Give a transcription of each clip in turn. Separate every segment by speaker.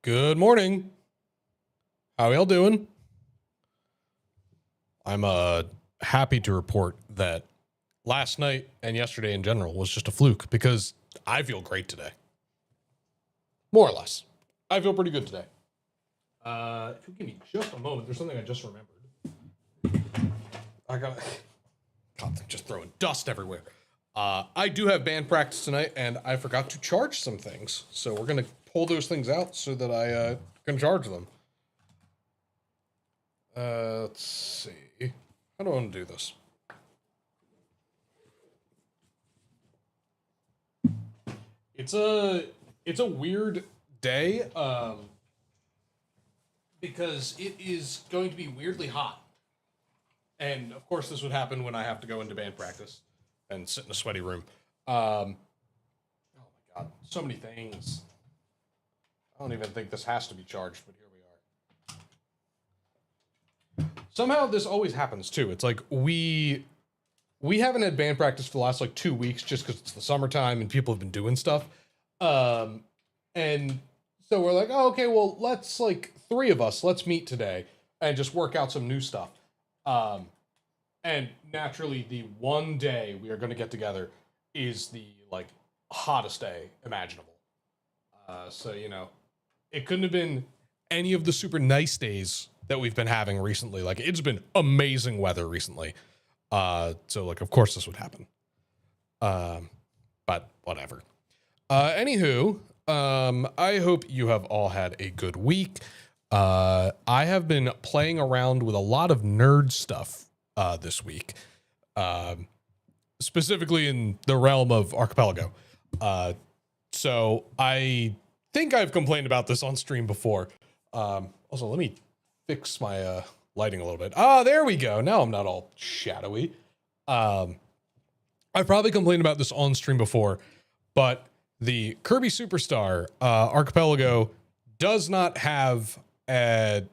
Speaker 1: Good morning. How y'all doing? I'm happy to report that last night and yesterday in general was just a fluke because I feel great today. More or less. I feel pretty good today. If you give me just a moment, there's something I just remembered. God, I'm just throwing dust everywhere. I do have band practice tonight, and I forgot to charge some things. So we're going to pull those things out so that I can charge them. Let's see. How do I want to do this? It's a weird day, because it is going to be weirdly hot. And of course this would happen when I have to go into band practice and sit in a sweaty room. Oh my god, so many things. I don't even think this has to be charged, but here we are. Somehow this always happens too. It's like we haven't had band practice for the last like 2 weeks just because it's the summertime and people have been doing stuff. And so we're like, oh, okay, well, let's like 3 of us, let's meet today and just work out some new stuff. And naturally the one day we are going to get together is the like hottest day imaginable. So, you know, it couldn't have been any of the super nice days that we've been having recently. Like, it's been amazing weather recently. So like, of course this would happen. But whatever. Anywho, I hope you have all had a good week. I have been playing around with a lot of nerd stuff, this week. Specifically in the realm of Archipelago. So I think I've complained about this on stream before. Also, let me fix my, lighting a little bit. Ah, there we go. Now I'm not all shadowy. I've probably complained about this on stream before, but the Kirby Superstar Archipelago does not have an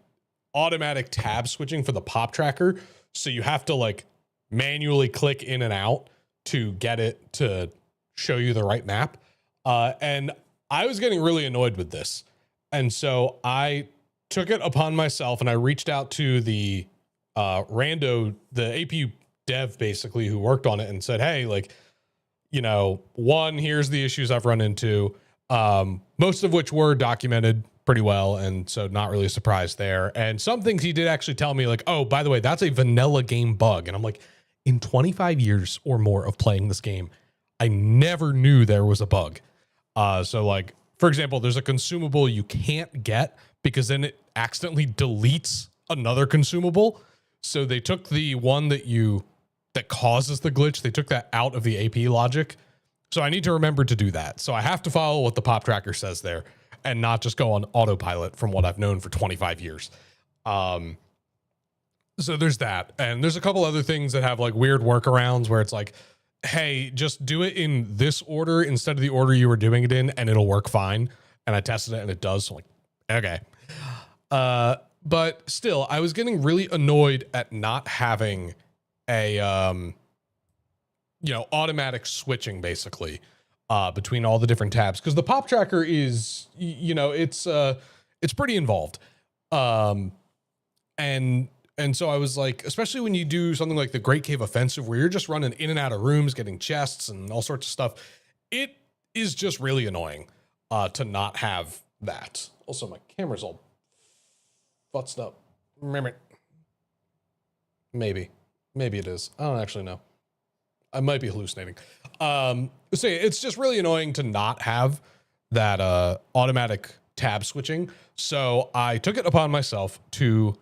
Speaker 1: automatic tab switching for the pop tracker, so you have to like manually click in and out to get it to show you the right map. And I was getting really annoyed with this, and so I took it upon myself and I reached out to the rando, the APU dev basically, who worked on it, and said, hey, like, you know, one, here's the issues I've run into, most of which were documented pretty well, and so not really a surprise there. And some things he did actually tell me, like, oh, by the way, that's a vanilla game bug. And I'm like, in 25 years or more of playing this game, I never knew there was a bug. So like, for example, there's a consumable you can't get because then it accidentally deletes another consumable. So they took the one that causes the glitch, they took that out of the AP logic. So I need to remember to do that. So I have to follow what the pop tracker says there and not just go on autopilot from what I've known for 25 years. So there's that. And there's a couple other things that have like weird workarounds where it's like, hey, just do it in this order instead of the order you were doing it in, and it'll work fine. And I tested it and it does. So I'm like, okay. But still, I was getting really annoyed at not having a, you know, automatic switching basically, between all the different tabs. Cause the pop tracker is, you know, it's pretty involved. And so I was like, especially when you do something like the Great Cave Offensive, where you're just running in and out of rooms, getting chests and all sorts of stuff, it is just really annoying, to not have that. Also, my camera's all futzed up. Remember, maybe it is. I don't actually know. I might be hallucinating. So it's just really annoying to not have that automatic tab switching. So I took it upon myself to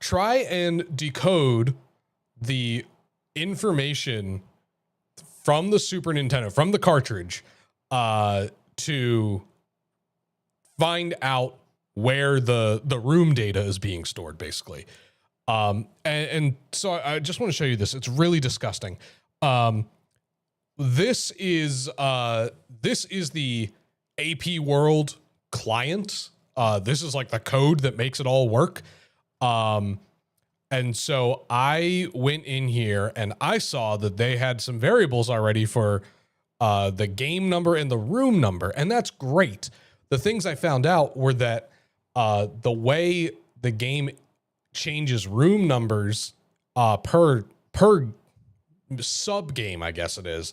Speaker 1: try and decode the information from the Super Nintendo, from the cartridge, to find out where the room data is being stored, basically. And so I just want to show you this. It's really disgusting. This is the AP World client. This is like the code that makes it all work. And so I went in here and I saw that they had some variables already for the game number and the room number, and that's great. the things I found out were that the way the game changes room numbers per sub game, I guess it is.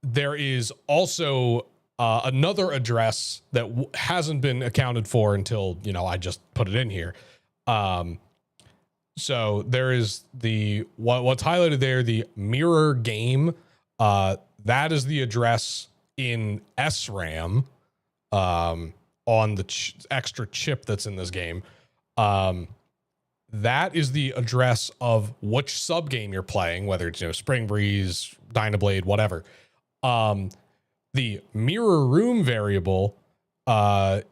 Speaker 1: There is also another address that hasn't been accounted for until, I just put it in here. So there is what's highlighted there, the mirror game. That is the address in SRAM on the extra chip that's in this game. That is the address of which sub game you're playing, whether it's Spring Breeze, Dynablade, whatever. The mirror room variable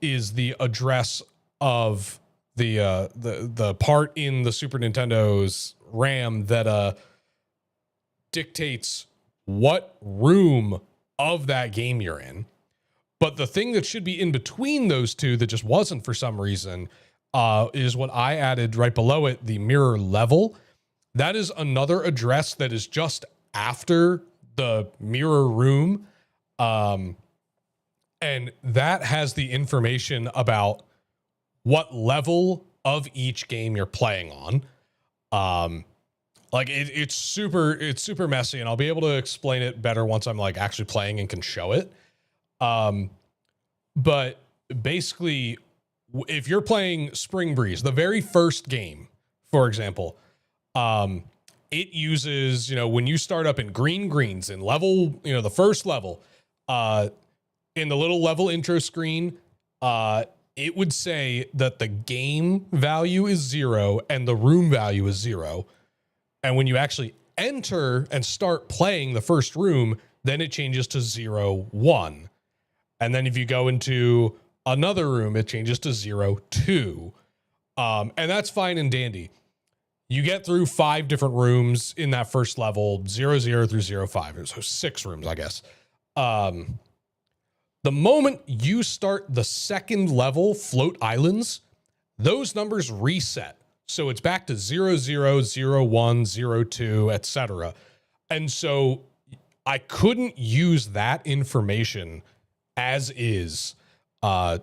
Speaker 1: is the address of the part in the Super Nintendo's RAM that dictates what room of that game you're in. But the thing that should be in between those two that just wasn't for some reason is what I added right below it, the mirror level. That is another address that is just after the mirror room. And that has the information about what level of each game you're playing on. Like it's super messy, and I'll be able to explain it better once I'm like actually playing and can show it. But basically, if you're playing Spring Breeze, the very first game, for example, it uses, when you start up in greens in level, the first level, in the little level intro screen, it would say that the game value is 0 and the room value is 0. And when you actually enter and start playing the first room, then it changes to 0, 1. And then if you go into another room, it changes to 0, 2. And that's fine and dandy. You get through 5 different rooms in that first level, 0, 0 through 0, 5. So 6 rooms, I guess. The moment you start the second level, Float Islands, those numbers reset. So it's back to 0, 0, 0, 1, 0, 2, etc. And so I couldn't use that information as is to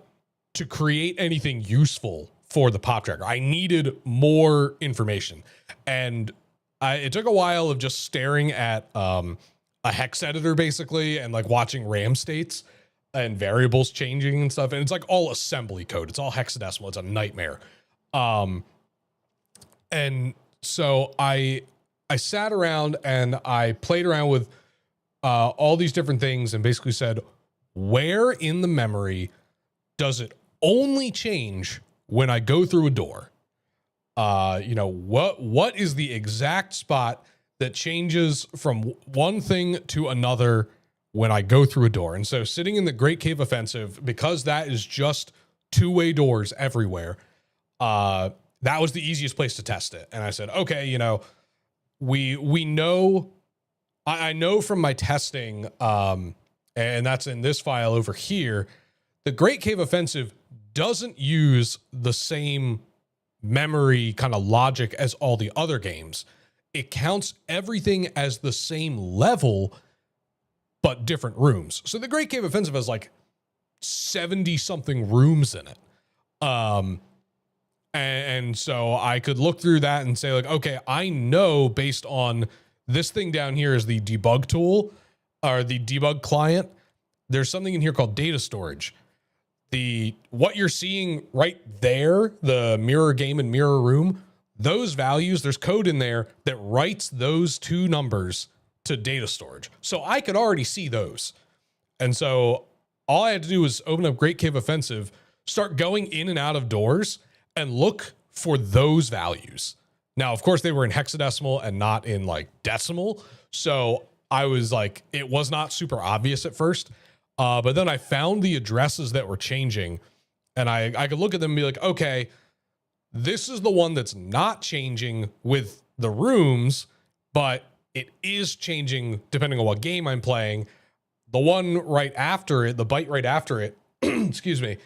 Speaker 1: create anything useful for the pop tracker. I needed more information. And it took a while of just staring at a hex editor, basically, and like watching RAM states and variables changing and stuff. And it's like all assembly code. It's all hexadecimal. It's a nightmare. And so I sat around and I played around with all these different things and basically said, where in the memory does it only change when I go through a door? What is the exact spot that changes from one thing to another when I go through a door? And so sitting in the Great Cave Offensive, because that is just two-way doors everywhere, that was the easiest place to test it. And I said, okay, we know, I know from my testing, and that's in this file over here, the Great Cave Offensive doesn't use the same memory kind of logic as all the other games. It counts everything as the same level, but different rooms. So the Great Cave Offensive has like 70 something rooms in it. And so I could look through that and say like, okay, I know based on this thing down here is the debug tool or the debug client. There's something in here called data storage. What you're seeing right there, the mirror game and mirror room, those values, there's code in there that writes those two numbers to data storage. So I could already see those. And so all I had to do was open up Great Cave Offensive, start going in and out of doors and look for those values. Now, of course, they were in hexadecimal and not in like decimal. So I was like, it was not super obvious at first. But then I found the addresses that were changing and I could look at them and be like, okay, this is the one that's not changing with the rooms, but it is changing depending on what game I'm playing. The one right after it, the byte right after it, excuse me,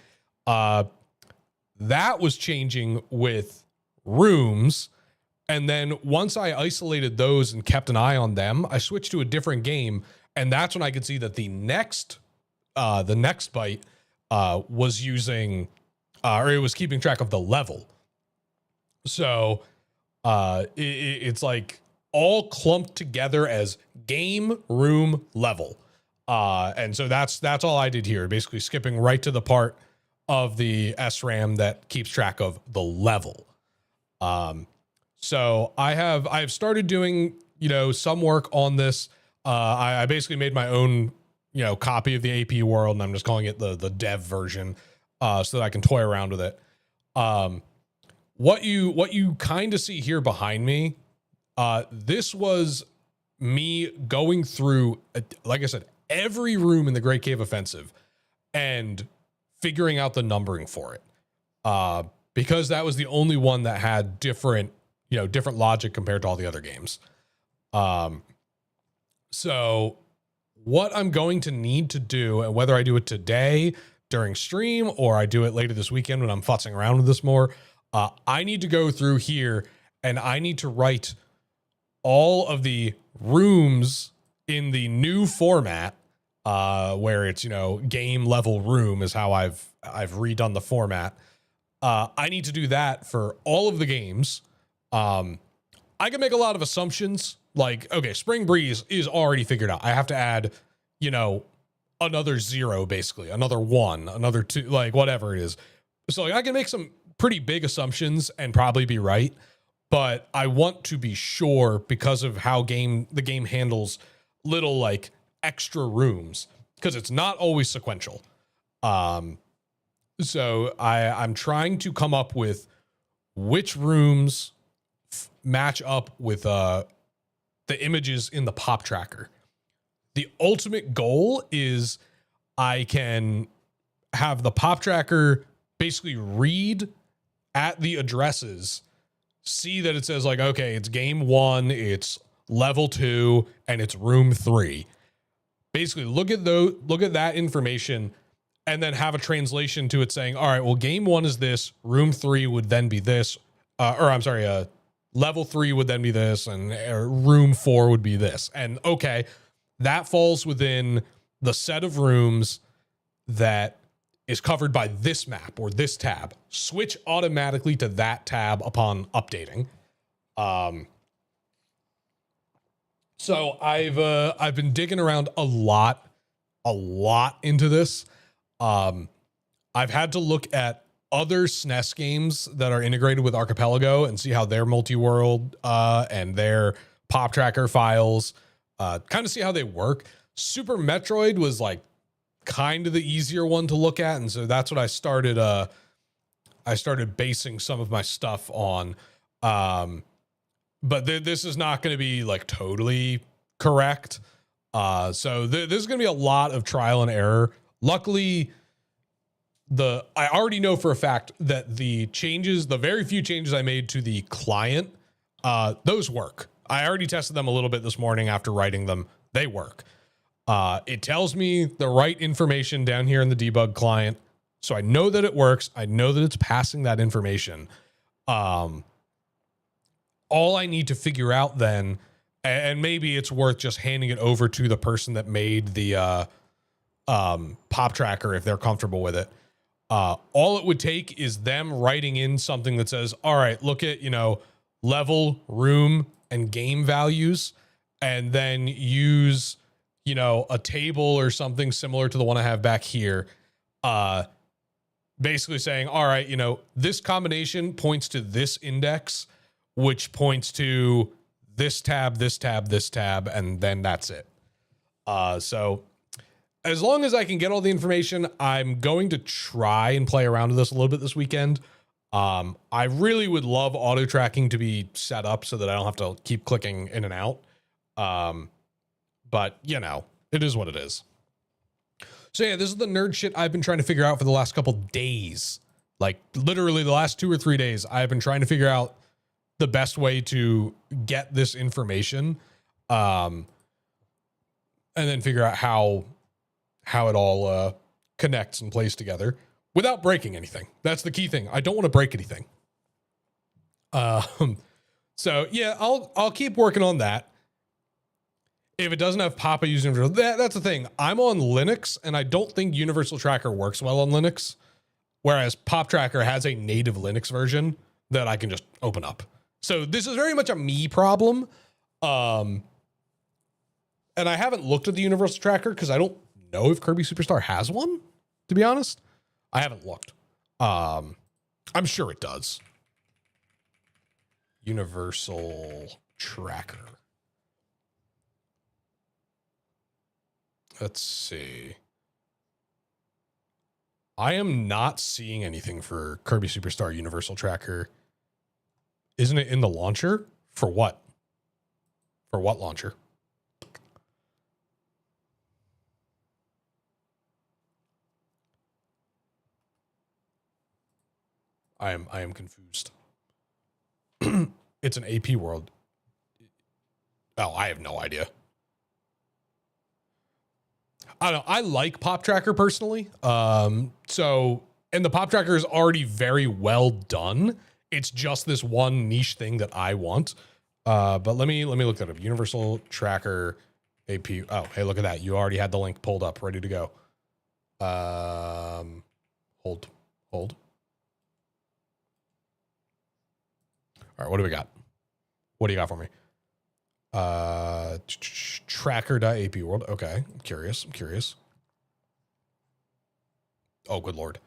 Speaker 1: that was changing with rooms. And then once I isolated those and kept an eye on them, I switched to a different game. And that's when I could see that the next the next byte was using, or it was keeping track of the level. So it's like all clumped together as game, room, level. And so that's all I did here, basically skipping right to the part of the SRAM that keeps track of the level. So I've started doing, some work on this. I basically made my own, copy of the AP world, and I'm just calling it the dev version, so that I can toy around with it. What you kind of see here behind me, this was me going through, like I said, every room in the Great Cave Offensive and figuring out the numbering for it. Because that was the only one that had different logic compared to all the other games. So what I'm going to need to do, and whether I do it today during stream or I do it later this weekend when I'm futzing around with this more, I need to go through here and I need to write all of the rooms in the new format, where it's, game level room is how I've redone the format. I need to do that for all of the games. I can make a lot of assumptions, like, okay, Spring Breeze is already figured out. I have to add, another 0, basically, another 1, another 2, like whatever it is. So I can make some pretty big assumptions and probably be right, but I want to be sure because of how the game handles little like extra rooms, because it's not always sequential. So I'm trying to come up with which rooms match up with the images in the pop tracker. The ultimate goal is I can have the pop tracker basically read at the addresses, see that it says like, okay, it's game 1, it's level 2, and it's room 3. Basically look at that information and then have a translation to it saying, all right, well, game 1 is this, room 3 would then be this, level 3 would then be this, and room 4 would be this. And okay, that falls within the set of rooms that is covered by this map or this tab. Switch automatically to that tab upon updating. So I've been digging around a lot into this. I've had to look at other SNES games that are integrated with Archipelago and see how their multi-world and their pop tracker files kind of see how they work. Super Metroid was like kind of the easier one to look at, and so that's what I started basing some of my stuff on. But this is not going to be like totally correct. So there's going to be a lot of trial and error. Luckily, I already know for a fact that the very few changes I made to the client, those work. I already tested them a little bit this morning after writing them. They work. It tells me the right information down here in the debug client. So I know that it works. I know that it's passing that information. All I need to figure out then, and maybe it's worth just handing it over to the person that made the pop tracker if they're comfortable with it. All it would take is them writing in something that says, all right, look at, level, room, and game values, and then use, a table or something similar to the one I have back here. Basically saying, all right, this combination points to this index, which points to this tab, this tab, this tab, and then that's it. So as long as I can get all the information, I'm going to try and play around with this a little bit this weekend. I really would love auto tracking to be set up so that I don't have to keep clicking in and out. But it is what it is. So yeah, this is the nerd shit I've been trying to figure out for the last couple days. Like literally the last 2 or 3 days, I've been trying to figure out the best way to get this information. And then figure out how it all connects and plays together without breaking anything. That's the key thing. I don't want to break anything. So yeah, I'll keep working on that. If it doesn't have Papa using that's the thing. I'm on Linux, and I don't think Universal Tracker works well on Linux, whereas Pop Tracker has a native Linux version that I can just open up. So this is very much a me problem. And I haven't looked at the Universal Tracker because I don't know if Kirby Superstar has one, to be honest. I haven't looked. I'm sure it does. Universal Tracker. Let's see. I am not seeing anything for Kirby Superstar Universal Tracker. Isn't it in the launcher? For what? For what launcher? I am confused. It's an AP world. Oh, I have no idea. I don't know. I like Pop Tracker personally. And the Pop Tracker is already very well done. It's just this one niche thing that I want. But let me look that up. Universal Tracker AP. Oh, hey, look at that. You already had the link pulled up, ready to go. Hold. All right, what do we got? What do you got for me? Tracker.ap world. Okay, I'm curious. Oh, good lord.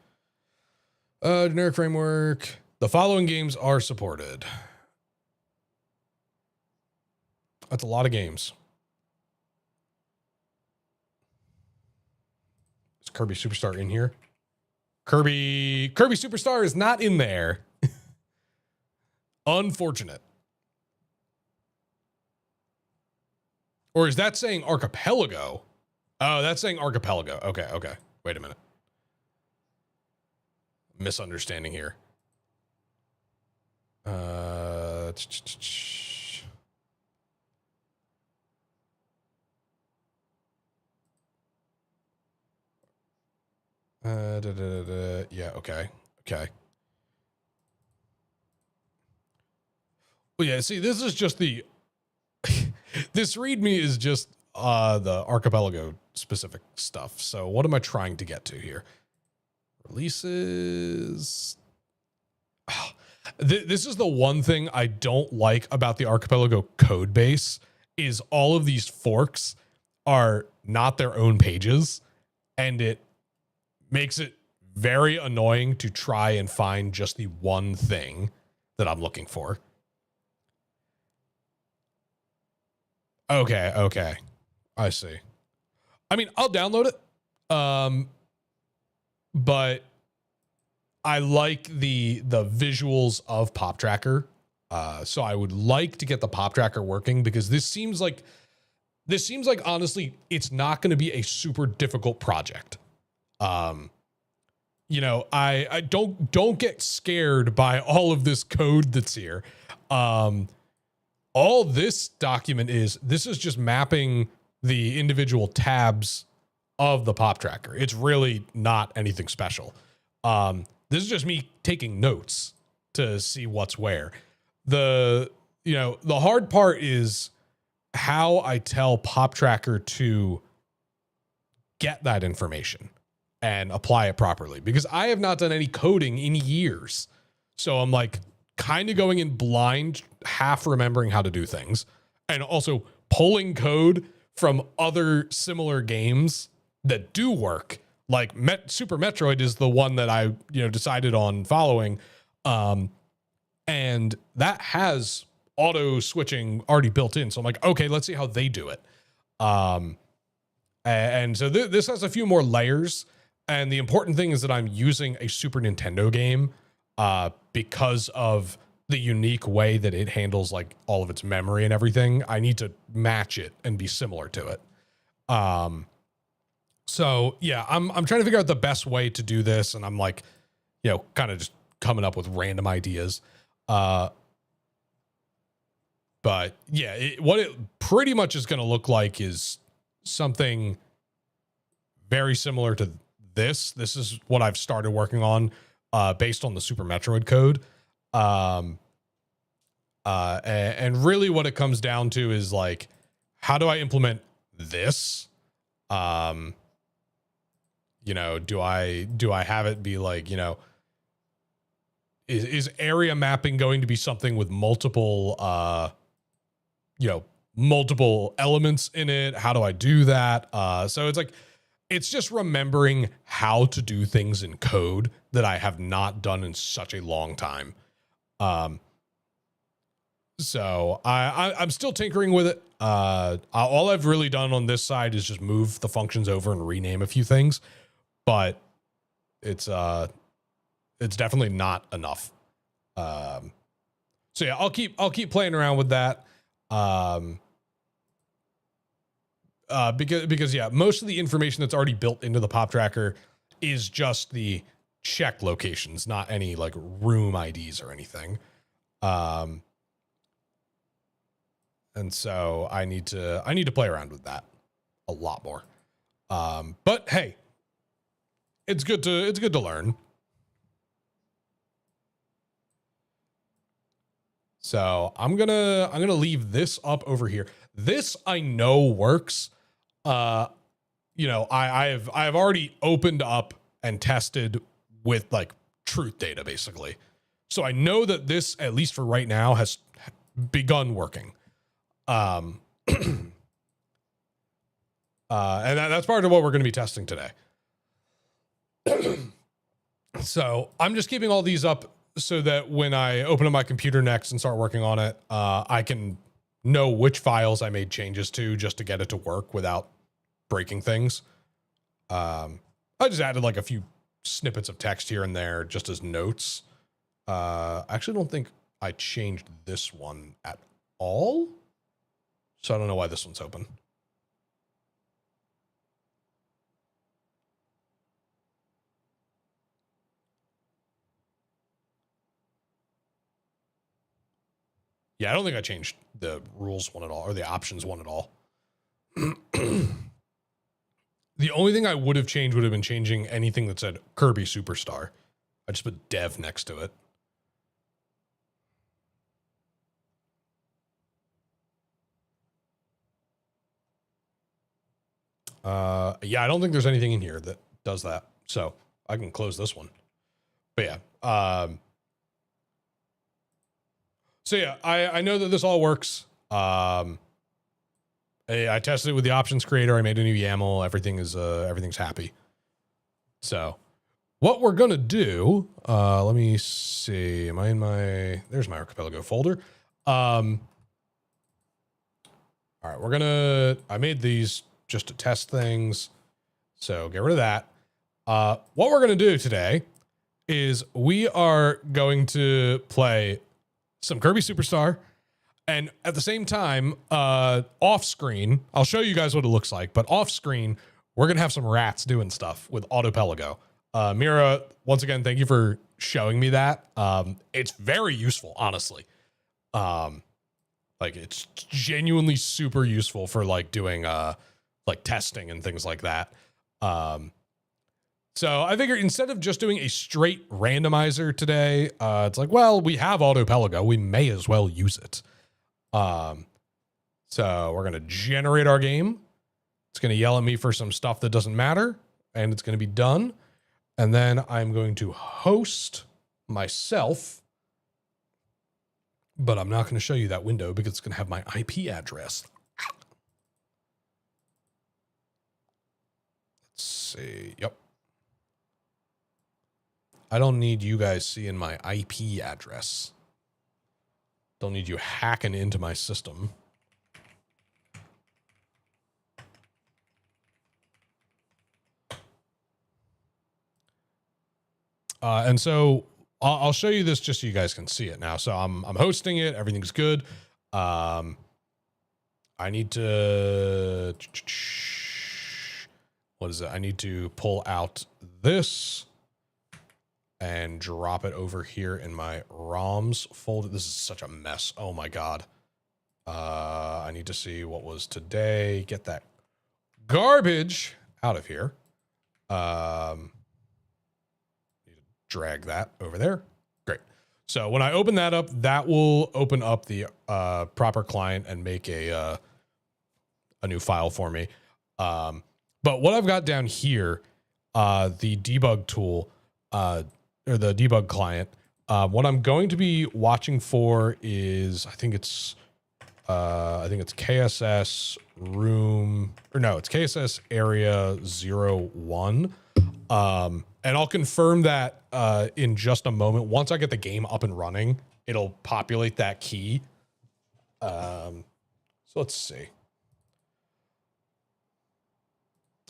Speaker 1: Generic framework. The following games are supported. That's a lot of games. Is Kirby Superstar in here? Kirby Superstar is not in there. Unfortunate. Or is that saying Archipelago? Oh, that's saying Archipelago. Okay. Wait a minute. Misunderstanding here. Yeah, okay. Well, yeah, see, this is just the this readme is just the Archipelago specific stuff. So what am I trying to get to here? Releases. This is the one thing I don't like about the Archipelago code base is all of these forks are not their own pages, and it makes it very annoying to try and find just the one thing that I'm looking for. Okay. I see. I mean, I'll download it. But I like the visuals of Pop Tracker. So I would like to get the Pop Tracker working because this seems like honestly, it's not going to be a super difficult project. I don't get scared by all of this code that's here. All this document is just mapping the individual tabs of the Pop Tracker. It's really not anything special. This is just me taking notes to see what's where. The hard part is how I tell Pop Tracker to get that information and apply it properly, because I have not done any coding in years. So I'm like kind of going in blind, half remembering how to do things, and also pulling code from other similar games that do work. Like Super Metroid is the one that I decided on following, and that has auto switching already built in. So I'm like, okay, let's see how they do it. And so this has a few more layers. And the important thing is that I'm using a Super Nintendo game because of the unique way that it handles like all of its memory and everything. I need to match it and be similar to it. So yeah, I'm trying to figure out the best way to do this, and I'm like, kind of just coming up with random ideas. But yeah, what it pretty much is going to look like is something very similar to this. This is what I've started working on, based on the Super Metroid code. And really what it comes down to is like how do I implement this? You know, do I have it be like, you know, is area mapping going to be something with multiple, you know, multiple elements in it? How do I do that? So it's like, it's just remembering how to do things in code that I have not done in such a long time. So I'm still tinkering with it. All I've really done on this side is just move the functions over and rename a few things, but it's definitely not enough. So yeah, I'll keep playing around with that. Because yeah, most of the information that's already built into the pop tracker is just the check locations, not any like room IDs or anything. And so I need to play around with that a lot more. But hey, it's good to learn. So I'm gonna leave this up over here. This I know works. You know, I've already opened up and tested with like truth data basically. So I know that this, at least for right now, has begun working. And that's part of what we're going to be testing today. So I'm just keeping all these up so that when I open up my computer next and start working on it, I can know which files I made changes to just to get it to work without breaking things. I just added like a few snippets of text here and there just as notes. I actually don't think I changed this one at all. So I don't know why this one's open. Yeah, I don't think I changed the rules one at all or the options one at all. The only thing I would have changed would have been changing anything that said Kirby Superstar. I just put dev next to it. Yeah, I don't think there's anything in here that does that. So I can close this one. But yeah. So yeah, I know that this all works. I tested it with the options creator. I made a new YAML. Everything's happy. So what we're going to do, let me see. Am I in there's my Archipelago folder. All right, I made these just to test things. So get rid of that. What we're going to do today is we are going to play some Kirby Superstar. And at the same time, off screen, I'll show you guys what it looks like, but off screen, we're going to have some rats doing stuff with Autopelago. Mira, once again, thank you for showing me that. It's very useful, honestly. Like it's genuinely super useful for like doing, like testing and things like that. So I figured instead of just doing a straight randomizer today, it's like, well, we have Autopelago. We may as well use it. So we're going to generate our game. It's going to yell at me for some stuff that doesn't matter, and it's going to be done. And then I'm going to host myself, but I'm not going to show you that window because it's going to have my IP address. Let's see. Yep. I don't need you guys seeing my IP address. Don't need you hacking into my system. And so I'll show you this just so you guys can see it now. So I'm hosting it. Everything's good. I need to, what is it? I need to pull out this and drop it over here in my ROMs folder. This is such a mess. Oh my God. I need to see what was today. Get that garbage out of here. Need to drag that over there. Great. So when I open that up, that will open up the proper client and make a a new file for me. But what I've got down here, the debug tool, or the debug client, what I'm going to be watching for is, I think it's KSS room, or no, it's KSS area 01. And I'll confirm that in just a moment. Once I get the game up and running, it'll populate that key. So let's see.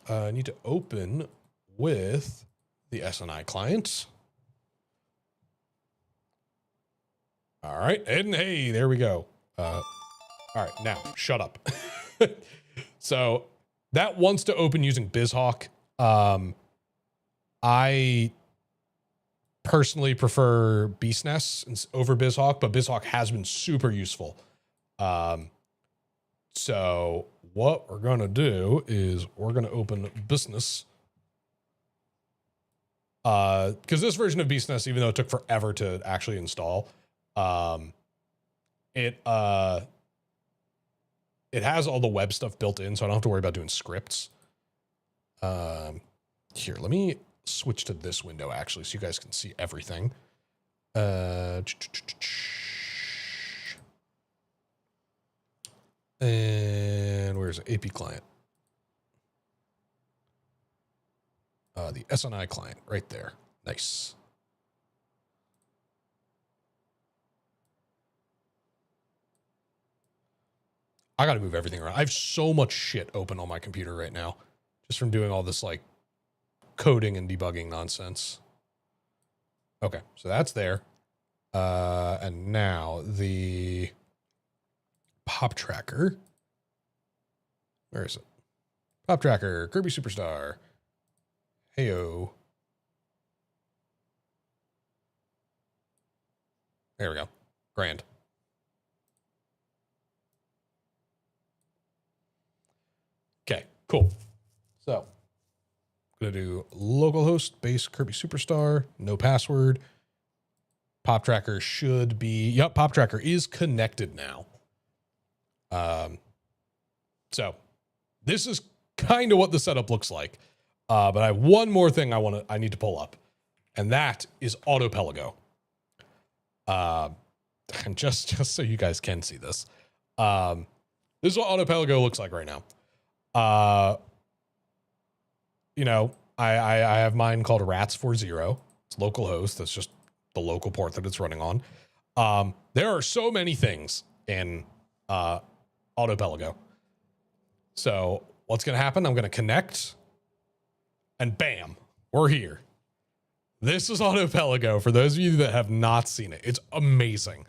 Speaker 1: I need to open with the SNI client. All right, and hey, there we go. All right, now shut up. So that wants to open using BizHawk. I personally prefer BeastNest over BizHawk, but BizHawk has been super useful. So what we're going to do is we're going to open business. Because this version of BeastNest, even though it took forever to actually install, it has all the web stuff built in, so I don't have to worry about doing scripts. Here, let me switch to this window actually, so you guys can see everything. And where's the AP client? The SNI client right there. Nice. I got to move everything around. I have so much shit open on my computer right now, just from doing all this like coding and debugging nonsense. Okay, so that's there. And now the pop tracker. Where is it? Pop tracker, Kirby Superstar. Heyo. There we go. Grand. Okay, cool. So I'm gonna do localhost base Kirby Superstar, no password. Pop tracker should be, yep, pop tracker is connected now. So this is kind of what the setup looks like. But I have one more thing I need to pull up, and that is Autopelago. And just so you guys can see this, this is what Autopelago looks like right now. You know, I have mine called Rats40. It's localhost. That's just the local port that it's running on. There are so many things in Autopelago. So what's going to happen? I'm going to connect, and bam, we're here. This is Autopelago for those of you that have not seen it. It's amazing.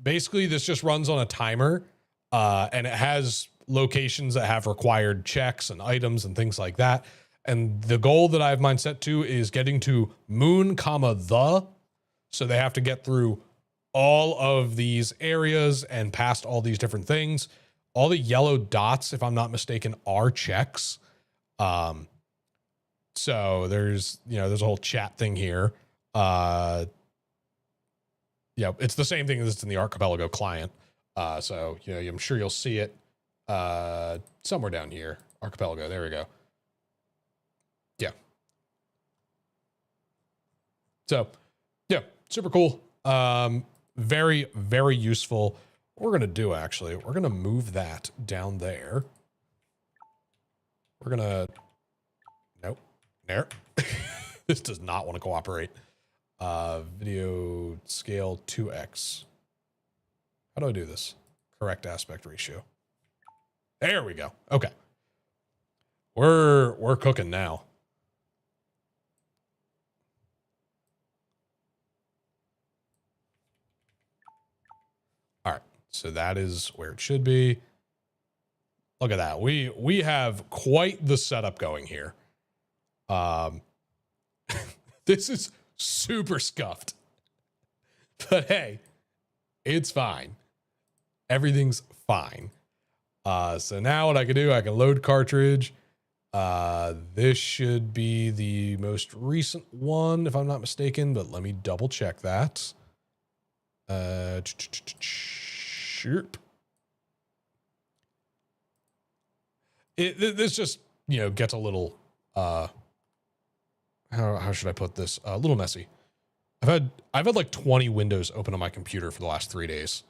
Speaker 1: Basically, this just runs on a timer, and it has locations that have required checks and items and things like that. And the goal that I have mine set to is getting to moon, the. So they have to get through all of these areas and past all these different things. All the yellow dots, if I'm not mistaken, are checks. So there's a whole chat thing here. Yeah, it's the same thing that's in the Archipelago client. So, you know, I'm sure you'll see it somewhere down here. Archipelago, there we go. Yeah. So, yeah, super cool. Very, very useful. What we're going to do, actually, we're going to move that down there. We're going to, nope, there. This does not want to cooperate. Video scale 2x. How do I do this? Correct aspect ratio. There we go. Okay. We're cooking now. All right. So that is where it should be. Look at that. We have quite the setup going here. This is super scuffed. But hey, it's fine. Everything's fine. So now what I can do, I can load cartridge. This should be the most recent one, if I'm not mistaken, but let me double check that. Sure. This just, you know, gets a little, how should I put this? A little messy. I've had like 20 windows open on my computer for the last 3 days.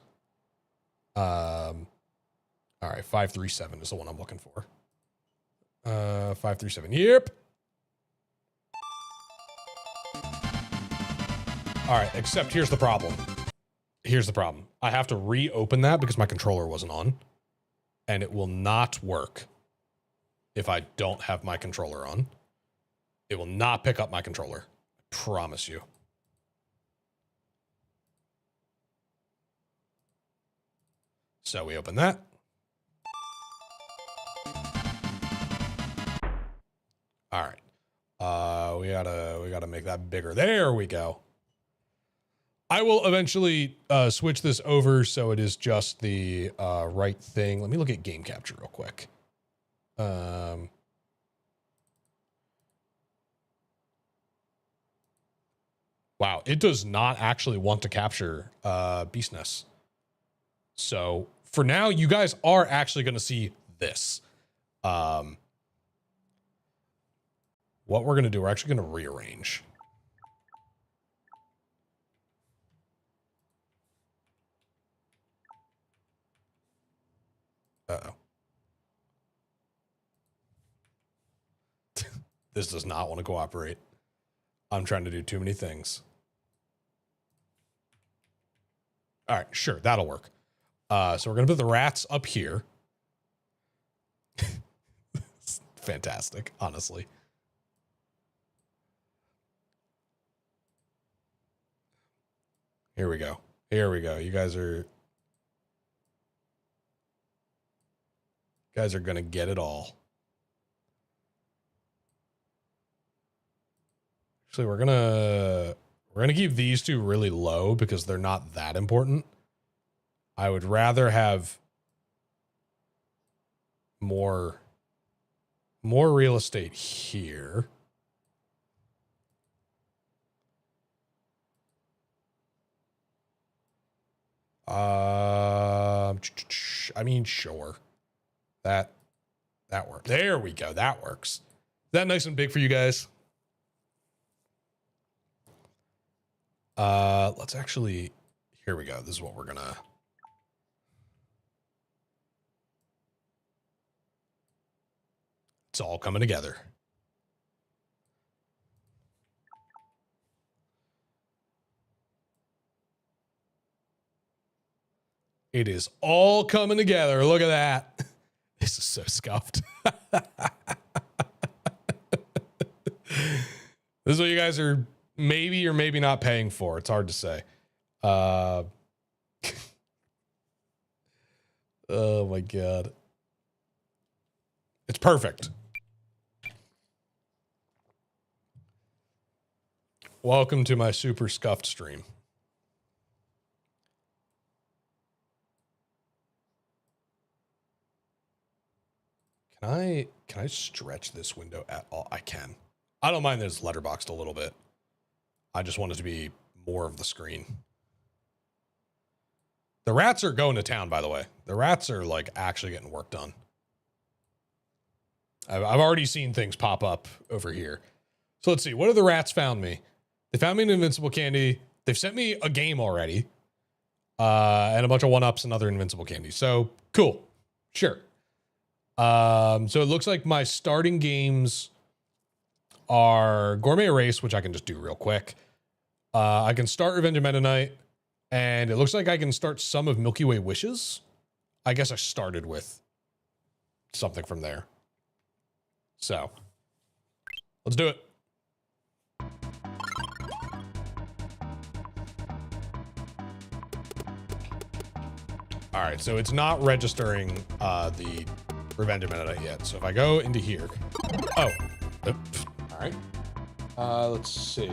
Speaker 1: All right, 537 is the one I'm looking for. 537. Yep. All right, except here's the problem. Here's the problem. I have to reopen that because my controller wasn't on, and it will not work if I don't have my controller on. It will not pick up my controller. I promise you. So we open that. All right. We gotta make that bigger. There we go. I will eventually switch this over so it is just the right thing. Let me look at game capture real quick. Wow, it does not actually want to capture Beastness. So for now, you guys are actually going to see this. What we're going to do, we're actually going to rearrange. Uh-oh. This does not want to cooperate. I'm trying to do too many things. All right, sure, that'll work. So we're going to put the rats up here. Fantastic, honestly. Here we go. Here we go. You guys are going to get it all. Actually, we're going to keep these two really low because they're not that important. I would rather have more real estate here. I mean, sure. That works. There we go. That works. Is that nice and big for you guys? Let's actually, here we go. This is what we're gonna. It's all coming together. It is all coming together. Look at that. This is so scuffed. This is what you guys are maybe or maybe not paying for. It's hard to say. Oh my God. It's perfect. Welcome to my super scuffed stream. Can I stretch this window at all? I can. I don't mind that it's letterboxed a little bit. I just want it to be more of the screen. The rats are going to town, by the way. The rats are like actually getting work done. I've already seen things pop up over here. So let's see. What have the rats found me? They found me an invincible candy. They've sent me a game already. And a bunch of 1-ups and other invincible candy. So cool. Sure. So it looks like my starting games are Gourmet Race, which I can just do real quick. I can start Revenge of Meta Knight, and it looks like I can start some of Milky Way Wishes. I guess I started with something from there. So let's do it. All right, so it's not registering the Revenge of Meta Knight yet. So if I go into here, oh, all right. Let's see.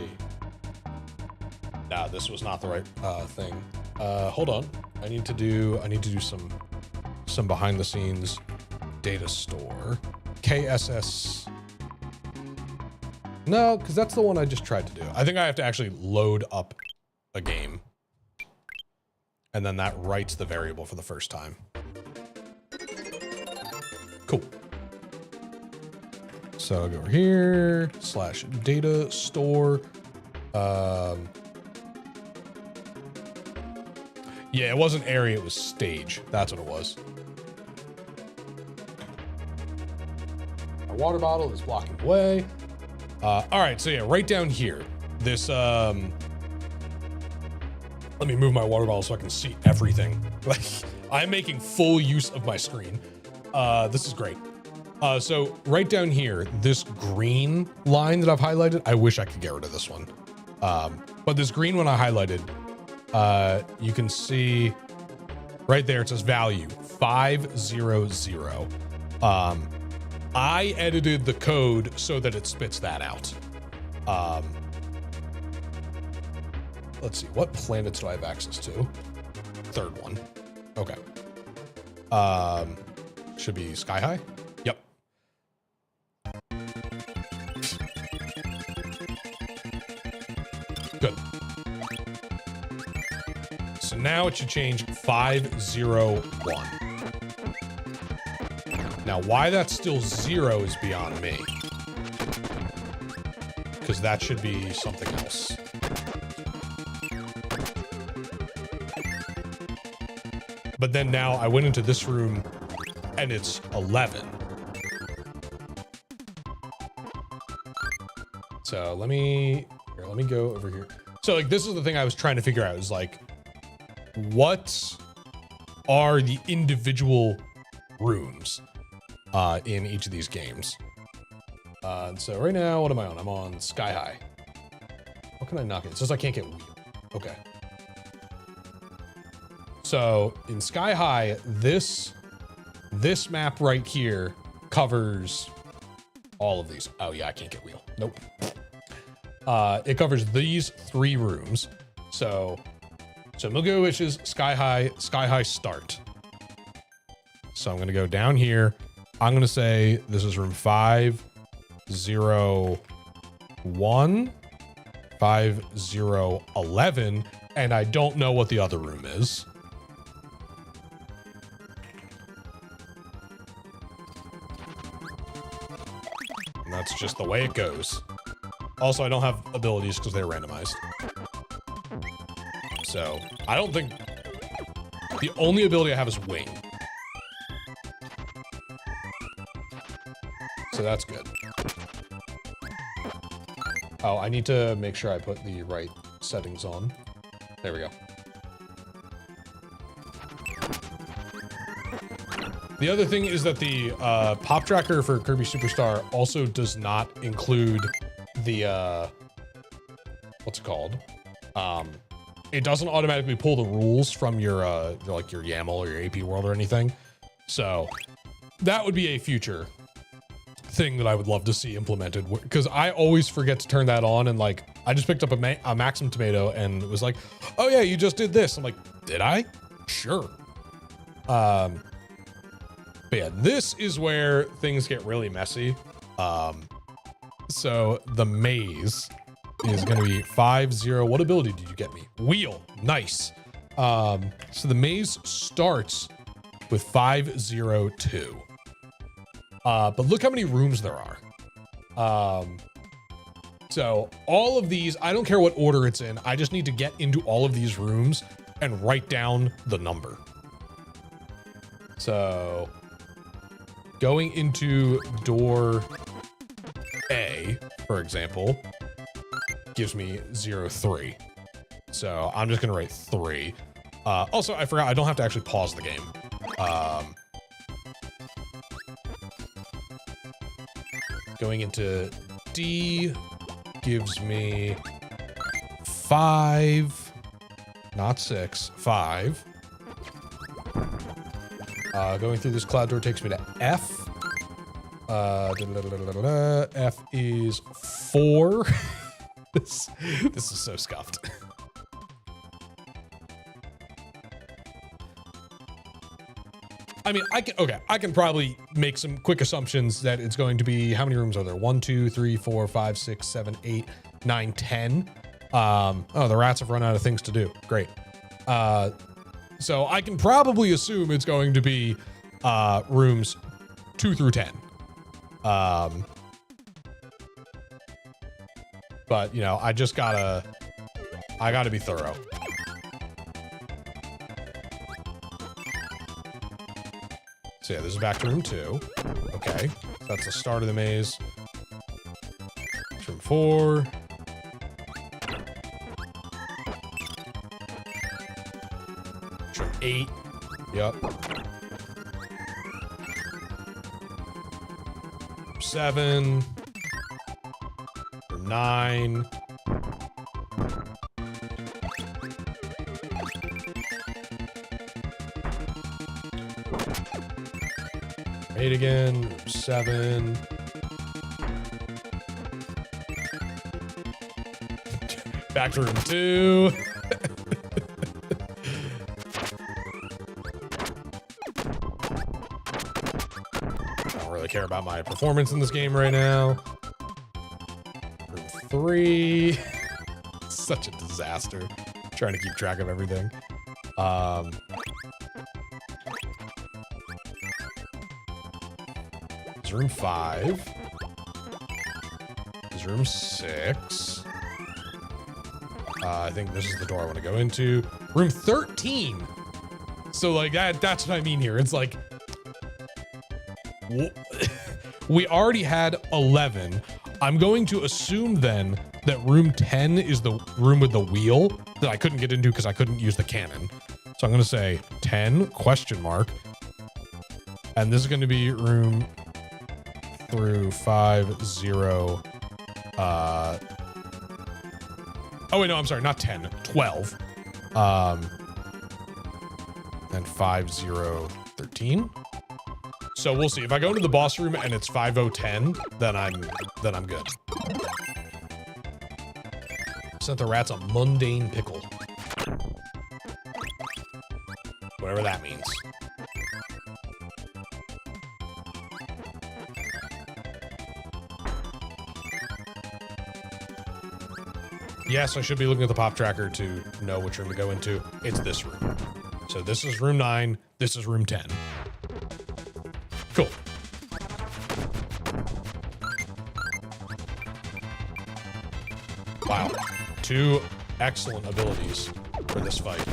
Speaker 1: Nah, this was not the right thing. Hold on. I need to do some behind the scenes data store. KSS. No, because that's the one I just tried to do. I think I have to actually load up a game. And then that writes the variable for the first time. Cool. So I'll go over here, /data store. Yeah, it wasn't area, it was stage. That's what it was. My water bottle is blocking the way. All right, so yeah, right down here, this, let me move my water bottle so I can see everything. Like, I'm making full use of my screen. This is great. So right down here, this green line that I've highlighted, I wish I could get rid of this one. But this green one I highlighted, you can see right there, it says value 500. I edited the code so that it spits that out. Let's see, what planets do I have access to? Third one. Okay. Should be Sky High. Yep. Good. So now it should change 501. Now, why that's still 0 is beyond me. Because that should be something else. But then now I went into this room and it's 11. So let me go over here. So like, this is the thing I was trying to figure out is like, what are the individual rooms in each of these games? So right now, what am I on? I'm on Sky High. What can I knock in? It says I can't get wheel. Okay. So in Sky High, this map right here covers all of these. Oh yeah, I can't get wheel. Nope. It covers these 3 rooms. So Milky Way Wishes, Sky High start. So I'm gonna go down here. I'm gonna say this is room 501, 5011, and I don't know what the other room is. And that's just the way it goes. Also, I don't have abilities because they're randomized. So I don't think the only ability I have is wing. So that's good. Oh, I need to make sure I put the right settings on. There we go. The other thing is that the pop tracker for Kirby Superstar also does not include the, what's it called? It doesn't automatically pull the rules from your, like your YAML or your AP World or anything. So that would be a future thing that I would love to see implemented, because I always forget to turn that on, and like I just picked up a Maxim Tomato and it was like, oh yeah, you just did this. I'm like, did I? Sure. But yeah, this is where things get really messy. So the maze is going to be 50. What ability did you get me? Wheel. Nice. So the maze starts with 502. But look how many rooms there are. So all of these, I don't care what order it's in. I just need to get into all of these rooms and write down the number. So going into door A, for example, gives me 03. So I'm just gonna write 3. Also, I forgot I don't have to actually pause the game. Going into D gives me 5, not 6, 5. Going through this cloud door takes me to F. F is 4. This is so scuffed. I mean, I can probably make some quick assumptions that it's going to be, how many rooms are there? 1, 2, 3, 4, 5, 6, 7, 8, 9, 10. Oh, the rats have run out of things to do. Great. So I can probably assume it's going to be rooms 2 through 10. but you know, I gotta be thorough. So yeah, this is back to room 2. Okay, that's the start of the maze. Room 4. Room 8. Yep. 7. 9. Eight again. 7. Back to room 2. I don't really care about my performance in this game right now. Room 3. Such a disaster. Trying to keep track of everything. This is room 5. This is room 6. I think this is the door I want to go into. Room 13. So like that's what I mean here. It's like we already had 11. I'm going to assume then that room 10 is the room with the wheel that I couldn't get into because I couldn't use the cannon. So I'm going to say 10 question mark. And this is going to be room through 5, 0. Oh wait, no, I'm sorry, not 10, 12. And 5, 0, 13. So we'll see. If I go into the boss room and it's 5, 0, 10, then I'm good. Sent the rats a mundane pickle. Whatever that means. Yes, I should be looking at the pop tracker to know which room to go into. It's this room. So this is room 9. This is room 10. Cool. Wow. 2 excellent abilities for this fight.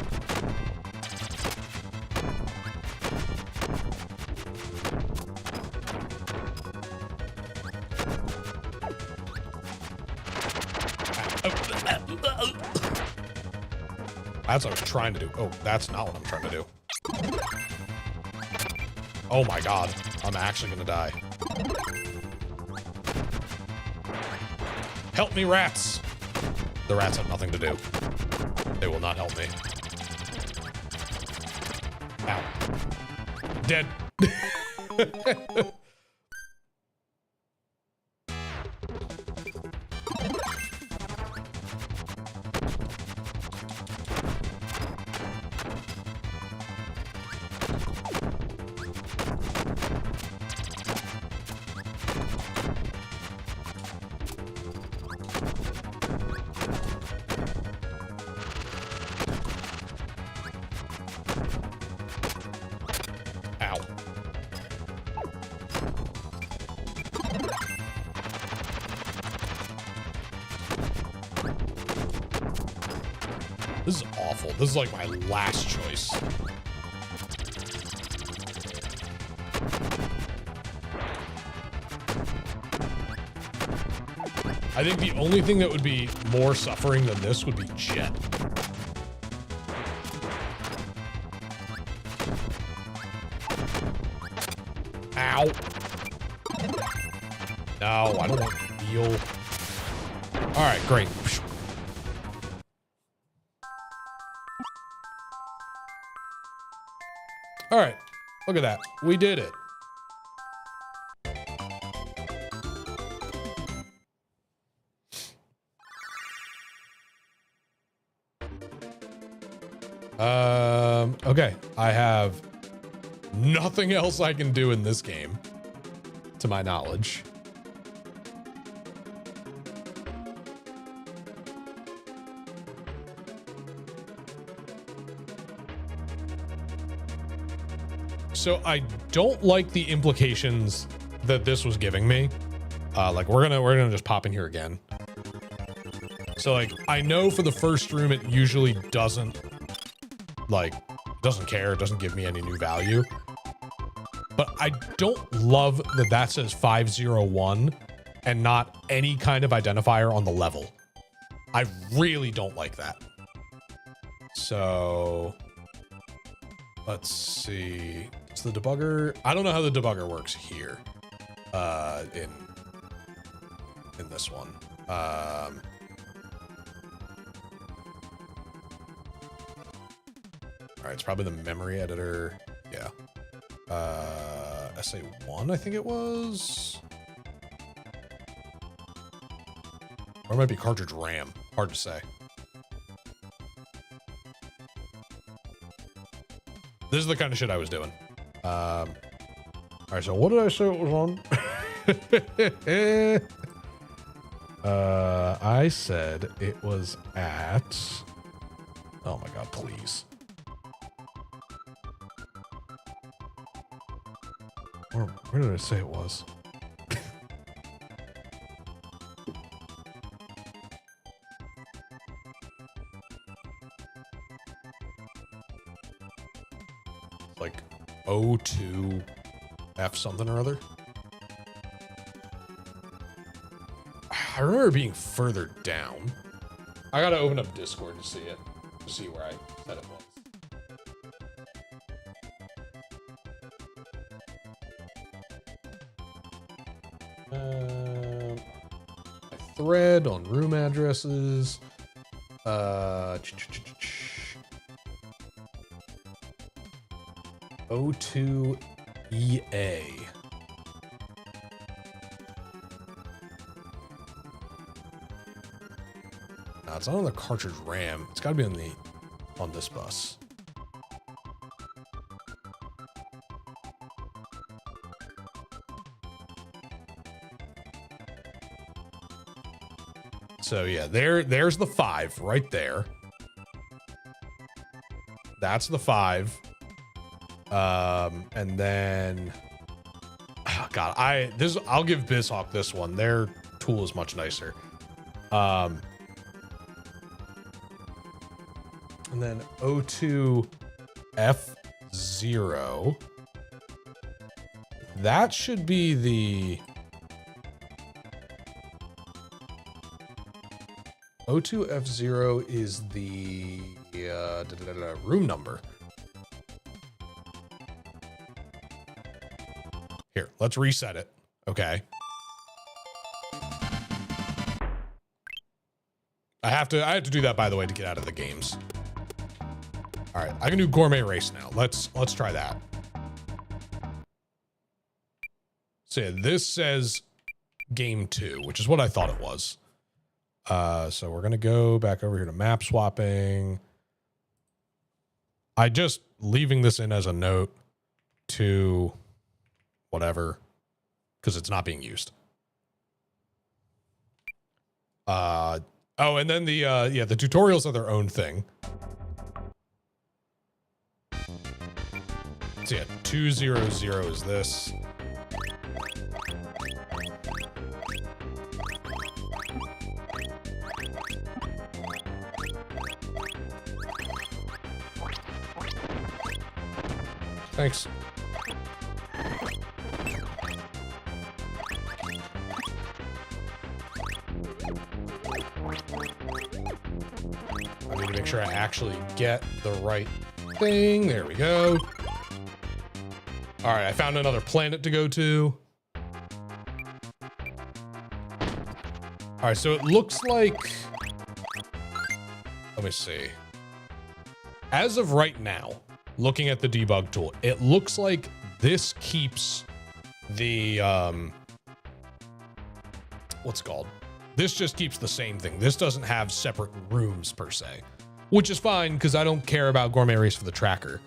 Speaker 1: That's what I was trying to do. Oh, that's not what I'm trying to do. Oh my god. I'm actually gonna die. Help me, rats! The rats have nothing to do. They will not help me. Ow. Dead. This is awful. This is like my last choice. I think the only thing that would be more suffering than this would be Jet. Ow. No, I don't want to deal. All right, great. All right, look at that. We did it. Okay, I have nothing else I can do in this game, to my knowledge. So I don't like the implications that this was giving me. Like we're gonna just pop in here again. So like, I know for the first room, it usually doesn't care. It doesn't give me any new value. But I don't love that that says 501 and not any kind of identifier on the level. I really don't like that. So let's see. It's the debugger. I don't know how the debugger works here. In this one. All right, it's probably the memory editor. Yeah. SA1, I think it was. Or it might be cartridge RAM. Hard to say. This is the kind of shit I was doing. All right, so what did I say it was on? I said it was at... Oh my god, please. Where did I say it was? Like O2 F something or other. I remember it being further down. I gotta open up Discord to see it, to see where I said it was. My thread on room addresses. O2 EA. No, it's not on the cartridge RAM. It's got to be on this bus. So yeah, there's the 5 right there. That's the 5. And then, oh God, I'll give BizHawk this one. Their tool is much nicer. And then O2 F0. That should be the O2 F0 is the room number. Here, let's reset it. Okay. I have to do that, by the way, to get out of the games. All right, I can do gourmet race now. Let's try that. So yeah, this says game 2, which is what I thought it was. So we're gonna go back over here to map swapping. I just leaving this in as a note to whatever, because it's not being used. Oh, and then the tutorials are their own thing. So yeah, 200 is this. Thanks. I need to make sure I actually get the right thing. There we go. All right, I found another planet to go to. All right, so it looks like, let me see. As of right now, looking at the debug tool, it looks like this keeps the, what's it called? This just keeps the same thing. This doesn't have separate rooms per se, which is fine because I don't care about Gourmet Race for the tracker.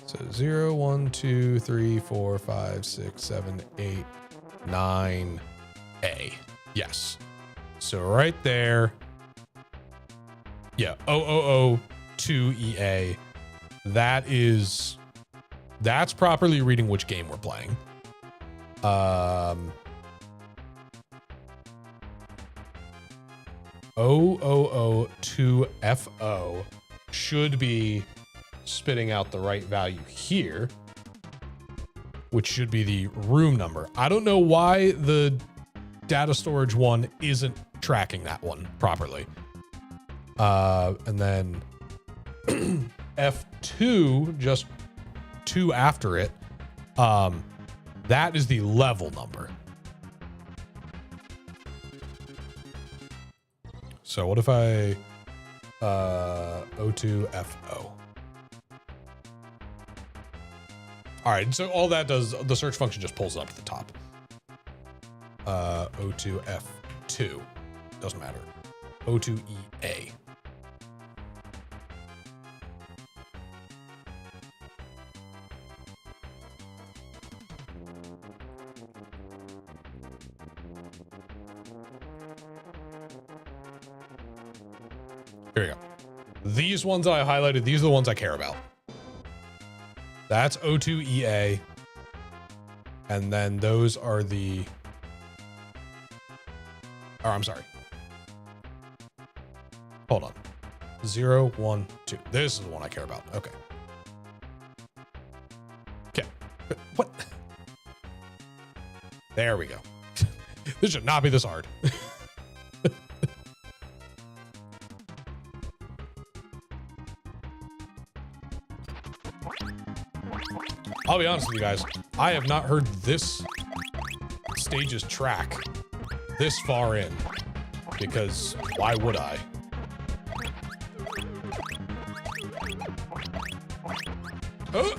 Speaker 1: So 0, 1, 2, 3, 4, 5, 6, 7, 8, 9, A. Yes. So right there. Yeah. 002 EA. That is That's properly reading which game we're playing. 0002FO should be spitting out the right value here, which should be the room number. I don't know why the data storage one isn't tracking that one properly. And then F2, just 2 after it, that is the level number. So what if I O2FO? All right, so all that does, the search function just pulls it up to the top. O2F2, doesn't matter. O2EA. Here we go. These ones that I highlighted, these are the ones I care about. That's O2EA. And then those are the... Oh, I'm sorry. Hold on. 0, 1, 2. This is the one I care about. Okay. Okay. What? There we go. This should not be this hard. I'll be honest with you guys. I have not heard this stage's track this far in, because why would I? Oh!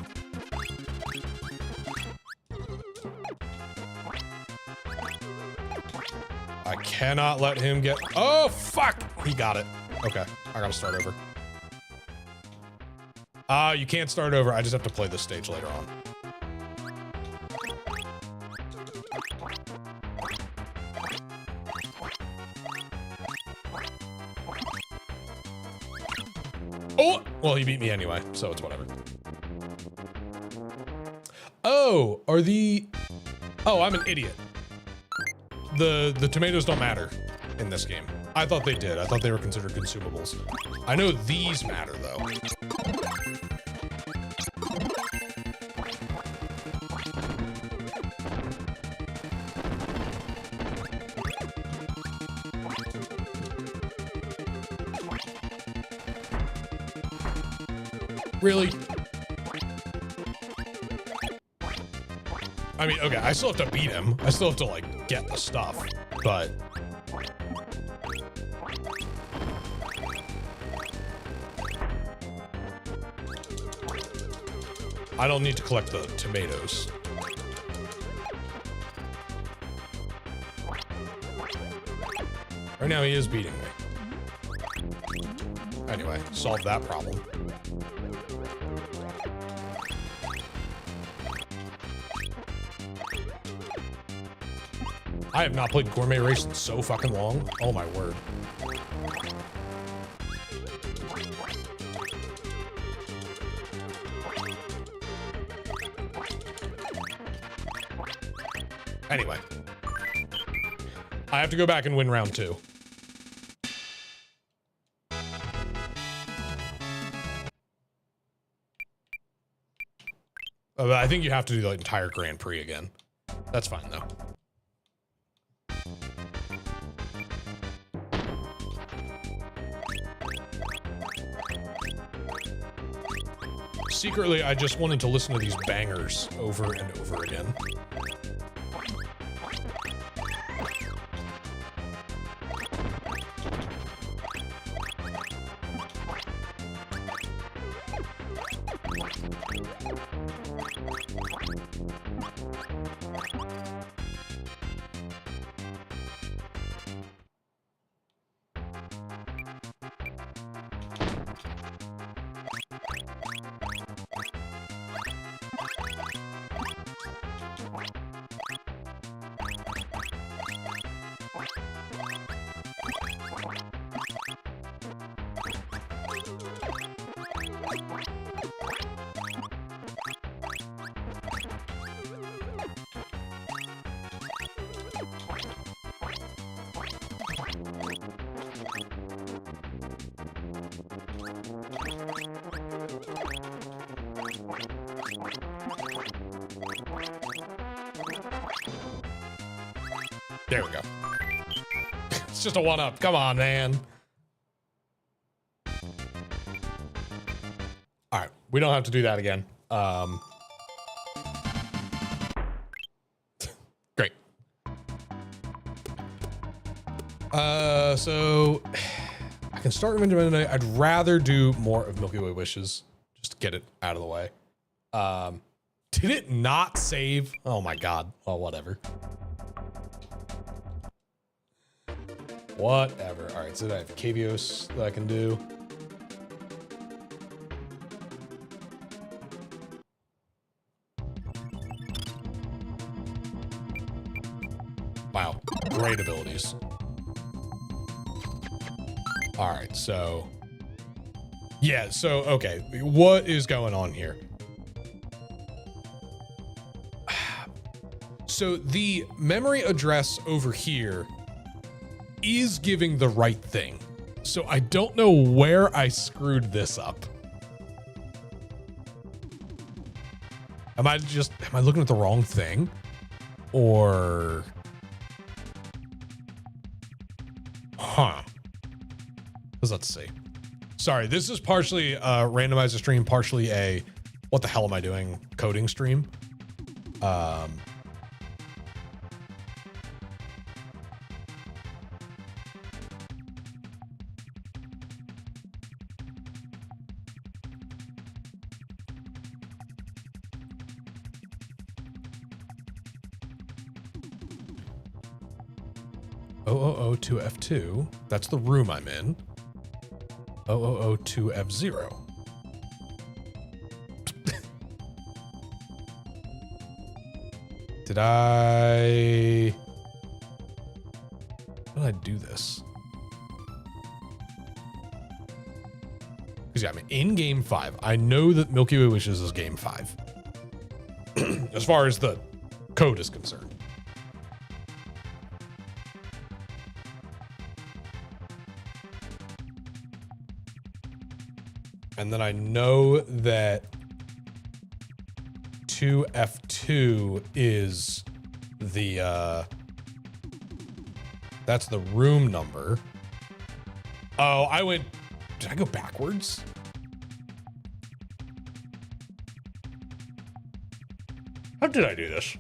Speaker 1: I cannot let him get... Oh, fuck! He got it. Okay, I gotta start over. You can't start over. I just have to play this stage later on. Oh! Well, he beat me anyway, so it's whatever. Oh, are the... Oh, I'm an idiot. The tomatoes don't matter in this game. I thought they did. I thought they were considered consumables. I know these matter, though. Really? I mean, okay, I still have to beat him. I still have to, like, get the stuff, but... I don't need to collect the tomatoes. Right now, he is beating me. Anyway, solve that problem. I have not played Gourmet Race in so fucking long. Oh my word. Anyway. I have to go back and win round 2. I think you have to do the entire Grand Prix again. That's fine though. Secretly, I just wanted to listen to these bangers over and over again. There we go. It's just a 1-up. Come on, man. All right, we don't have to do that again. Great. So I can start Revenge of Midnight. I'd rather do more of Milky Way Wishes, just to get it out of the way. Did it not save? Oh my God. Oh, whatever. Whatever. All right, so I have Cavios that I can do. Wow, great abilities. All right, so yeah, so okay, what is going on here? So the memory address over here is giving the right thing. So I don't know where I screwed this up. Am I looking at the wrong thing? Or huh? Let's see. Sorry, this is partially randomizer stream, partially a what the hell am I doing coding stream. to F2. That's the room I'm in. 000 to F0. Did I do this? Because yeah, I'm in game 5. I know that Milky Way Wishes is game 5. As far as the code is concerned. And then I know that 2F2 is the, that's the room number. Oh, did I go backwards? How did I do this?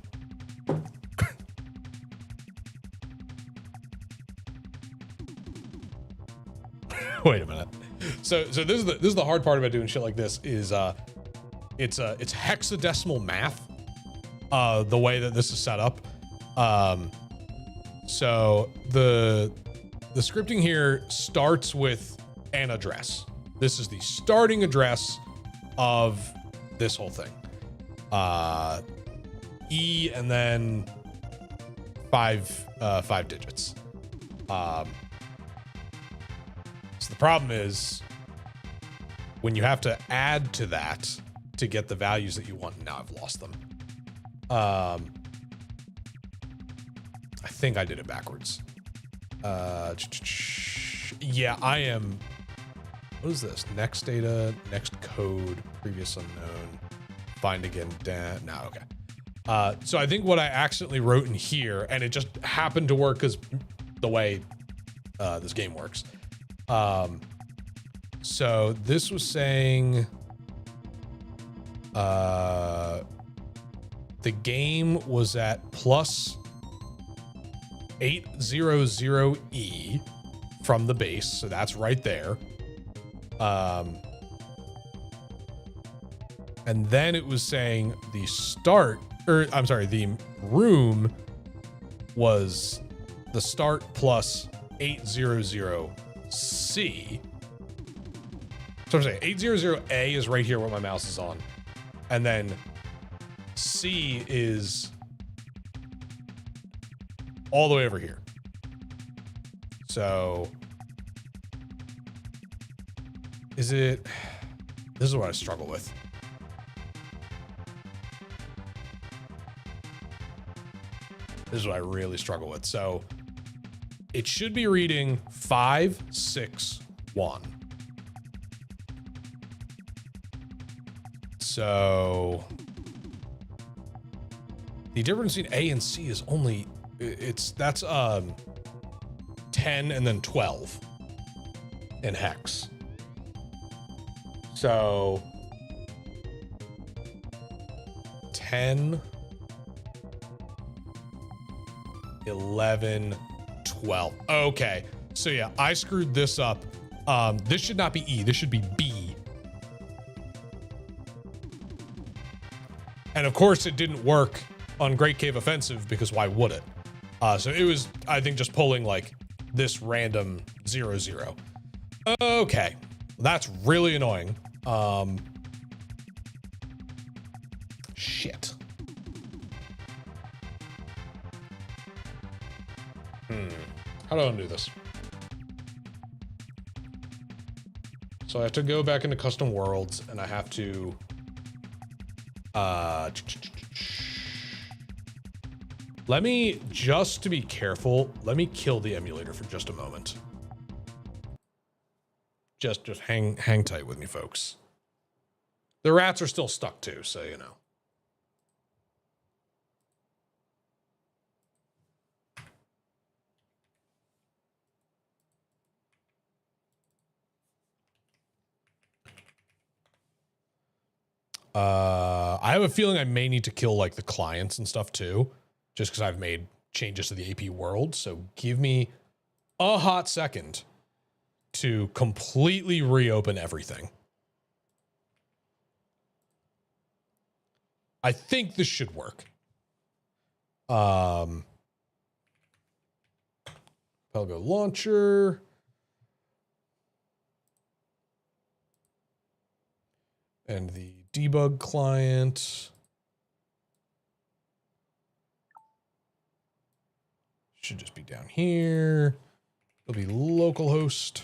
Speaker 1: Wait a minute. So this is the hard part about doing shit like this is it's hexadecimal math, the way that this is set up. So the scripting here starts with an address. This is the starting address of this whole thing. E and then five digits. So the problem is when you have to add to that to get the values that you want. Now I've lost them. I think I did it backwards. Yeah, I am. What is this? Next data, next code, previous unknown, find again. No, okay. So I think what I accidentally wrote in here, and it just happened to work because the way this game works. So this was saying the game was at plus 800E from the base, so that's right there. And then it was saying the the room was the start plus 800C. So I'm saying 800A is right here where my mouse is on. And then C is all the way over here. So this is what I struggle with. This is what I really struggle with. So it should be reading 561. So the difference between A and C is only that's 10 and then 12 in hex. So 10, 11, 12. Okay. So yeah, I screwed this up. This should not be E, this should be B. And of course it didn't work on Great Cave Offensive because why would it? So it was, I think, just pulling like this random 0-0. Okay. That's really annoying. Shit. How do I undo this? So I have to go back into custom worlds and I have to let me, just to be careful, let me kill the emulator for just a moment. Just hang tight with me, folks. The rats are still stuck too, so you know. I have a feeling I may need to kill like the clients and stuff too, just because I've made changes to the AP world. So give me a hot second to completely reopen everything. I think this should work. Pelgo launcher. And the debug client should just be down here. It'll be localhost.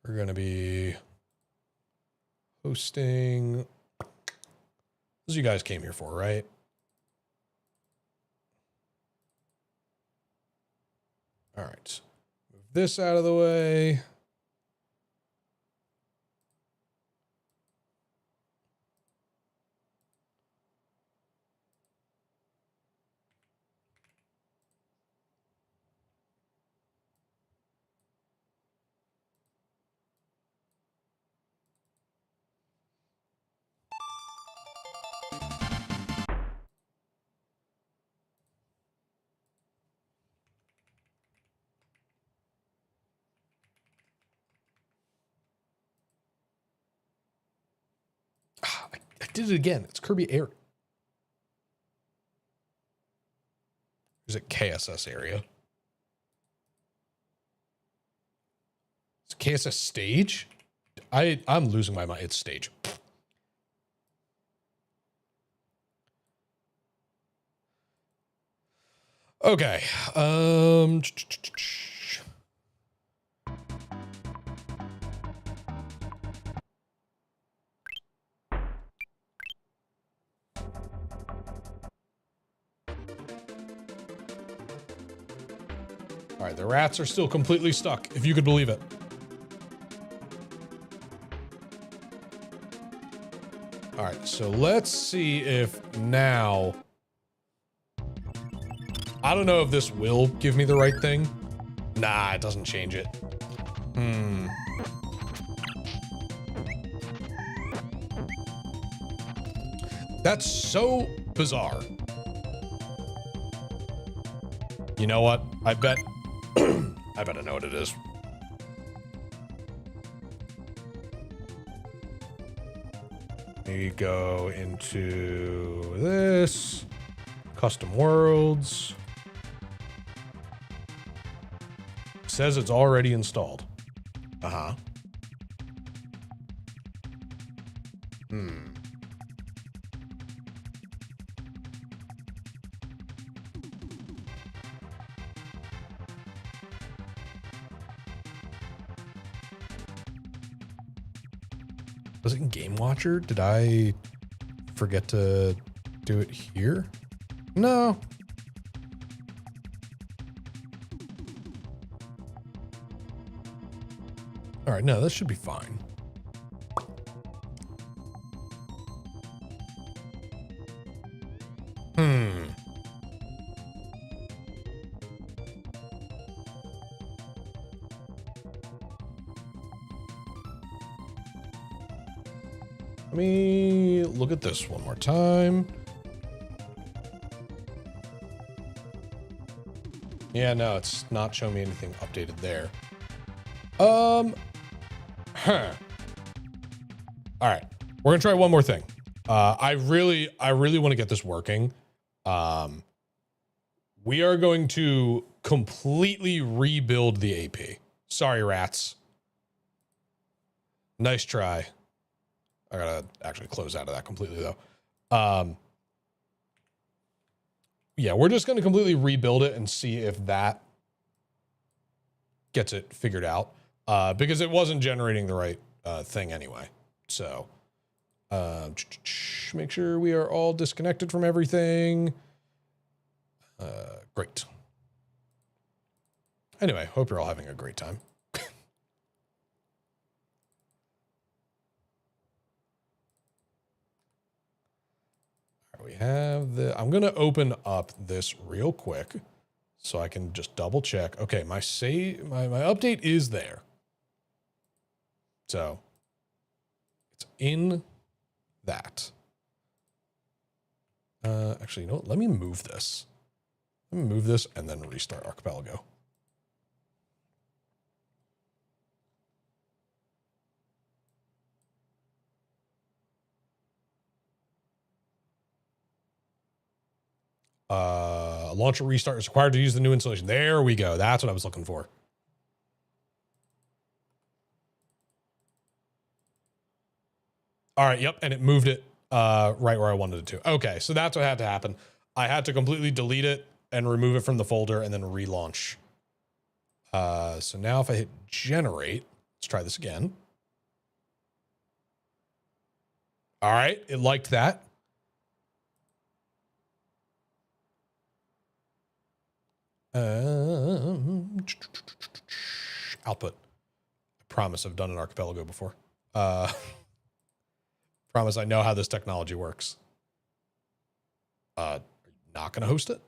Speaker 1: We're going to be hosting. This is what you guys came here for, right? All right. Move this out of the way. I did it again. It's Kirby Air. Is it KSS area? It's KSS stage? I'm losing my mind. It's stage. Okay. All right, the rats are still completely stuck, if you could believe it. All right, so let's see if now... I don't know if this will give me the right thing. Nah, it doesn't change it. That's so bizarre. You know what? I bet I bet I know what it is. We go into this custom worlds. Says it's already installed. Uh-huh. Was it in Game Watcher? Did I forget to do it here? No. All right, no, that should be fine. Let me look at this one more time. Yeah, no, it's not showing me anything updated there. All right, we're gonna try one more thing. I really want to get this working. We are going to completely rebuild the AP. Sorry, rats. Nice try. I gotta actually close out of that completely though. Yeah, we're just going to completely rebuild it and see if that gets it figured out. Because it wasn't generating the right thing anyway. So make sure we are all disconnected from everything. Great. Anyway, hope you're all having a great time. We have the, I'm going to open up this real quick so I can just double check. Okay, my update is there. So it's in that. Actually, you know what? Let me move this. Let me move this and then restart Archipelago. Launcher restart is required to use the new installation. There we go. That's what I was looking for. All right. Yep. And it moved it right where I wanted it to. Okay. So that's what had to happen. I had to completely delete it and remove it from the folder and then relaunch. So now if I hit generate, let's try this again. All right. It liked that. Output. I promise I've done an Archipelago before. Promise I know how this technology works. Not going to host it.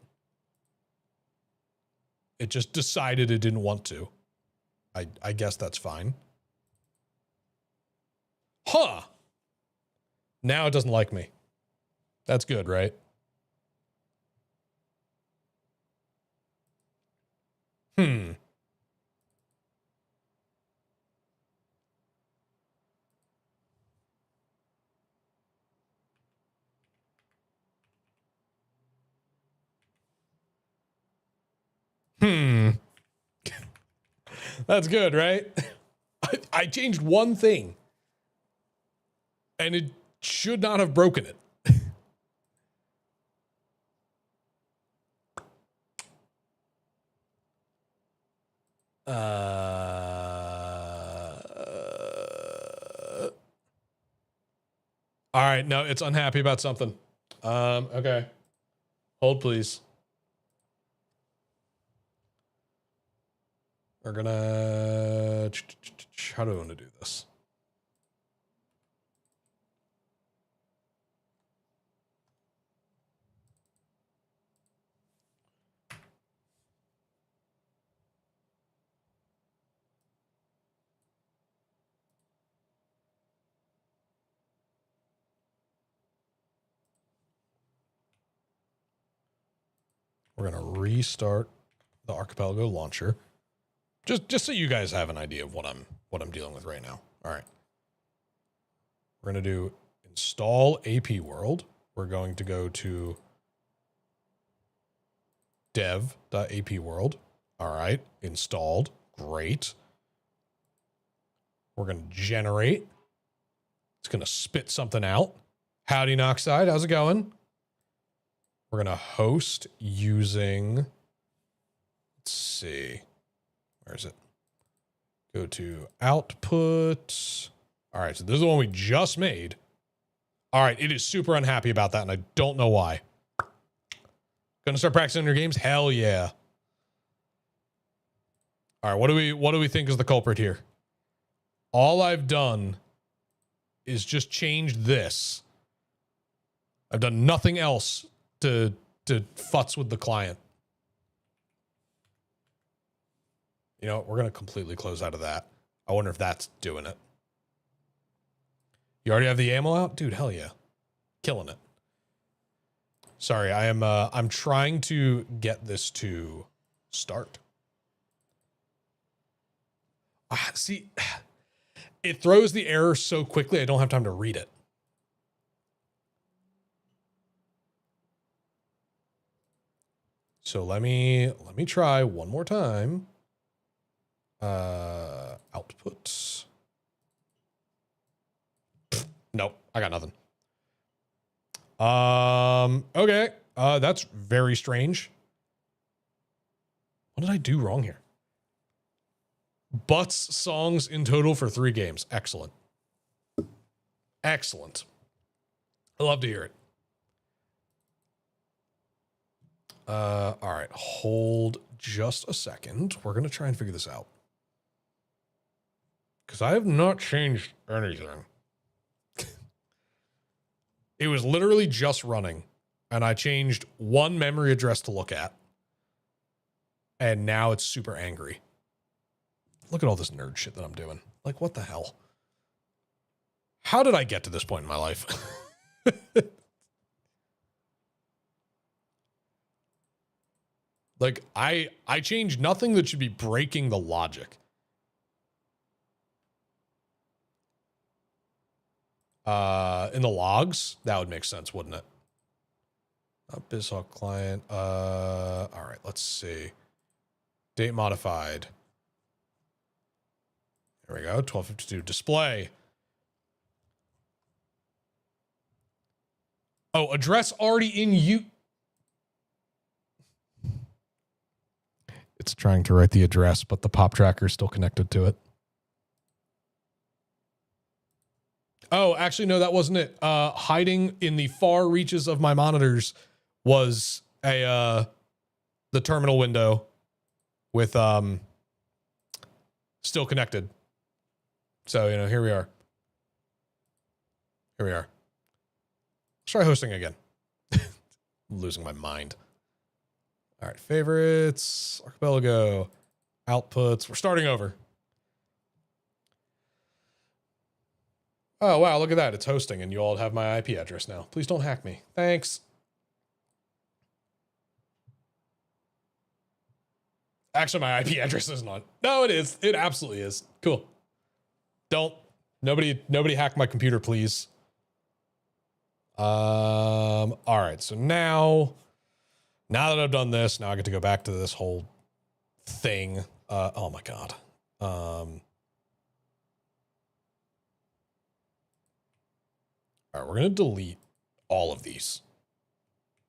Speaker 1: It just decided it didn't want to. I guess that's fine. Huh. Now it doesn't like me. That's good, right? Hmm. That's good, right? I changed one thing. And it should not have broken it. All right, no, it's unhappy about something. Okay. Hold, please. We're gonna, how do I want to do this? We're gonna restart the Archipelago launcher. Just so you guys have an idea of what I'm dealing with right now. All right. We're going to do install AP World. We're going to go to dev.apworld. All right. Installed. Great. We're going to generate. It's going to spit something out. Howdy, Noxide. How's it going? We're going to host using, let's see. Where is it? Go to output. All right, so this is the one we just made. All right, it is super unhappy about that, and I don't know why. Gonna start practicing your games? Hell yeah. All right, what do we think is the culprit here? All I've done is just change this. I've done nothing else to futz with the client. You know, we're going to completely close out of that. I wonder if that's doing it. You already have the ammo out? Dude, hell yeah. Killing it. Sorry, I'm trying to get this to start. See, it throws the error so quickly I don't have time to read it. So let me try one more time. Output. Nope, I got nothing. Okay. That's very strange. What did I do wrong here? Butts songs in total for 3 games. Excellent. Excellent. I love to hear it. All right, hold just a second. We're gonna try and figure this out. Because I have not changed anything. It was literally just running, and I changed one memory address to look at. And now it's super angry. Look at all this nerd shit that I'm doing. Like, what the hell? How did I get to this point in my life? Like, I changed nothing that should be breaking the logic. In the logs, that would make sense, wouldn't it? BizHawk client. All right, let's see. Date modified. There we go. 1252 display. Oh, address already in you. It's trying to write the address, but the pop tracker is still connected to it. Oh, actually, no, that wasn't it. Hiding in the far reaches of my monitors was the terminal window with still connected. So, you know, here we are. Here we are. Let's try hosting again. I'm losing my mind. All right, favorites, Archipelago, outputs. We're starting over. Oh, wow, look at that. It's hosting, and you all have my IP address now. Please don't hack me. Thanks. Actually, my IP address isn't on. No, it is. It absolutely is. Cool. Don't. Nobody hack my computer, please. All right, so now that I've done this, now I get to go back to this whole thing. Oh my God. All right, we're going to delete all of these.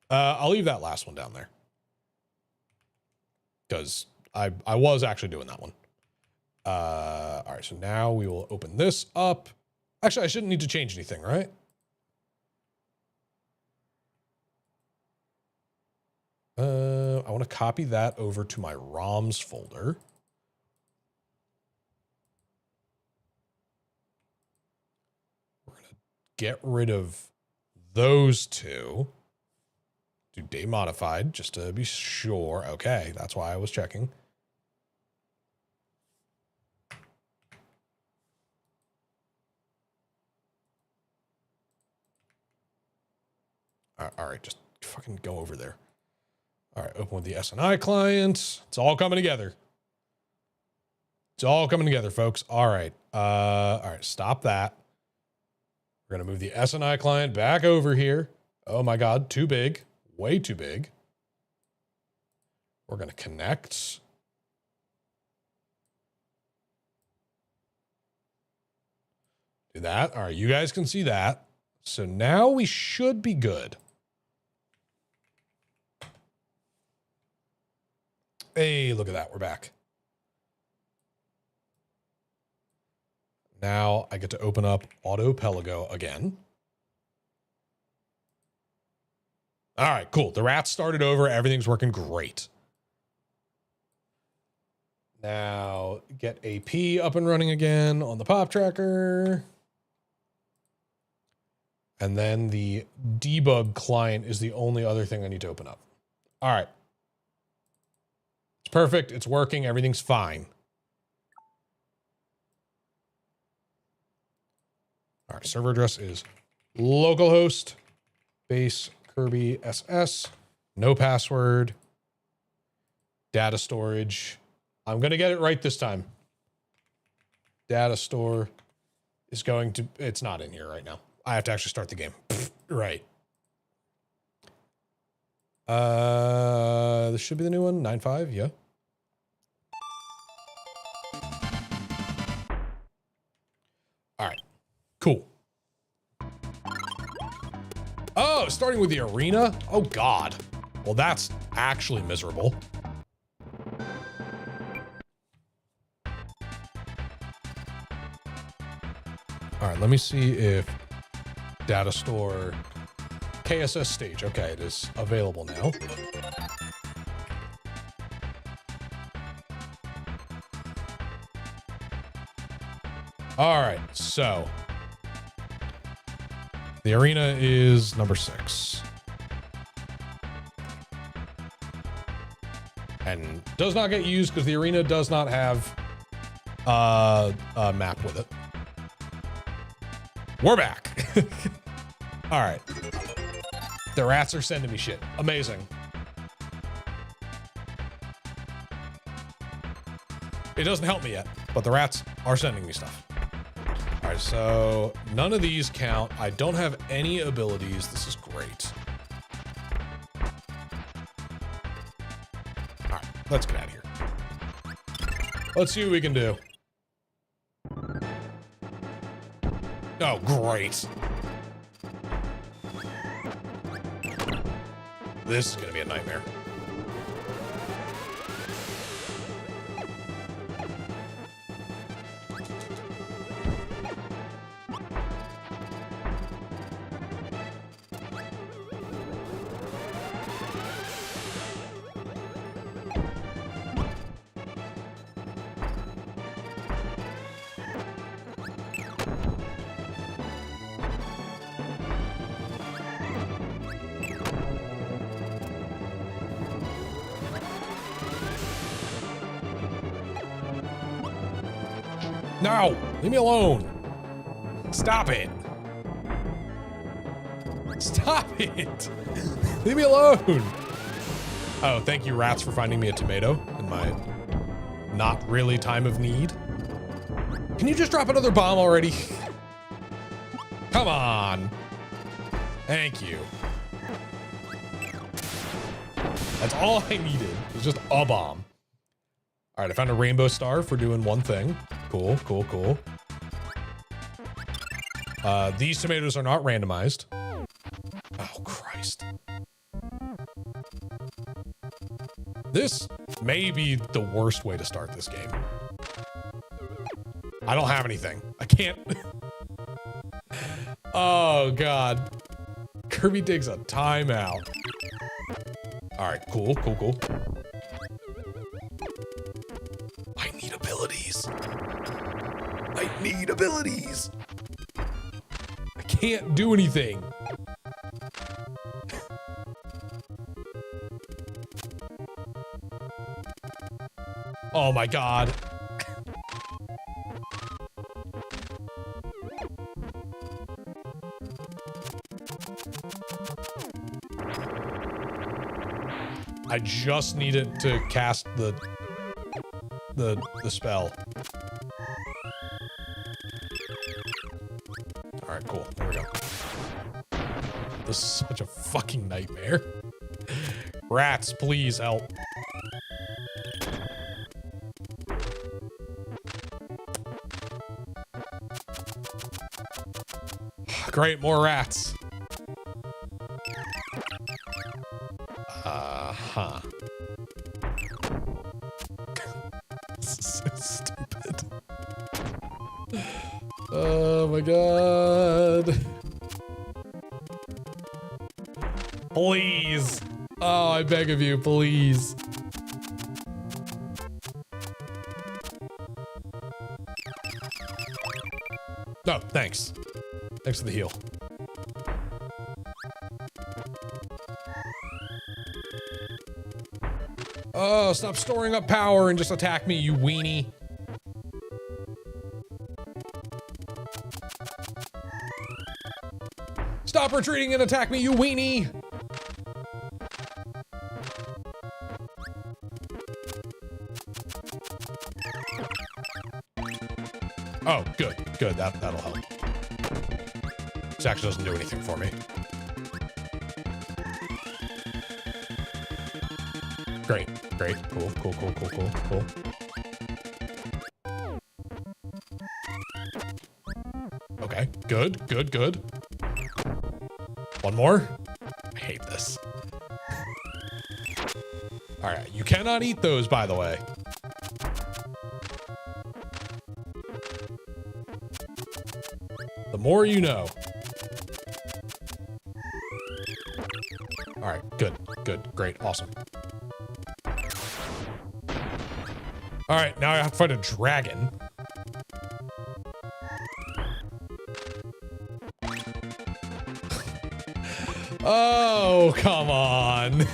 Speaker 1: I'll leave that last one down there. Because I was actually doing that one. All right, so now we will open this up. Actually, I shouldn't need to change anything, right? I want to copy that over to my ROMs folder. We're going to get rid of those two. Do date modified just to be sure. Okay, that's why I was checking. All right, just fucking go over there. All right, open with the SNI client. It's all coming together. It's all coming together, folks. All right, stop that. We're gonna move the SNI client back over here. Oh my God, too big, way too big. We're gonna connect. Do that. All right, you guys can see that. So now we should be good. Hey, look at that. We're back. Now I get to open up Autopelago again. All right, cool. The rats started over. Everything's working great. Now get AP up and running again on the pop tracker. And then the debug client is the only other thing I need to open up. All right. It's perfect. It's working. Everything's fine. All right, server address is localhost base Kirby SS, no password, data storage. I'm going to get it right this time. Data store is going to, it's not in here right now. I have to actually start the game. Right. This should be the new one, 9.5, yeah. All right, cool. Oh, starting with the arena? Oh God. Well, that's actually miserable. All right, let me see if data store KSS stage. Okay, it is available now. All right, so the arena is number 6. And does not get used because the arena does not have a map with it. We're back. All right. The rats are sending me shit. Amazing. It doesn't help me yet, but the rats are sending me stuff. All right, so none of these count. I don't have any abilities. This is great. All right, let's get out of here. Let's see what we can do. Oh, great. This is gonna be a nightmare. No, leave me alone. Stop it. Stop it. Leave me alone. Oh, thank you, rats, for finding me a tomato in my not really time of need. Can you just drop another bomb already? Come on. Thank you. That's all I needed. It was just a bomb. All right, I found a rainbow star for doing one thing. Cool, cool, cool. These tomatoes are not randomized. Oh, Christ. This may be the worst way to start this game. I don't have anything. I can't. Oh, God. Kirby takes a timeout. All right, cool, cool, cool. I need abilities. I need abilities. I can't do anything. Oh my God. I just needed to cast the spell. All right, cool. There we go. This is such a fucking nightmare. Rats, please help. Great, more rats. Huh. This is so stupid. Oh my God. Please. Oh, I beg of you, please. Oh, thanks. Thanks for the heal. Oh, stop storing up power and just attack me, you weenie. Stop retreating and attack me, you weenie! Oh, good, good. That'll help. This actually doesn't do anything for me. Great, great, cool, cool, cool, cool, cool, cool. Okay, good, good, good. One more. I hate this. All right, you cannot eat those, by the way. The more you know. All right, good, good, great, awesome. All right, now I have to fight a dragon. Oh, come on.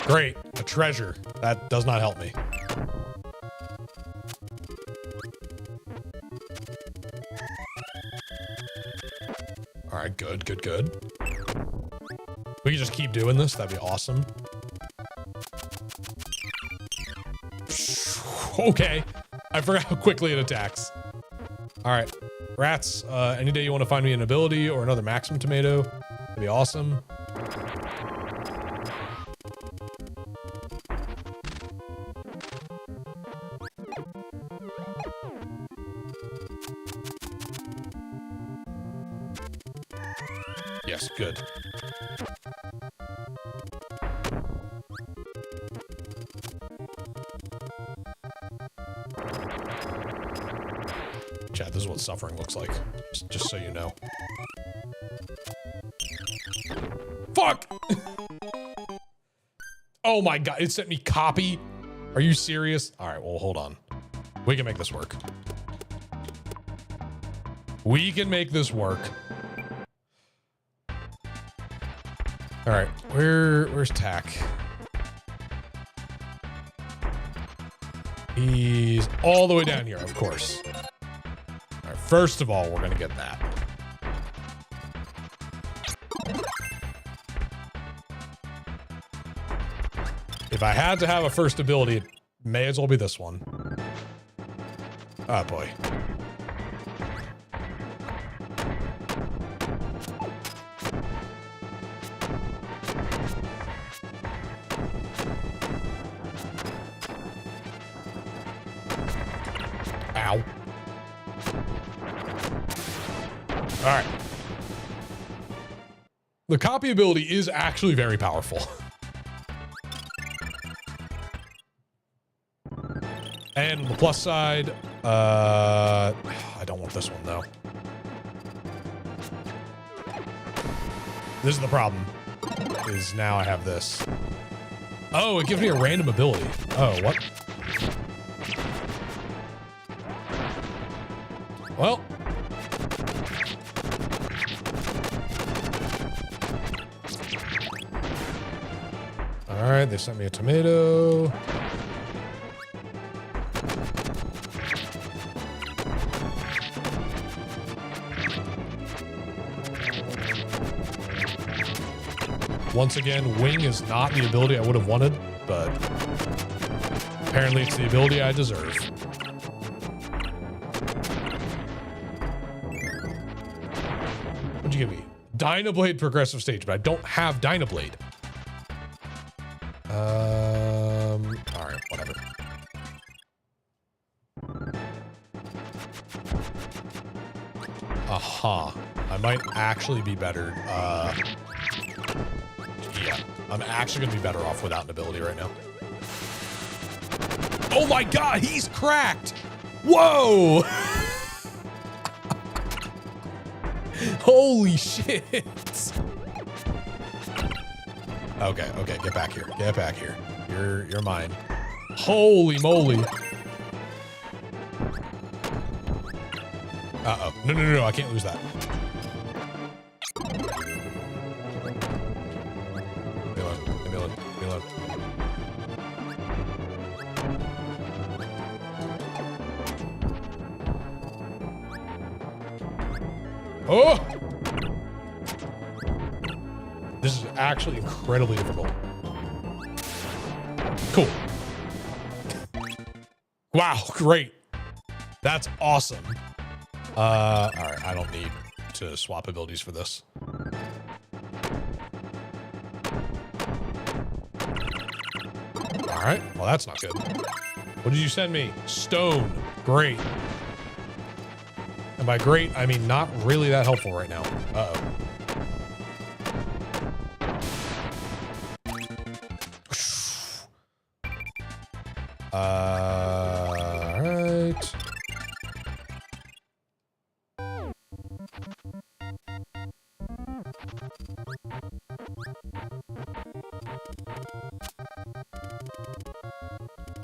Speaker 1: Great, a treasure. That does not help me. All right, good, good, good. We can just keep doing this. That'd be awesome. Okay, I forgot how quickly it attacks. All right, rats, any day you want to find me an ability or another maximum tomato, that'd be awesome. Yes, good. Chat, this is what suffering looks like. Just so you know. Fuck! Oh my god, it sent me copy? Are you serious? Alright, well, hold on. We can make this work. We can make this work. All right, where's Tack? He's all the way down here, of course. All right, first of all, we're gonna get that. If I had to have a first ability, it may as well be this one. Oh boy. Ow. All right. The copy ability is actually very powerful. And on the plus side, I don't want this one though. This is the problem, is now I have this. Oh, it gives me a random ability. Oh, what? Well. All right, they sent me a tomato. Once again, wing is not the ability I would have wanted, but apparently it's the ability I deserve. What'd you give me? Dynablade progressive stage, but I don't have Dynablade. All right, whatever. Aha. I might actually be better. Yeah, I'm actually gonna be better off without an ability right now. Oh my god, he's cracked! Whoa! Holy shit! Okay, okay, get back here. Get back here. You're mine. Holy moly. Uh-oh. No, no, no, no, I can't lose that. Leave me alone. Leave me alone. Leave me alone. Oh! This is actually incredibly difficult. Cool. Wow, great. That's awesome. All right, I don't need to swap abilities for this. All right, well, that's not good. What did you send me? Stone. Great. And by great, I mean not really that helpful right now. Uh-oh. All right.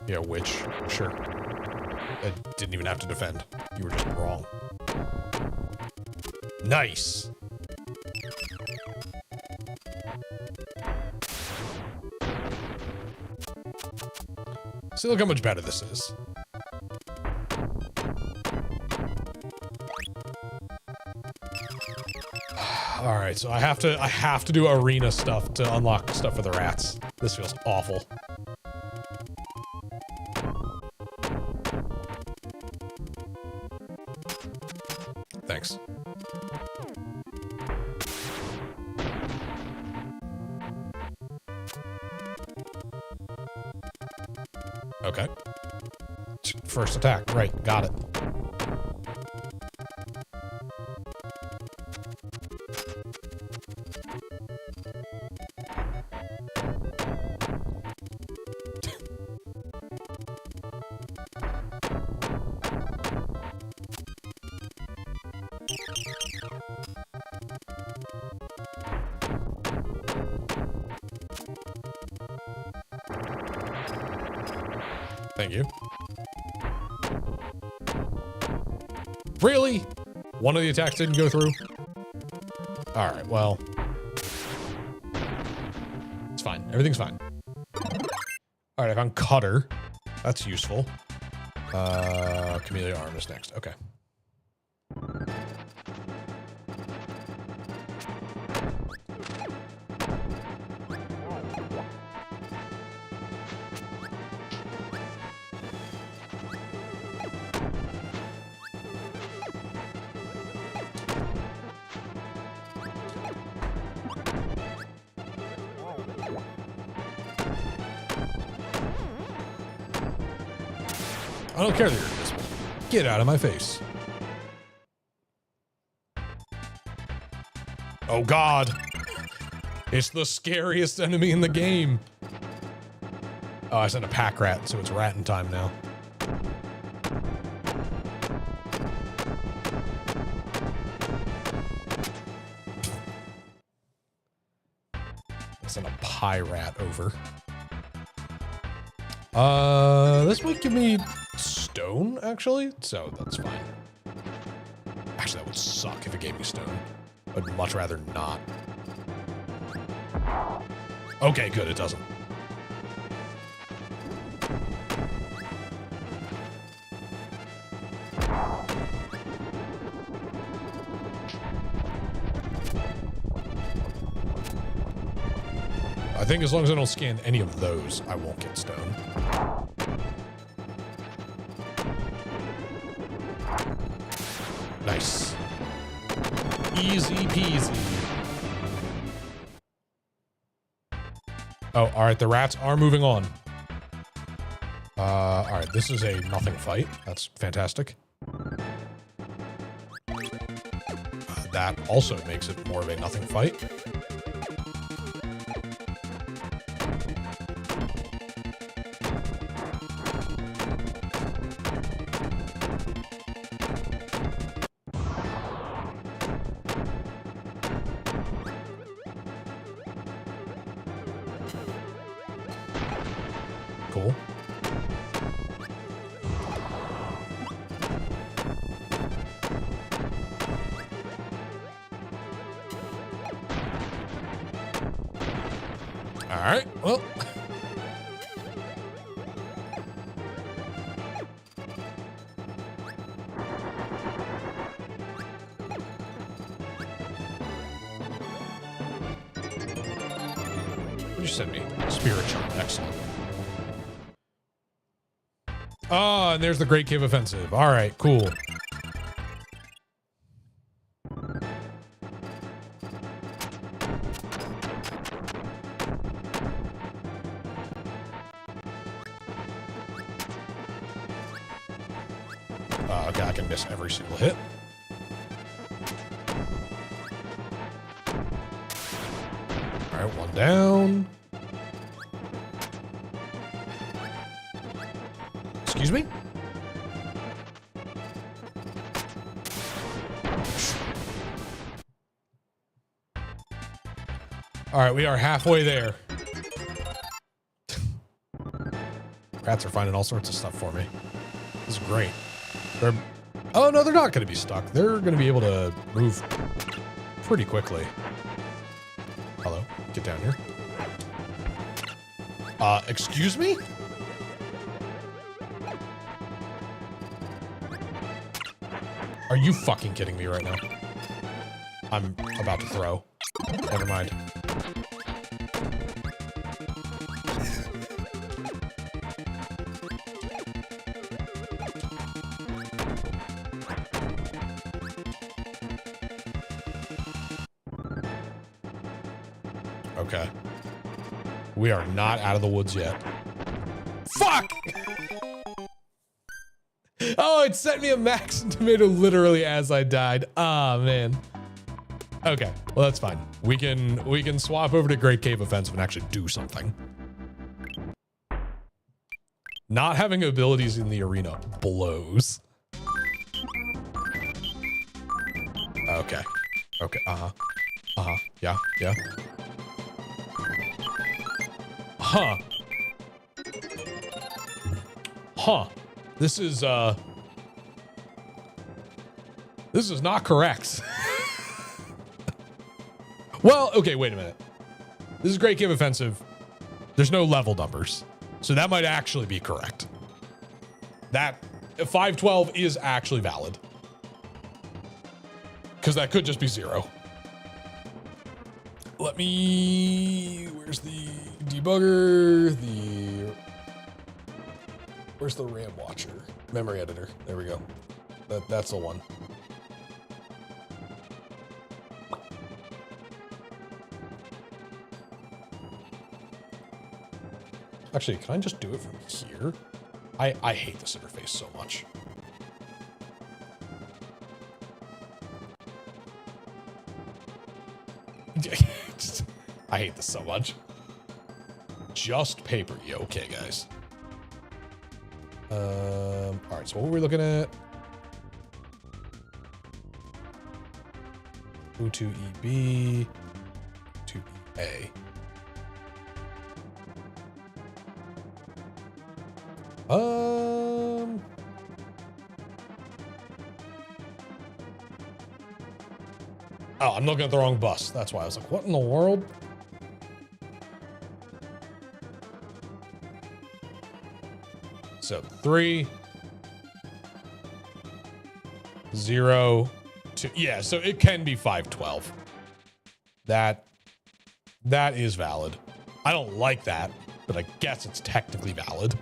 Speaker 1: Yeah, witch. Sure. I didn't even have to defend. You were just wrong. Nice. See, look how much better this is. All right, so I have to do arena stuff to unlock stuff for the rats. This feels awful. Thanks. Okay. First attack, right, got it. Thank you. Really? One of the attacks didn't go through? All right, well. It's fine. Everything's fine. All right, I found Cutter. That's useful. Camellia Arm is next. Okay. I don't care that you're invisible. Get out of my face. Oh God. It's the scariest enemy in the game. Oh, I sent a pack rat, so it's ratting time now. I sent a pie rat over. This might give me stone, actually, so that's fine. Actually, that would suck if it gave me stone. I'd much rather not. Okay, good, it doesn't. I think as long as I don't scan any of those, I won't get stone. Nice. Easy peasy. Oh, all right, the rats are moving on. All right, this is a nothing fight. That's fantastic. That also makes it more of a nothing fight. Cool. All right, well. What'd you send me? Spirit Charm, excellent. Oh, and there's the Great Cave Offensive. All right, cool. Okay, I can miss every single hit. All right, one down. Excuse me? All right, we are halfway there. Rats are finding all sorts of stuff for me. This is great. Oh, no, they're not going to be stuck. They're going to be able to move pretty quickly. Hello, get down here. Excuse me? Are you fucking kidding me right now? I'm about to throw. Never mind. Okay. We are not out of the woods yet. Fuck! Oh, it sent me a max tomato literally as I died. Ah, man. Okay, well that's fine. We can swap over to Great Cave Offensive and actually do something. Not having abilities in the arena blows. Okay. Okay. Yeah. Yeah. Huh. Huh. This is not correct. Well, okay, wait a minute. This is Great Cave Offensive. There's no level numbers. So that might actually be correct. That 512 is actually valid. Because that could just be 0. Let me... Where's the debugger? Where's the RAM watcher? Memory editor. There we go. That's the one. Actually, can I just do it from here? I hate this interface so much. I hate this so much. Just paper. Yeah, okay, guys. All right, so what were we looking at? U2EB, U2EA. Oh, I'm looking at the wrong bus. That's why I was like, what in the world? So 3, 0, 2. Yeah, so it can be 512. That is valid. I don't like that, but I guess it's technically valid.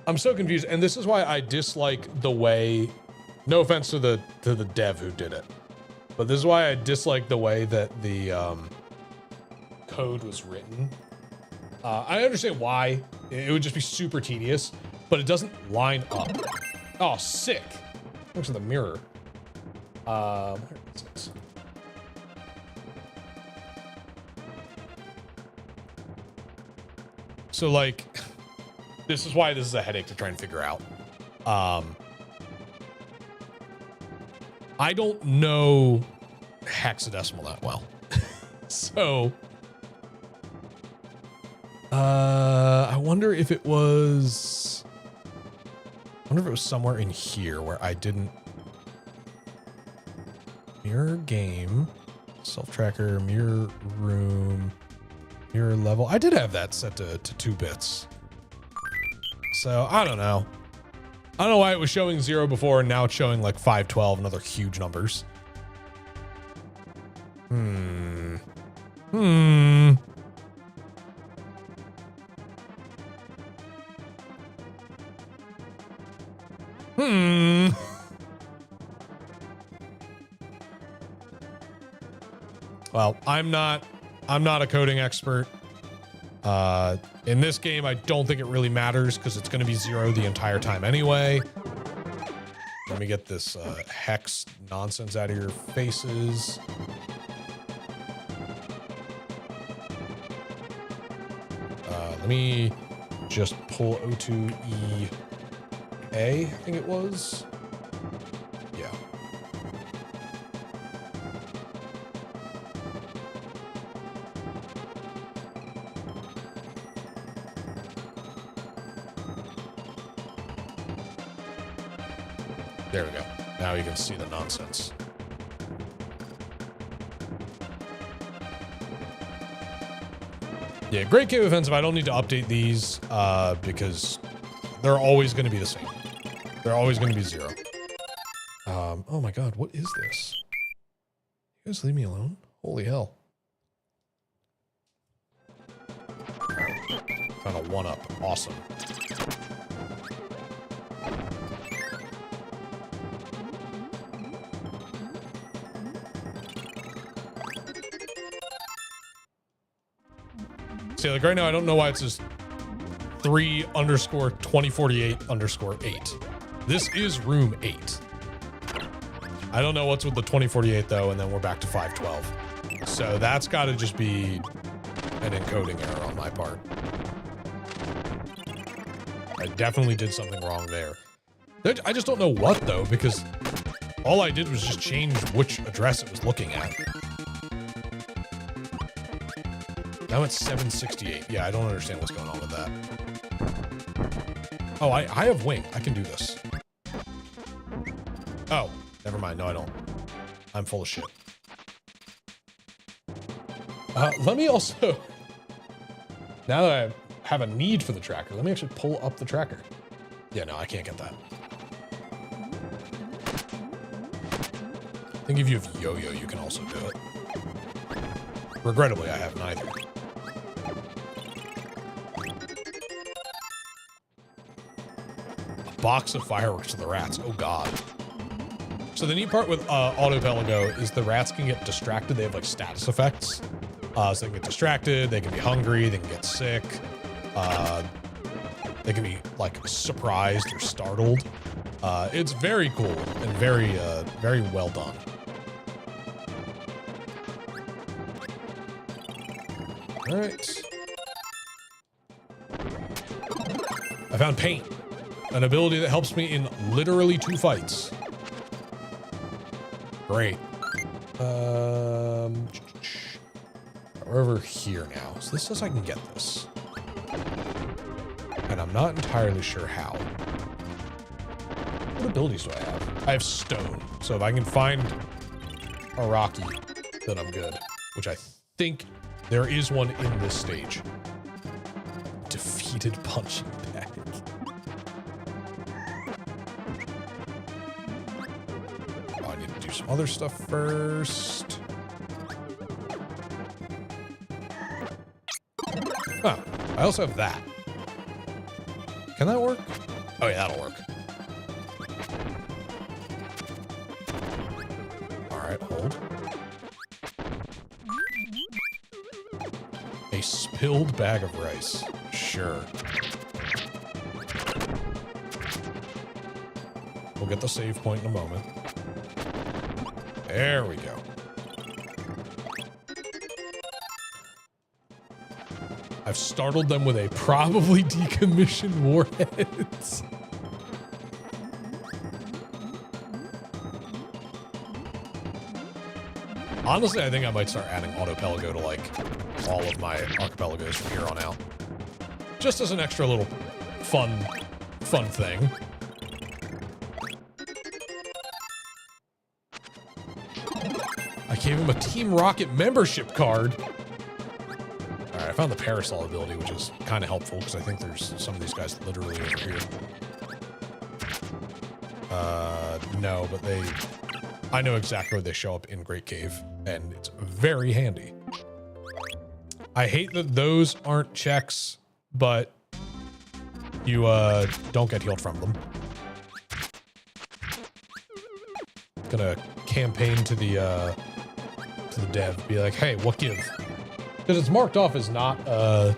Speaker 1: I'm so confused, and this is why I dislike the way, no offense to the dev who did it, but this is why I dislike the way that the code was written. I understand why. It would just be super tedious, but it doesn't line up. Oh, sick. Looks at the mirror. Where is this? So like, this is why this is a headache to try and figure out. I don't know hexadecimal that well. So, I wonder if it was somewhere in here where I didn't. Mirror game, self-tracker, mirror room, mirror level. I did have that set to 2 bits. So I don't know. I don't know why it was showing 0 before and now it's showing like 512 and other huge numbers. Well, I'm not a coding expert. In this game, I don't think it really matters because it's going to be 0 the entire time anyway. Let me get this hex nonsense out of your faces. Let me just pull O2E A, I think it was. Yeah. There we go. Now you can see the nonsense. Yeah, Great Cave Offensive, I don't need to update these because they're always going to be the same. They're always going to be 0. Oh my god, what is this? You guys leave me alone? Holy hell. Found a 1-up. Awesome. See, like right now, I don't know why it says 3_2048_8. This is room 8. I don't know what's with the 2048 though, and then we're back to 512. So that's got to just be an encoding error on my part. I definitely did something wrong there. I just don't know what though, because all I did was just change which address it was looking at. Now it's 768. Yeah, I don't understand what's going on with that. Oh, I have wing. I can do this. Oh, never mind. No, I don't. I'm full of shit. Let me also, now that I have a need for the tracker, let me actually pull up the tracker. Yeah, no, I can't get that. I think if you have yo-yo, you can also do it. Regrettably, I have neither. Box of fireworks to the rats. Oh god. So the neat part with Autopelago is the rats can get distracted. They have like status effects. So they can get distracted, they can be hungry, they can get sick. They can be like surprised or startled. It's very cool and very well done. All right. I found paint. An ability that helps me in literally 2 fights. Great. We're over here now. So this says I can get this. And I'm not entirely sure how. What abilities do I have? I have stone. So if I can find a Rocky, then I'm good. Which I think there is one in this stage. Defeated punching bag. Some other stuff first. Oh, I also have that. Can that work? Oh yeah, that'll work. All right, hold. A spilled bag of rice. Sure. We'll get the save point in a moment. There we go. I've startled them with a probably decommissioned warheads. Honestly, I think I might start adding Autopelago to like all of my archipelagos from here on out. Just as an extra little fun thing. gave him a Team Rocket membership card. All right, I found the Parasol ability, which is kind of helpful because I think there's some of these guys literally over here. No, but I know exactly where they show up in Great Cave, and it's very handy. I hate that those aren't checks, but you don't get healed from them. Gonna campaign to the dev, be like, hey, what give? Because it's marked off as not a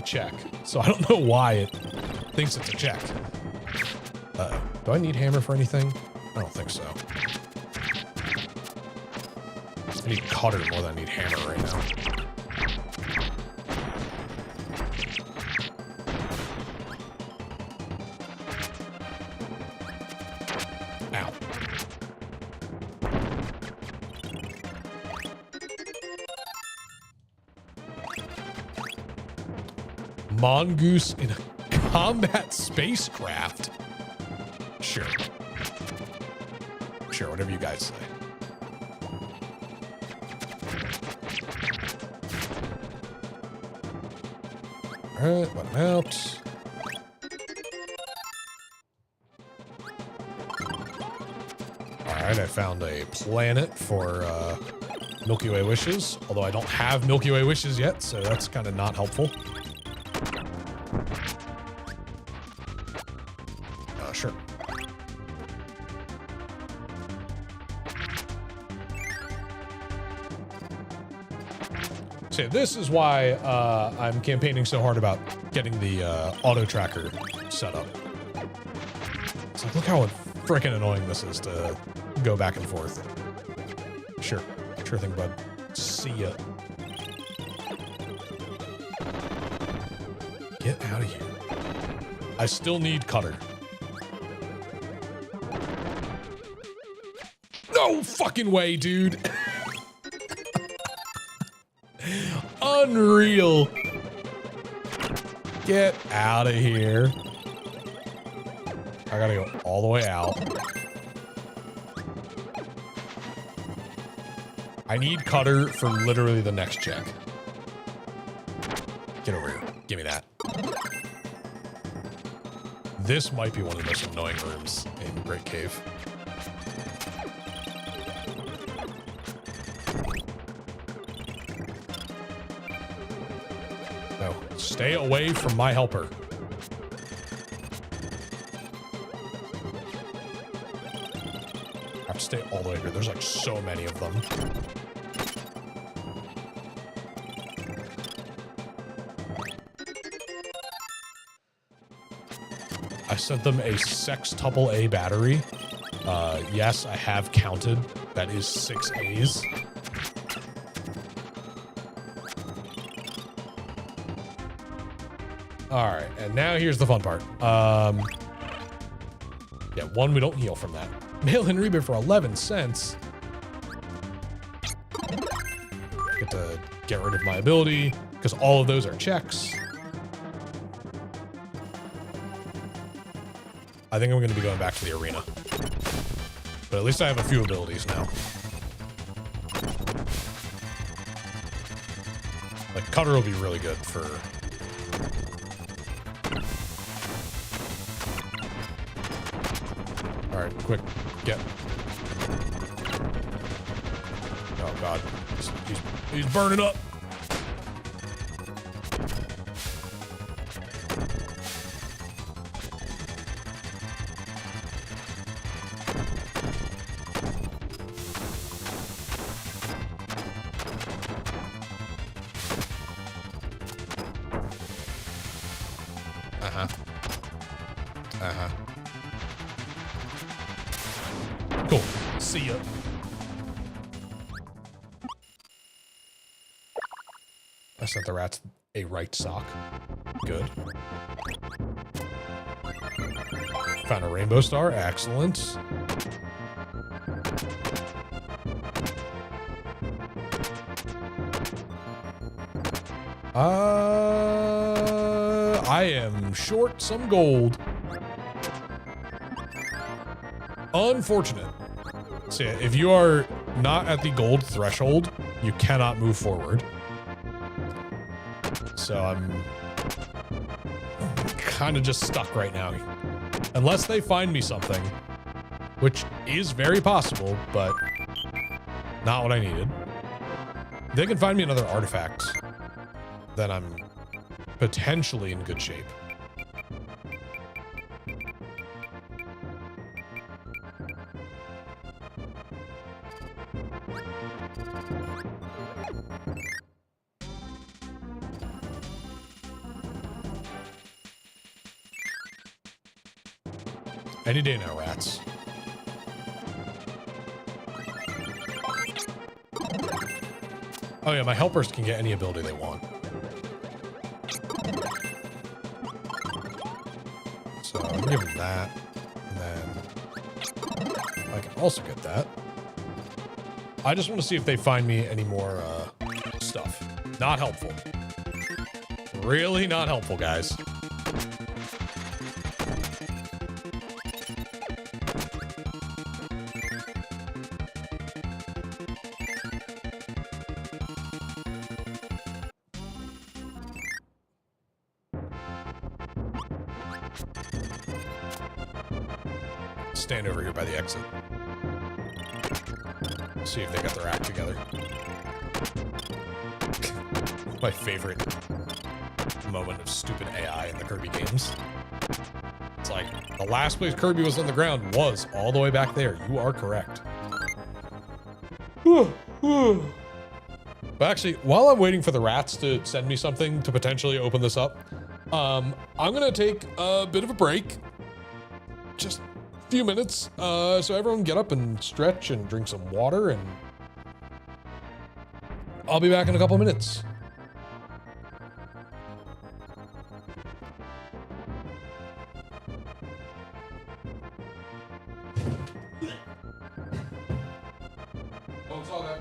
Speaker 1: check, so I don't know why it thinks it's a check. Do I need hammer for anything? I don't think so. I need cutter more than I need hammer right now. Ow. Mongoose in a combat spacecraft? Sure. Sure, whatever you guys say. Alright, let him out. Alright, I found a planet for Milky Way wishes, although I don't have Milky Way wishes yet, so that's kind of not helpful. Sure. So this is why I'm campaigning so hard about getting the auto tracker set up. It's like, look how freaking annoying this is to go back and forth. Sure thing, bud. See ya. Get out of here. I still need cutter. No fucking way, dude. Unreal. Get out of here. I gotta go all the way out. I need cutter for literally the next check. Get over here. Give me that. This might be one of the most annoying rooms in Great Cave. No, stay away from my helper. I have to stay all the way here. There's like so many of them. I sent them a sextuple A battery. Yes, I have counted. That is 6 A's. All right, and now here's the fun part. Yeah, one, we don't heal from that. Mail-in rebate for 11 cents. Get to get rid of my ability, because all of those are checks. I think I'm going to be going back to the arena. But at least I have a few abilities now. Like, cutter will be really good for... Alright, quick, get. Oh god, he's burning up. Cool. See ya. I sent the rats a right sock. Good. Found a rainbow star. Excellent. I am short some gold. Unfortunate. So yeah, if you are not at the gold threshold, you cannot move forward. So I'm kind of just stuck right now. Unless they find me something, which is very possible, but not what I needed. If they can find me another artifact, then I'm potentially in good shape. Any day now, rats. Oh yeah, my helpers can get any ability they want. So I'll give them that. And then I can also get that. I just want to see if they find me any more stuff. Not helpful. Really not helpful, guys. Stand over here by the exit. See if they got their act together. My favorite moment of stupid AI in the Kirby games. It's like, the last place Kirby was on the ground was all the way back there. You are correct. But actually, while I'm waiting for the rats to send me something to potentially open this up, I'm gonna take a bit of a break. Just few minutes, so everyone get up and stretch and drink some water, and I'll be back in a couple minutes. Oh, it's all that.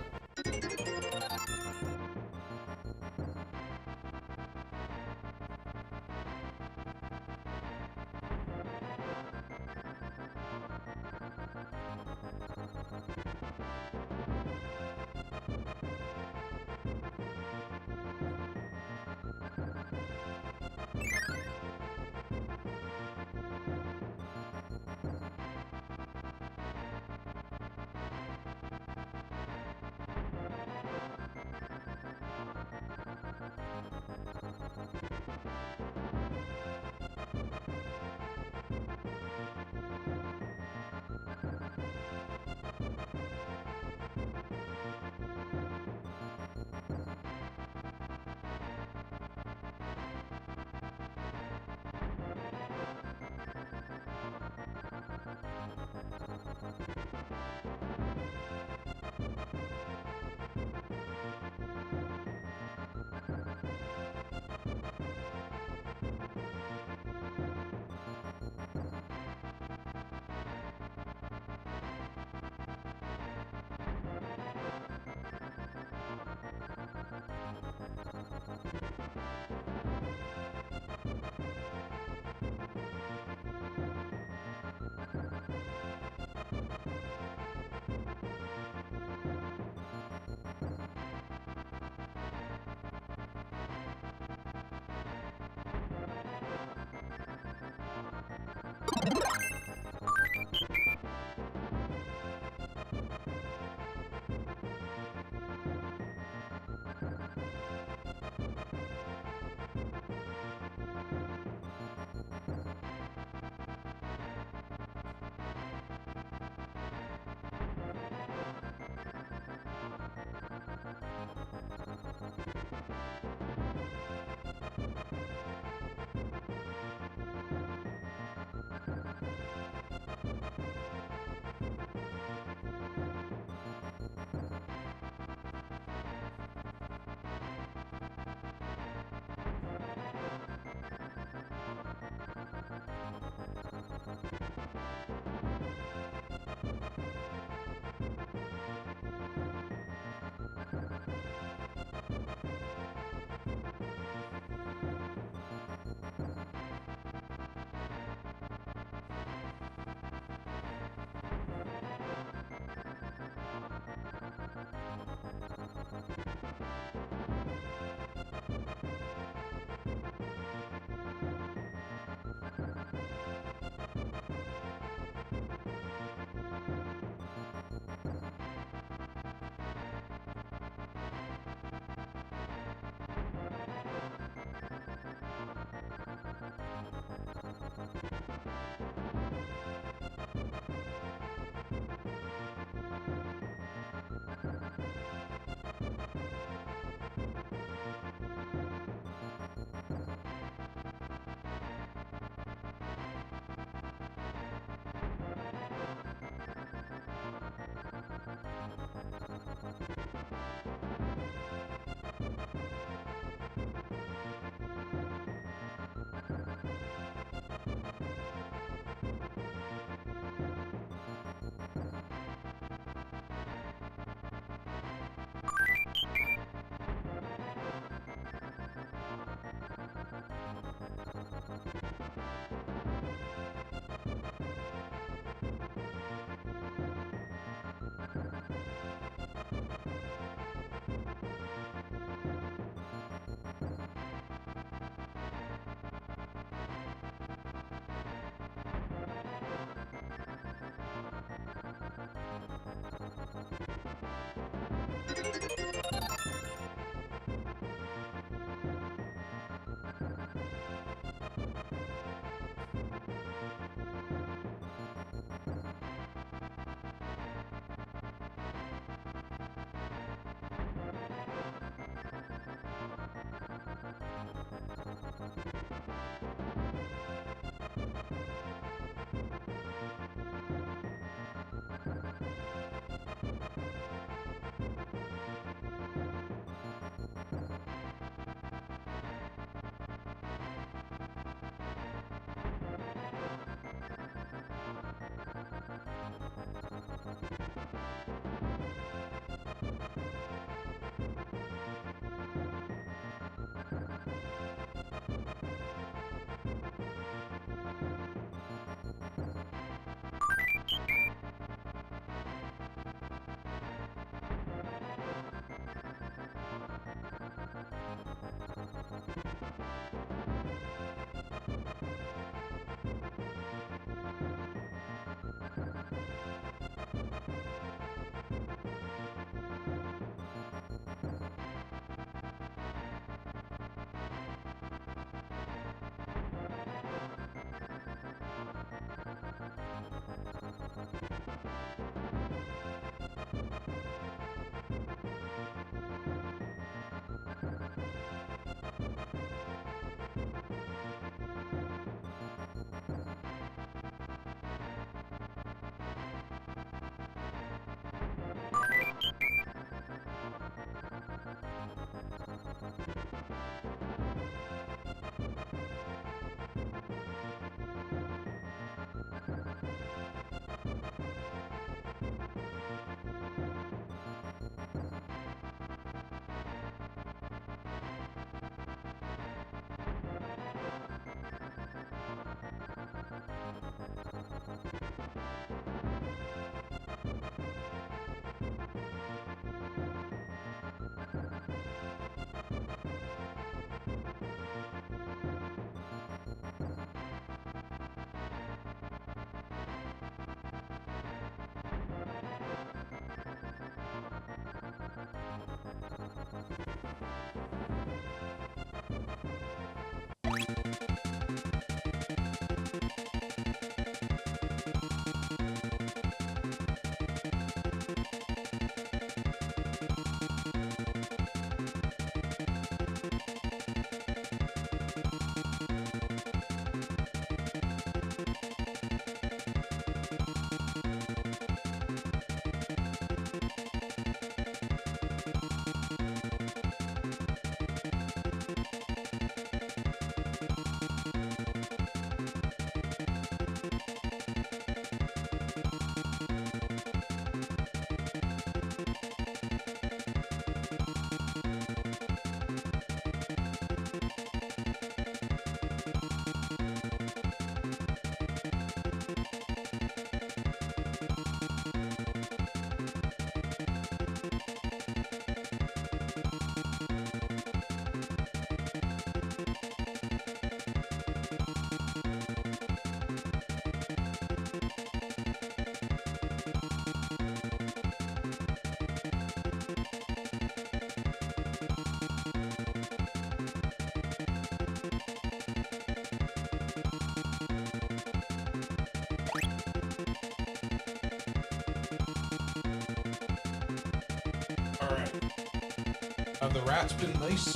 Speaker 1: rats been nice?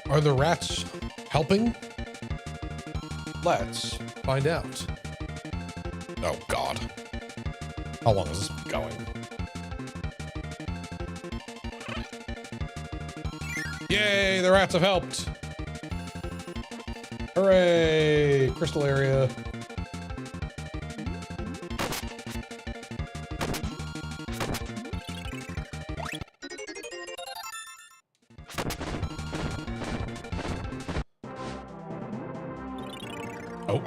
Speaker 1: Are the rats helping? Let's find out. Oh God. How long is this going? Yay, the rats have helped. Hooray, crystal area. Oh.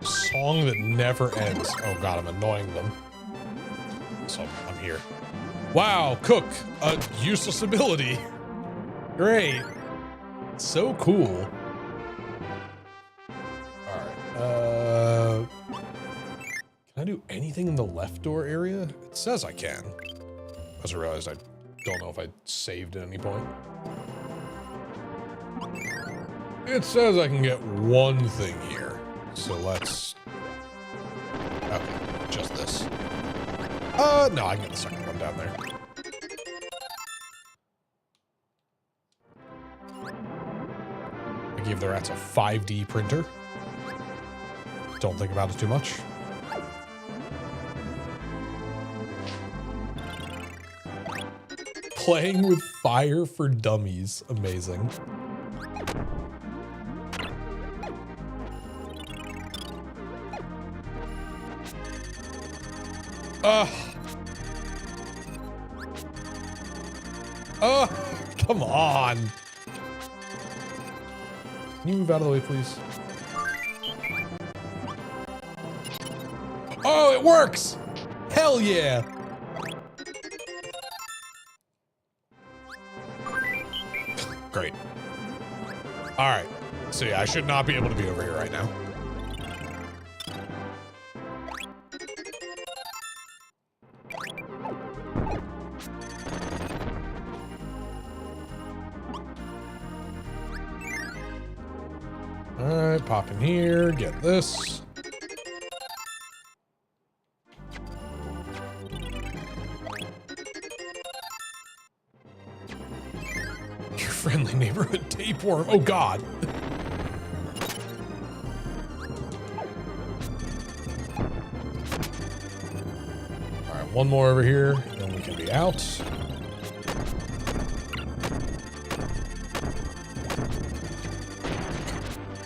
Speaker 1: Song that never ends. Oh God, I'm annoying them. So I'm here. Wow, cook, a useless ability. Great. So cool. Alright, can I do anything in the left door area? It says I can. I just realized I don't know if I saved at any point. It says I can get one thing here. So let's... Okay, just this. No, I can get the second one down there. I gave the rats a 5D printer. Don't think about it too much. Playing with fire for dummies. Amazing. Come on. Can you move out of the way, please? Oh, it works! Hell yeah! Great. Alright. So yeah, I should not be able to be over here right now. Alright, pop in here, get this. Your friendly neighborhood tapeworm. Oh God. Alright, one more over here, then we can be out.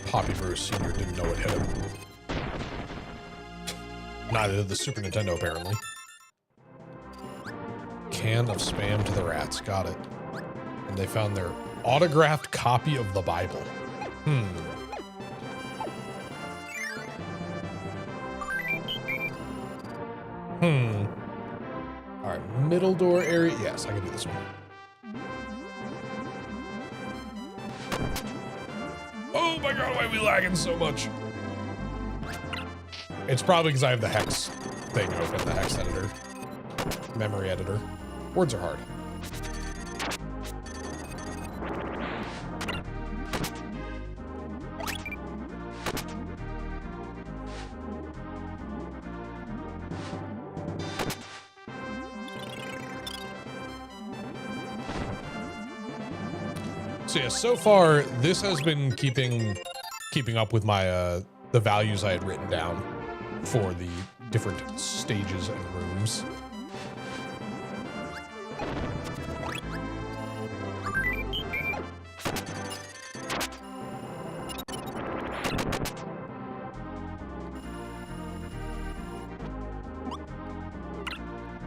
Speaker 1: Poppy Bruce Sr. didn't know what hit him. Neither did the Super Nintendo, apparently. Can of spam to the rats. Got it. And they found their autographed copy of the Bible. Alright, middle door area. Yes, I can do this one. Oh my God, why are we lagging so much? It's probably because I have the hex thing open, the hex editor. Memory editor. Words are hard. So yeah, so far this has been keeping up with my the values I had written down for the different stages and rooms.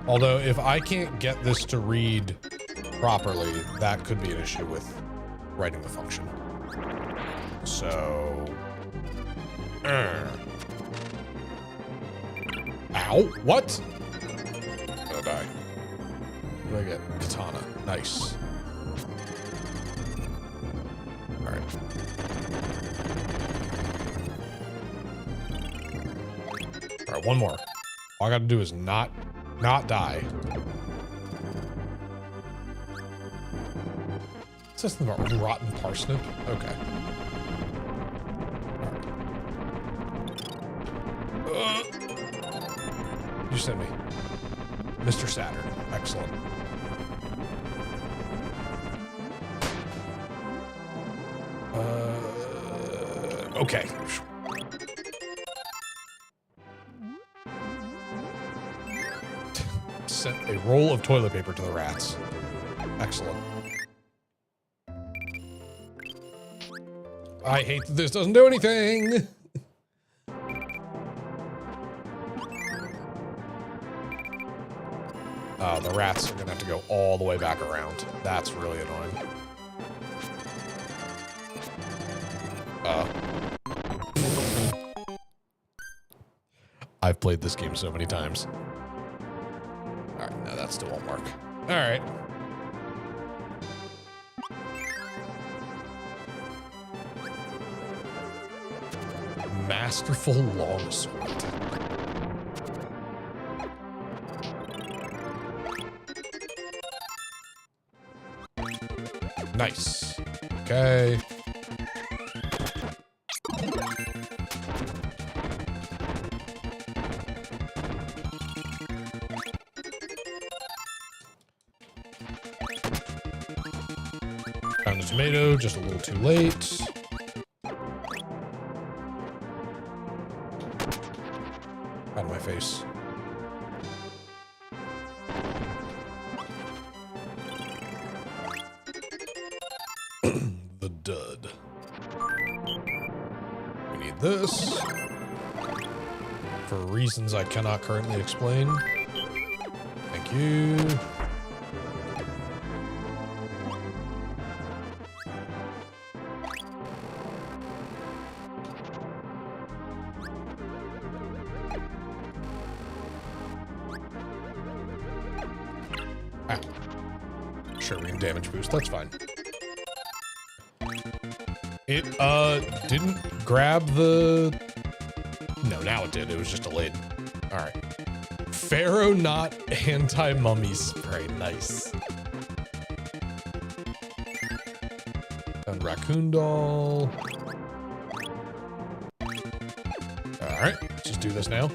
Speaker 1: Although if I can't get this to read properly, that could be an issue with writing the function. So, ow, what? I'm gonna die. What do I get? Katana, nice. All right. All right, one more. All I gotta do is not die. Is this something about rotten parsnip? Okay. You sent me. Mr. Saturn. Excellent. Okay. Sent a roll of toilet paper to the rats. Excellent. I hate that this doesn't do anything. The rats are gonna have to go all the way back around. That's really annoying. I've played this game so many times. All right, no, that still won't work. All right. Masterful longsword. Nice. Okay. Found a tomato, just a little too late. Out of my face. The dud. We need this. For reasons I cannot currently explain. Thank you. Ow. Sure, we can damage boost. That's fine. It, didn't grab the... No, now it did. It was just delayed. All right. Pharaoh Knot anti-mummy spray. Nice. Found raccoon doll. All right. Let's just do this now.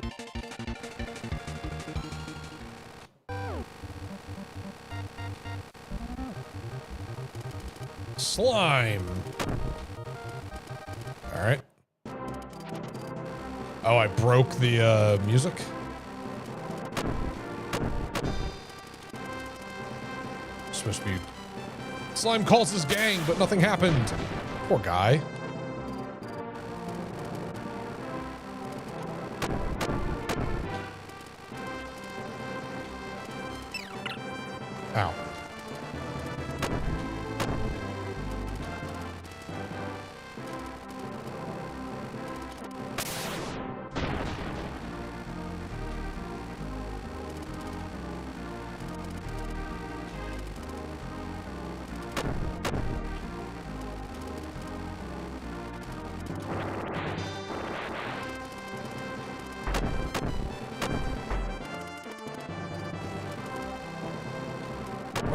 Speaker 1: Slime. All right. Oh, I broke the music. It's supposed to be Slime calls his gang, but nothing happened. Poor guy. Ow.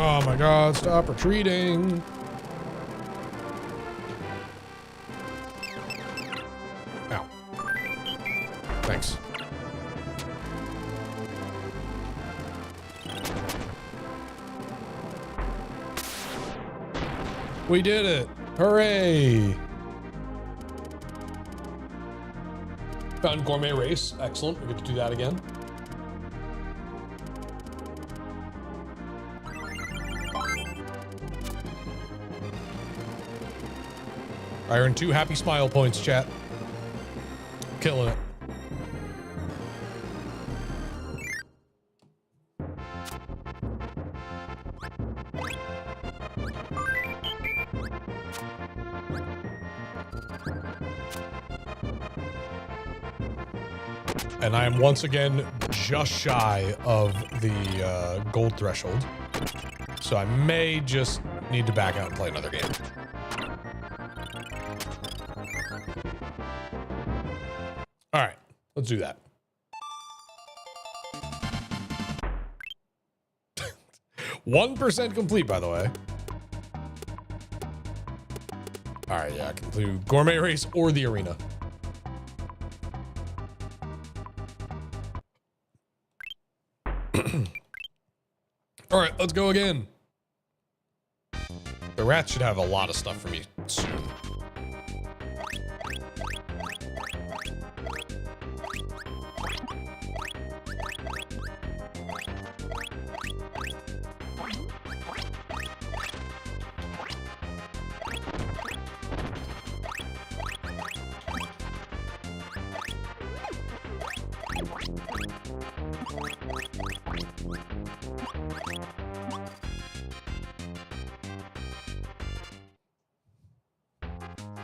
Speaker 1: Oh my god, stop retreating. Ow. Thanks. We did it. Hooray. Found gourmet race. Excellent. We get to do that again. I earned 2 happy smile points, chat. Killing it. And I am once again just shy of the gold threshold. So I may just need to back out and play another game. All right, let's do that. %1 complete, by the way. All right, yeah, I can do gourmet race or the arena. All right, let's go again. The rats should have a lot of stuff for me soon.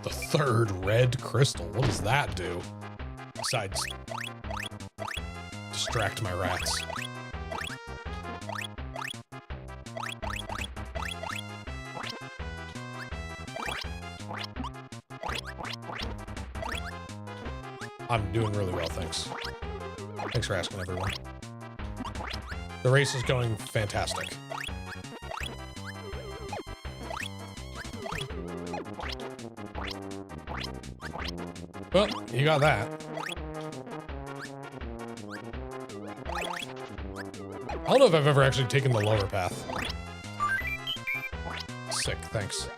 Speaker 1: The third red crystal. What does that do? Besides distract my rats. I'm doing really well, thanks. Thanks for asking, everyone. The race is going fantastic. Well, you got that. I don't know if I've ever actually taken the lower path. Sick, thanks.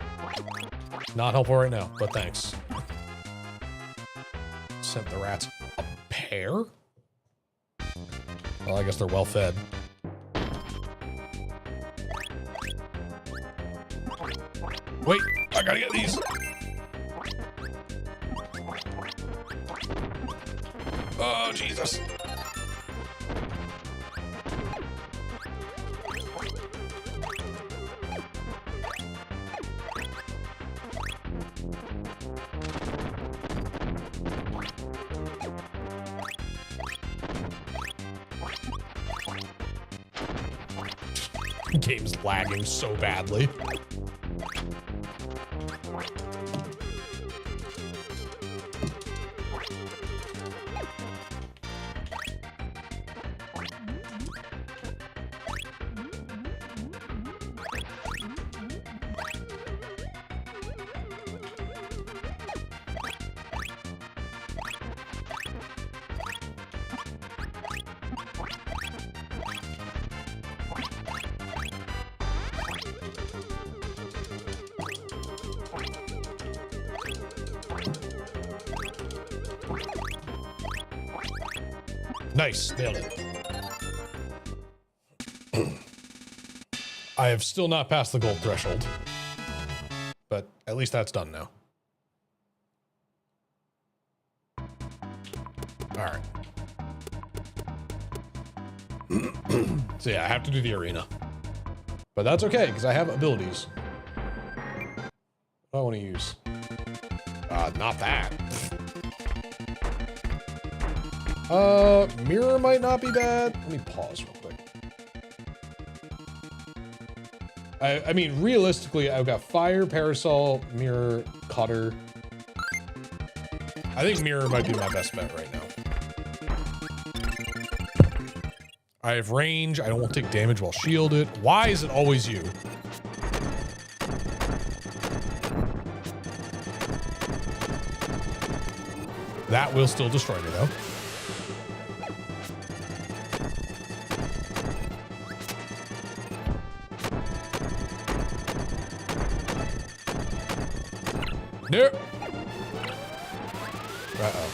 Speaker 1: Not helpful right now, but thanks. Sent the rats a pear? Well, I guess they're well fed. Wait, I gotta get these. Oh, Jesus. Game's lagging so badly. Nice, nailed it. I have still not passed the gold threshold, but at least that's done now. All right. So yeah, I have to do the arena, but that's okay because I have abilities. What do I want to use? Not that. Mirror might not be bad. Let me pause real quick. I mean, realistically, I've got fire, parasol, mirror, cutter. I think mirror might be my best bet right now. I have range. I don't want to take damage while shielded. Why is it always you? That will still destroy me, though. Nope. Uh-oh.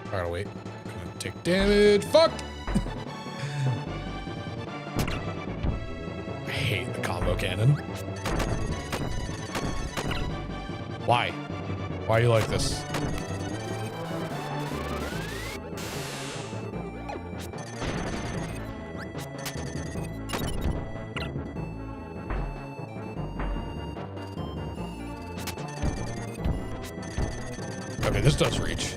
Speaker 1: I gotta wait. Gonna take damage. Fuck! I hate the combo cannon. Why? Why are you like this? Okay, this does reach.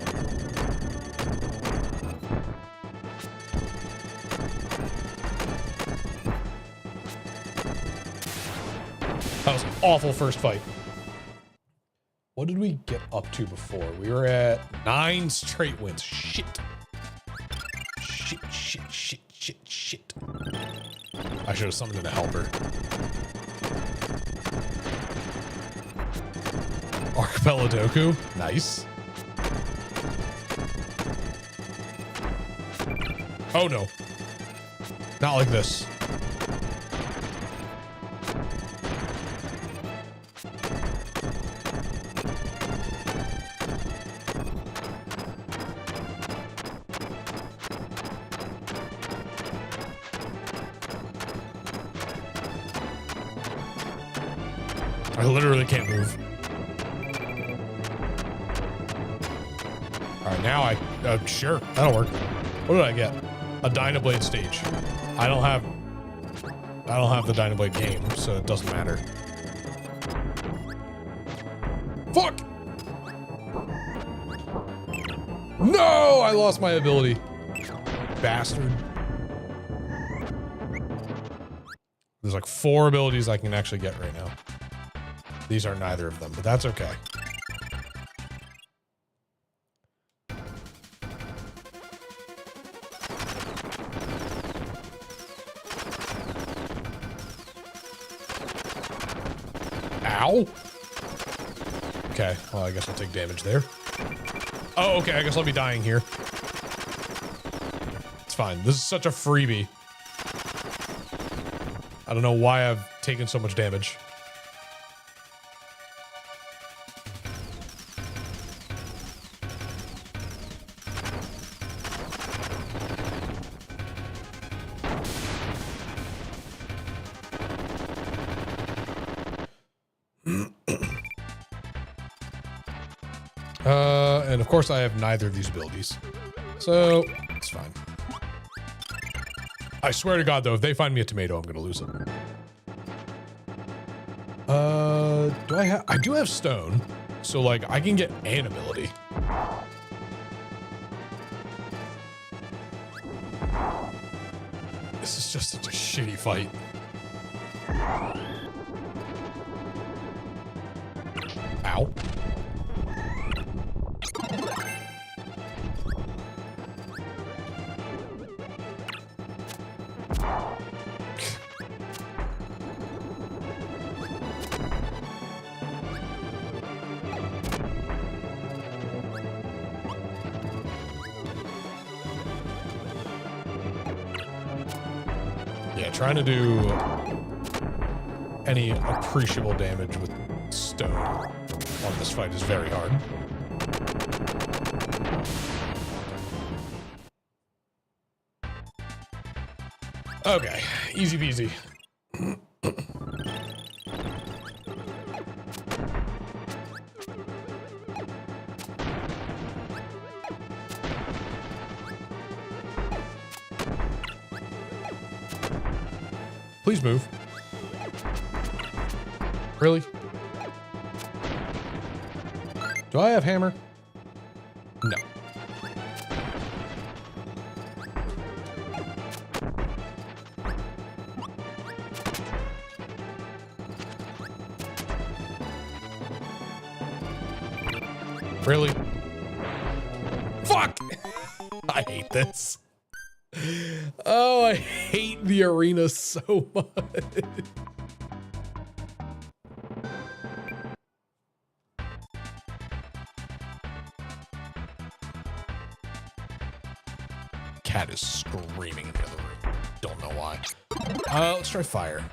Speaker 1: That was an awful first fight. What did we get up to before? We were at 9 straight wins. Shit. Shit, shit, shit, shit, shit. I should have summoned in a helper. Archipelago. Nice. Oh no. Not like this. I literally can't move. All right, now sure, that'll work. What did I get? A Dynablade stage. I don't have the Dynablade game, so it doesn't matter. Fuck! No, I lost my ability. Bastard. There's like 4 abilities I can actually get right now. These are neither of them, but that's okay. Ow. Okay, well, I guess I'll take damage there. Oh, okay, I guess I'll be dying here. It's fine. This is such a freebie. I don't know why I've taken so much damage. And of course I have neither of these abilities. So, it's fine. I swear to God though, if they find me a tomato, I'm gonna lose it. I do have stone. So like, I can get an ability. This is just such a shitty fight. Ow. Yeah, trying to do any appreciable damage with stone on this fight is very hard. Okay, easy peasy. Please move. Really? Do I have hammer? No. Really? Fuck! I hate this. Oh, I hate the arena so much. Cat is screaming in the other room. Don't know why. Let's try fire.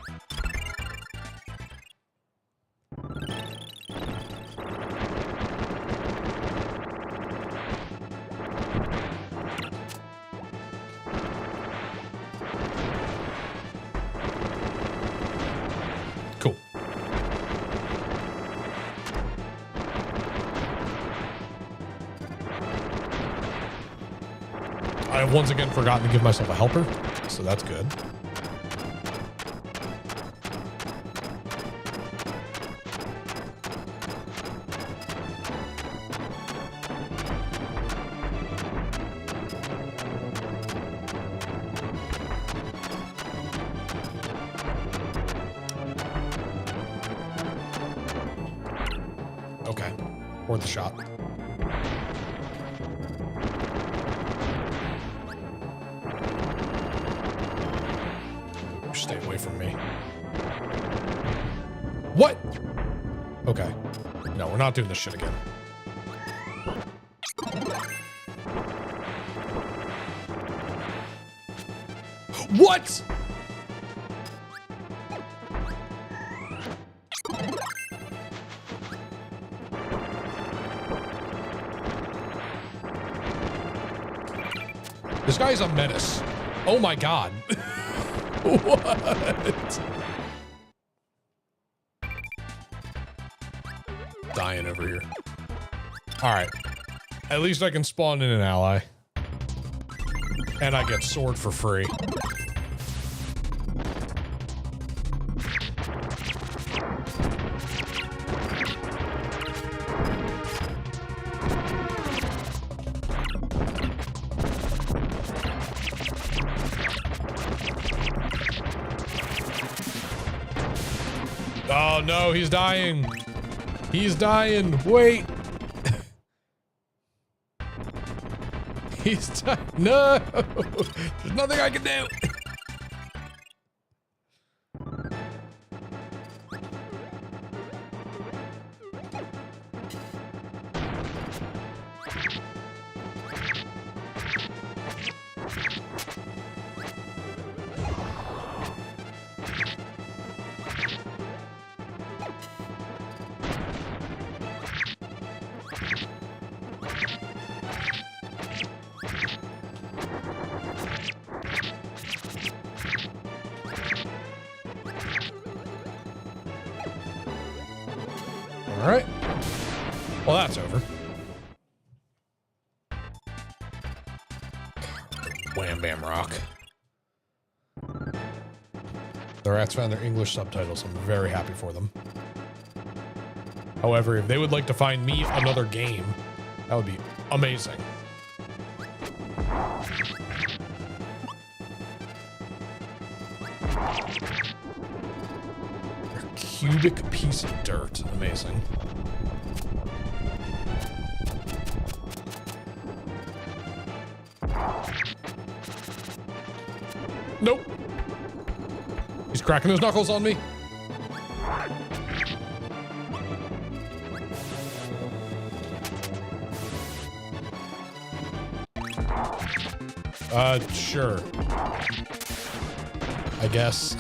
Speaker 1: Cool. I have once again forgotten to give myself a helper, so that's good. Okay, worth the shot. Stay away from me. What? Okay. No, we're not doing this shit again. What? This guy's a menace. Oh my God. What? Dying over here. All right. At least I can spawn in an ally. And I get sword for free. Oh no, he's dying. He's dying. Wait. He's dying. No. There's nothing I can do. All right. Well, that's over. Wham Bam Rock. The rats found their English subtitles. I'm very happy for them. However, if they would like to find me another game, that would be amazing. Cubic piece of dirt. Amazing. Nope. He's cracking his knuckles on me. Sure. I guess.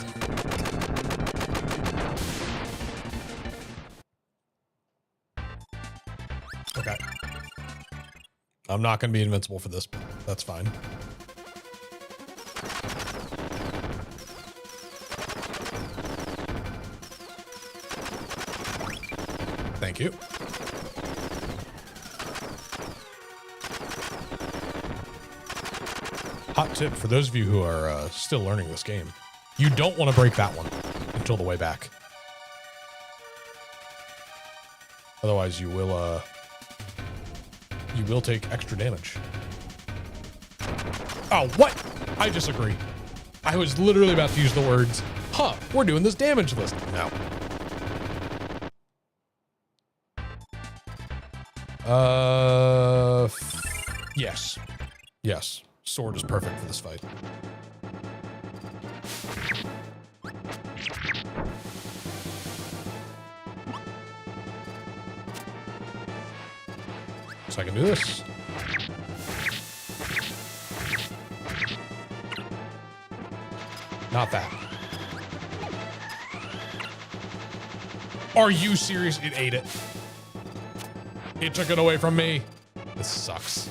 Speaker 1: Okay. I'm not going to be invincible for this, but that's fine. Thank you. Hot tip for those of you who are still learning this game. You don't want to break that one until the way back. Otherwise you will take extra damage. Oh, what? I disagree. I was literally about to use the words, huh, we're doing this damage list. No. Yes. Yes. Sword is perfect for this fight. So I can do this. Not that. Are you serious? It ate it. It took it away from me. This sucks.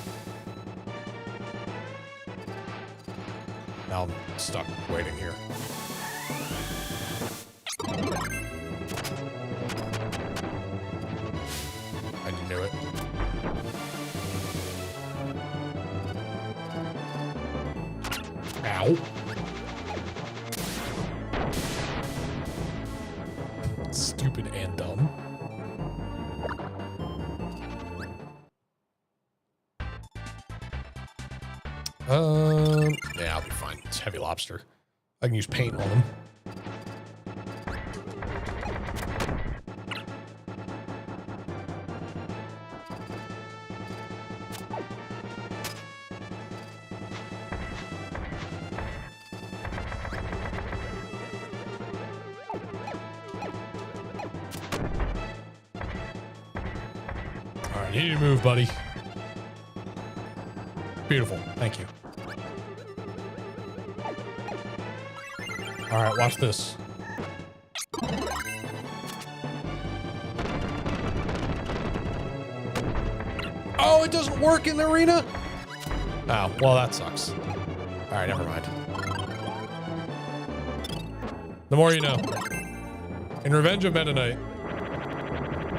Speaker 1: Now I'm stuck waiting here. I knew it. Ow. Stupid and dumb. Yeah, I'll be fine. It's heavy lobster. I can use paint on them. All right, you need to move, buddy. Beautiful. Thank you. All right, watch this. Oh, it doesn't work in the arena? Oh, well, that sucks. All right, never mind. The more you know. In Revenge of Meta Knight,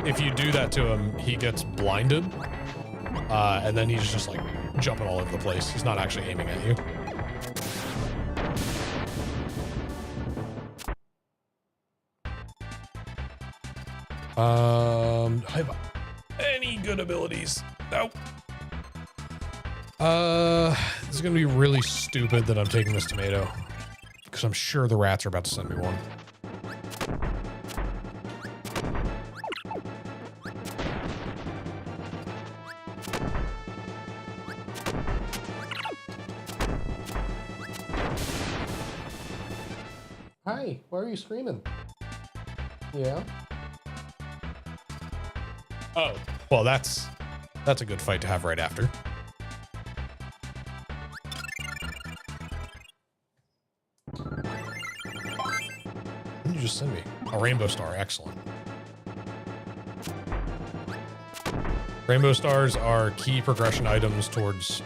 Speaker 1: if you do that to him, he gets blinded. And then he's just like jumping all over the place. He's not actually aiming at you. I have any good abilities? Nope. This is gonna be really stupid that I'm taking this tomato, because I'm sure the rats are about to send me one. Hi, why are you screaming? Yeah. Oh, well, that's a good fight to have right after. What did you just send me? A rainbow star, excellent. Rainbow stars are key progression items towards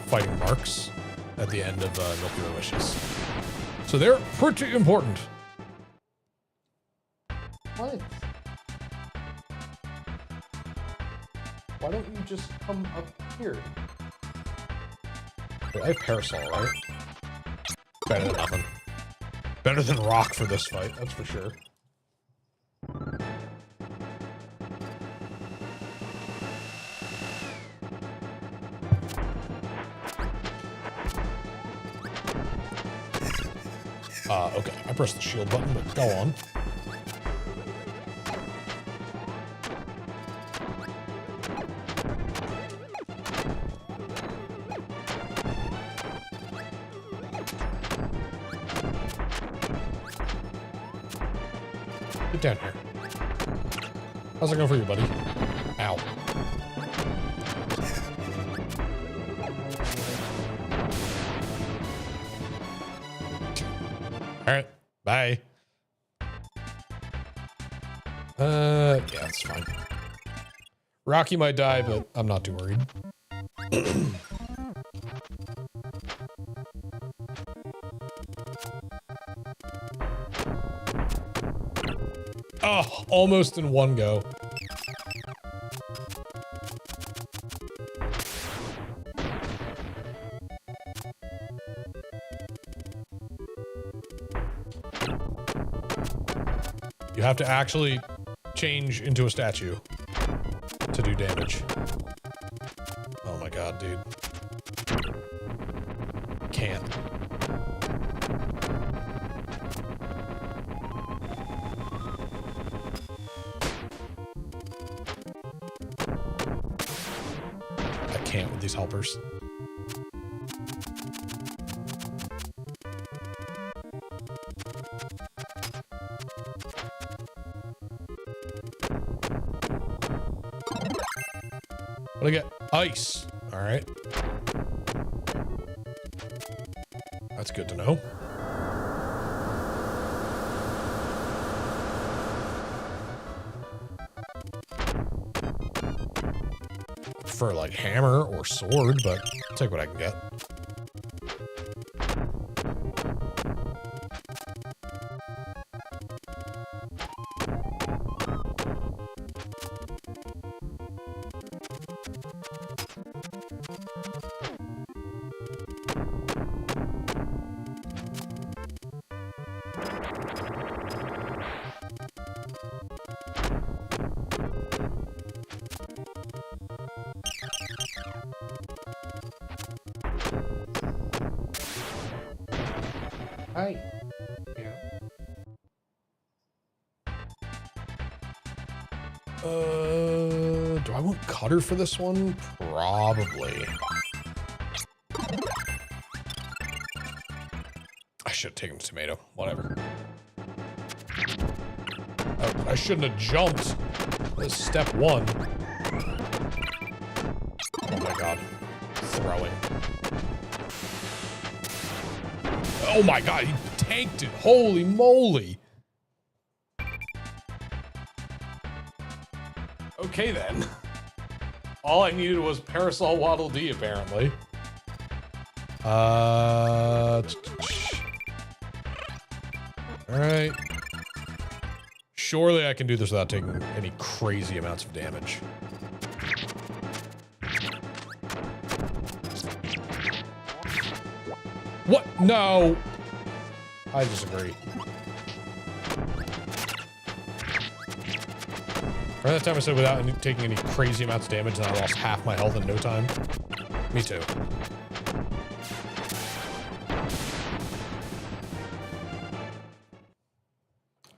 Speaker 1: fighting marks at the end of Milky Way Wishes. So they're pretty important. What? Why don't you just come up here? Wait, I have Parasol, right? Better than nothing. Better than rock for this fight, that's for sure. Okay, I pressed the shield button, but go on. Get down here. How's it going for you, buddy? Ow. Alright, bye. Yeah, that's fine. Rocky might die, but I'm not too worried. Oh, almost in one go. You have to actually change into a statue to do damage. Oh my god, dude. Can't. I can't with these helpers. What do I get? Ice. All right. That's good to know. I prefer like hammer or sword, but I'll take what I can get. Hi. Yeah. Do I want Cutter for this one? Probably. I should have taken the tomato. Whatever. I shouldn't have jumped. That's step one. Oh my god. Throwing. Oh my god, he tanked it. Holy moly. Okay, then. All I needed was Parasol Waddle Dee, apparently. Alright. Surely I can do this without taking any crazy amounts of damage. What? No! I disagree. Right that time I said without taking any crazy amounts of damage, and I lost half my health in no time. Me too.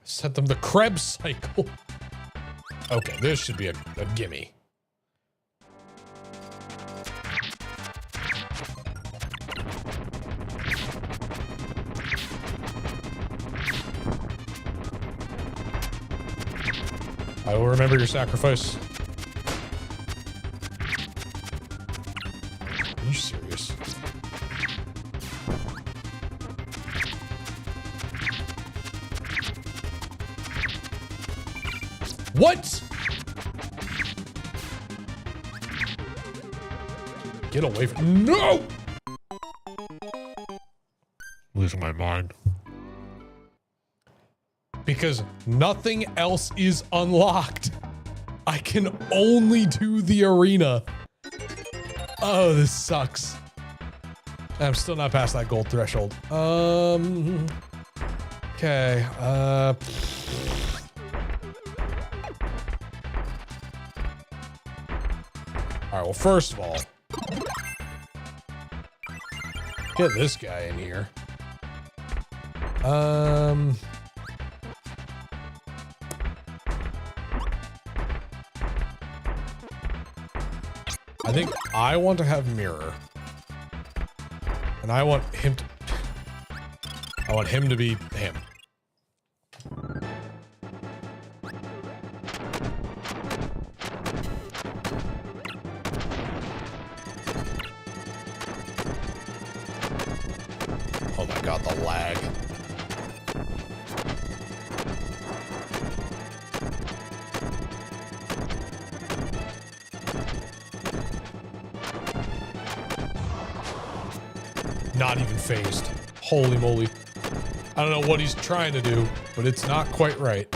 Speaker 1: Sent them the Krebs cycle. Okay, this should be a gimme. I will remember your sacrifice. Are you serious? What? Get away from— No! Losing my mind. Because nothing else is unlocked. I can only do the arena. Oh, this sucks. I'm still not past that gold threshold. Okay, alright, well, first of all, get this guy in here. I think I want to have Mirror. And I want him to be him. Oh my god, the lag. Not even phased. Holy moly. I don't know what he's trying to do, but it's not quite right.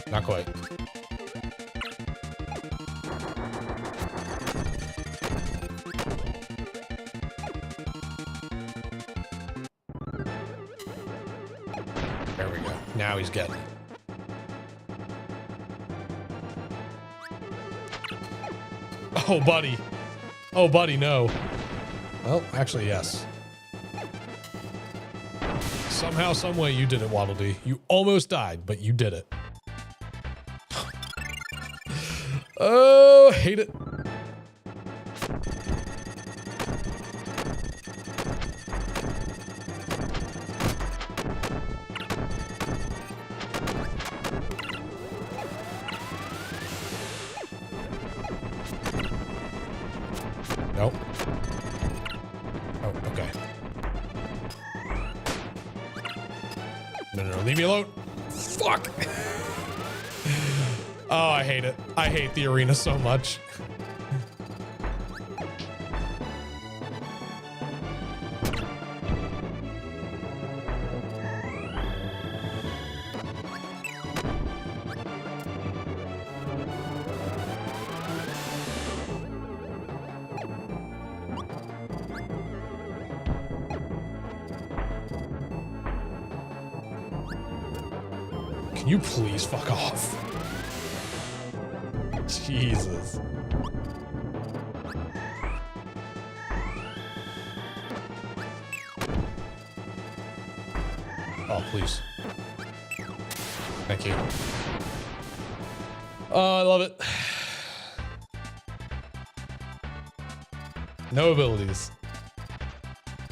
Speaker 1: Not quite. There we go. Now he's getting it. Oh, buddy. Oh, buddy, no. Well, actually, yes. Somehow, someway, you did it, Waddle Dee. You almost died, but you did it. Oh, hate it. Nope. Oh, okay. No, leave me alone. Fuck. Oh, I hate it. I hate the arena so much. Can you please fuck off? Jesus. Oh, please. Thank you. Oh, I love it. No abilities.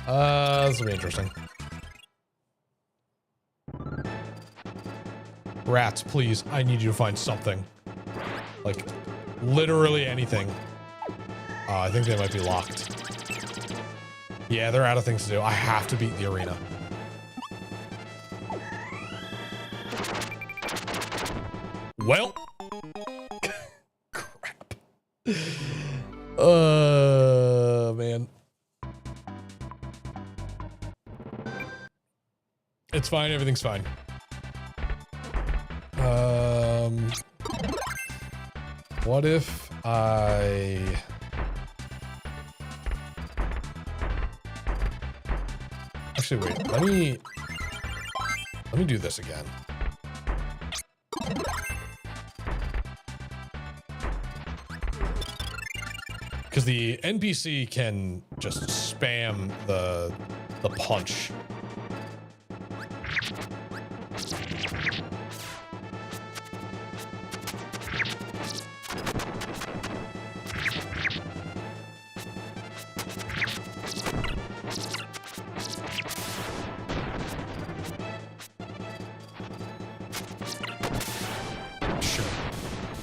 Speaker 1: This will be interesting. Rats, please. I need you to find something. Like, literally anything. I think they might be locked. Yeah, they're out of things to do. I have to beat the arena. Well. Crap. Man. It's fine. Everything's fine. What if I... Actually, wait, let me do this again. Because the NPC can just spam the punch.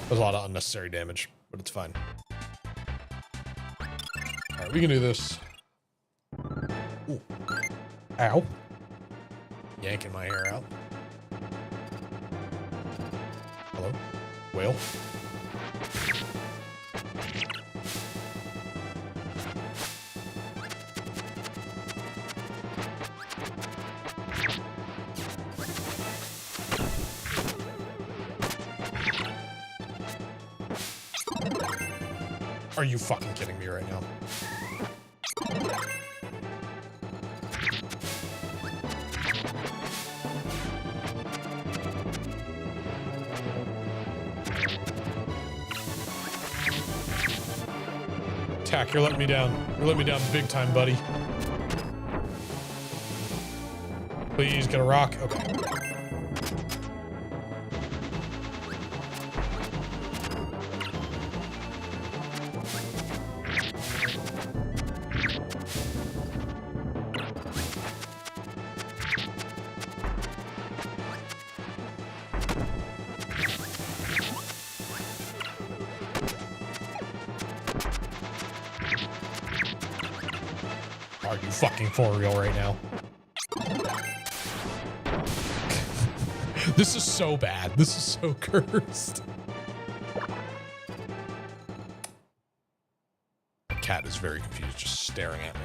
Speaker 1: There's a lot of unnecessary damage, but it's fine. All right, we can do this. Ooh. Ow. Yanking my hair out. Hello? Whale? Are you fucking kidding me right now? Tack, you're letting me down. You're letting me down big time, buddy. Please get a rock. Okay. Are you fucking for real right now? This is so bad. This is so cursed. The cat is very confused, just staring at me.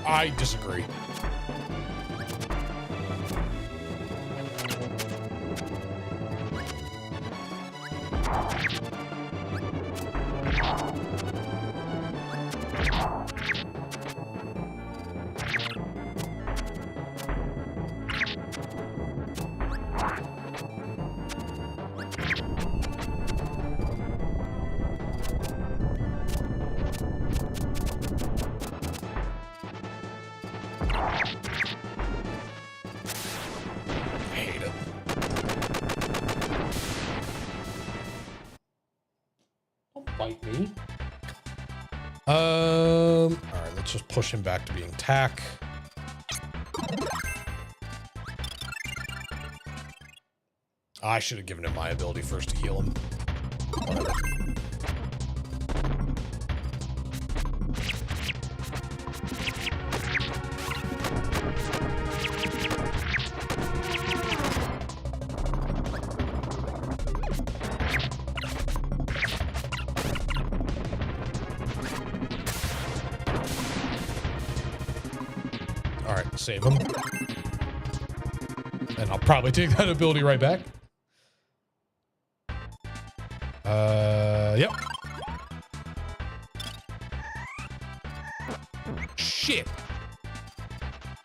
Speaker 1: I disagree. Bite me. All right, let's just push him back to being tack. I should have given him my ability first to heal him. Whatever. Save him. And I'll probably take that ability right back. Yep. Shit.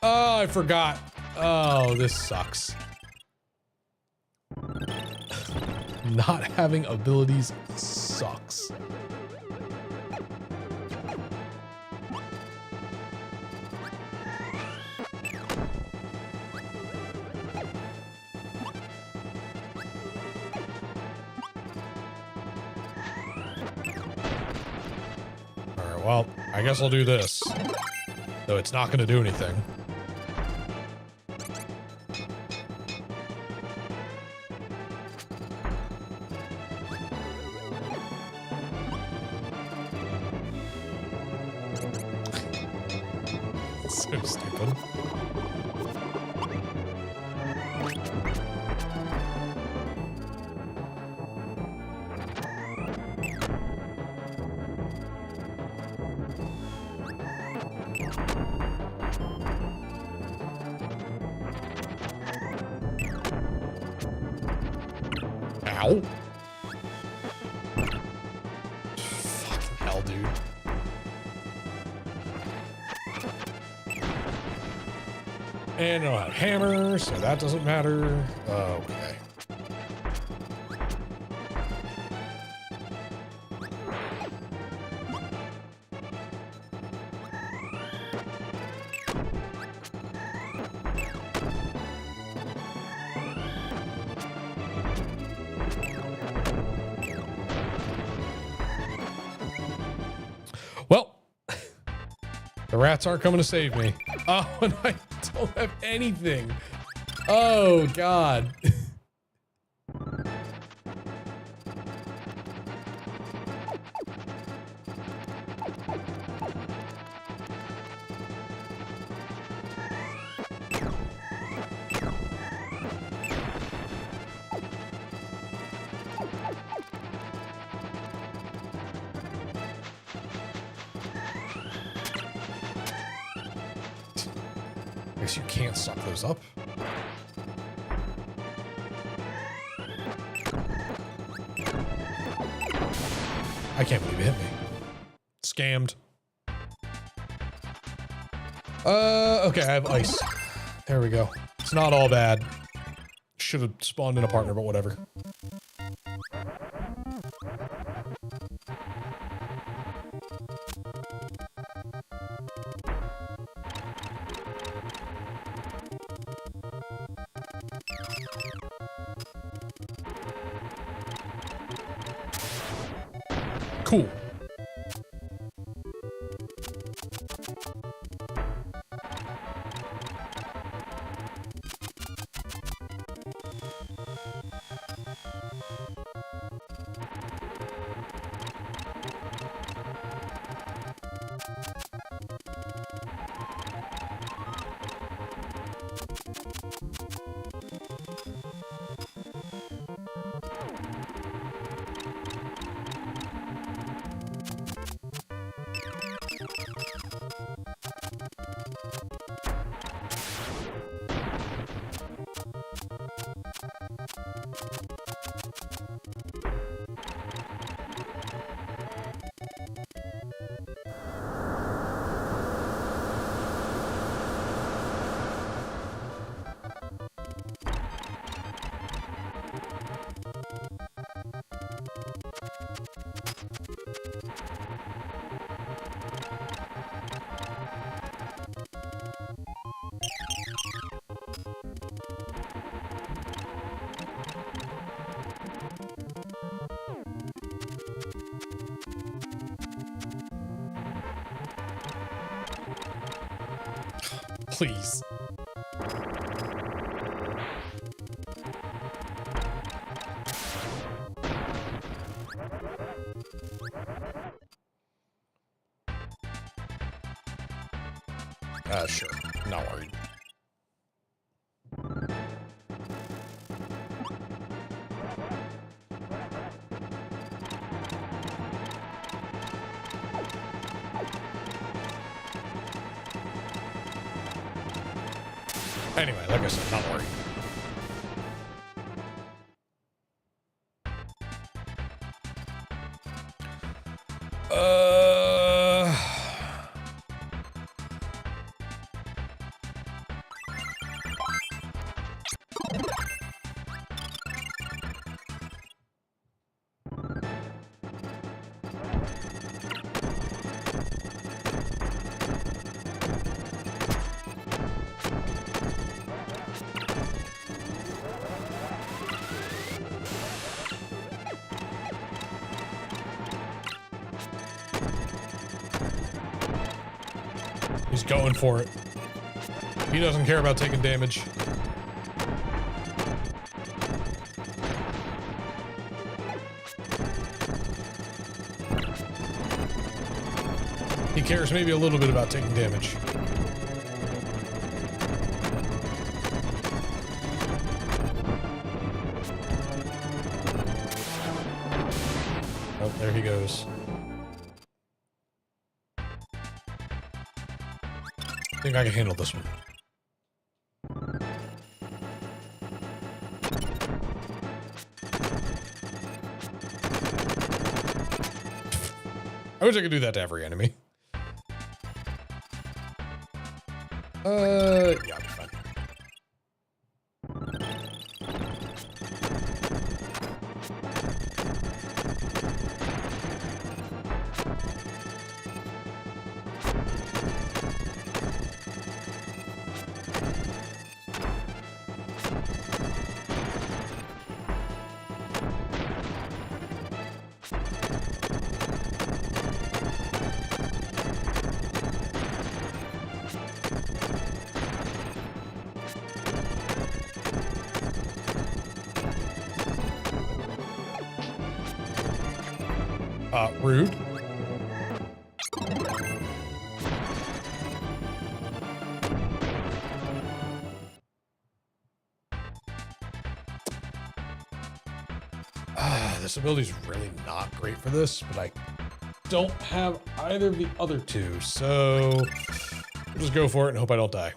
Speaker 1: Oh, I forgot. Oh, this sucks. Not having abilities sucks. Alright, well, I guess I'll do this. Though it's not gonna do anything. So stupid. Ow. Fucking hell, dude. And I don't have hammer, so that doesn't matter. Okay. Well, the rats aren't coming to save me. Oh, and I don't have anything. Oh, God. I guess you can't suck those up. I can't believe it hit me. Scammed. Okay, I have ice. There we go. It's not all bad. Should have spawned in a partner, but whatever. Cool. Please. Sure. Not worried. Anyway, like I said, not worried. He's going for it. He doesn't care about taking damage. He cares maybe a little bit about taking damage. Oh, there he goes. I think I can handle this one. I wish I could do that to every enemy. Yeah, I'll be fine. Rude. This ability's really not great for this, but I don't have either of the other two, so I'll just go for it and hope I don't die.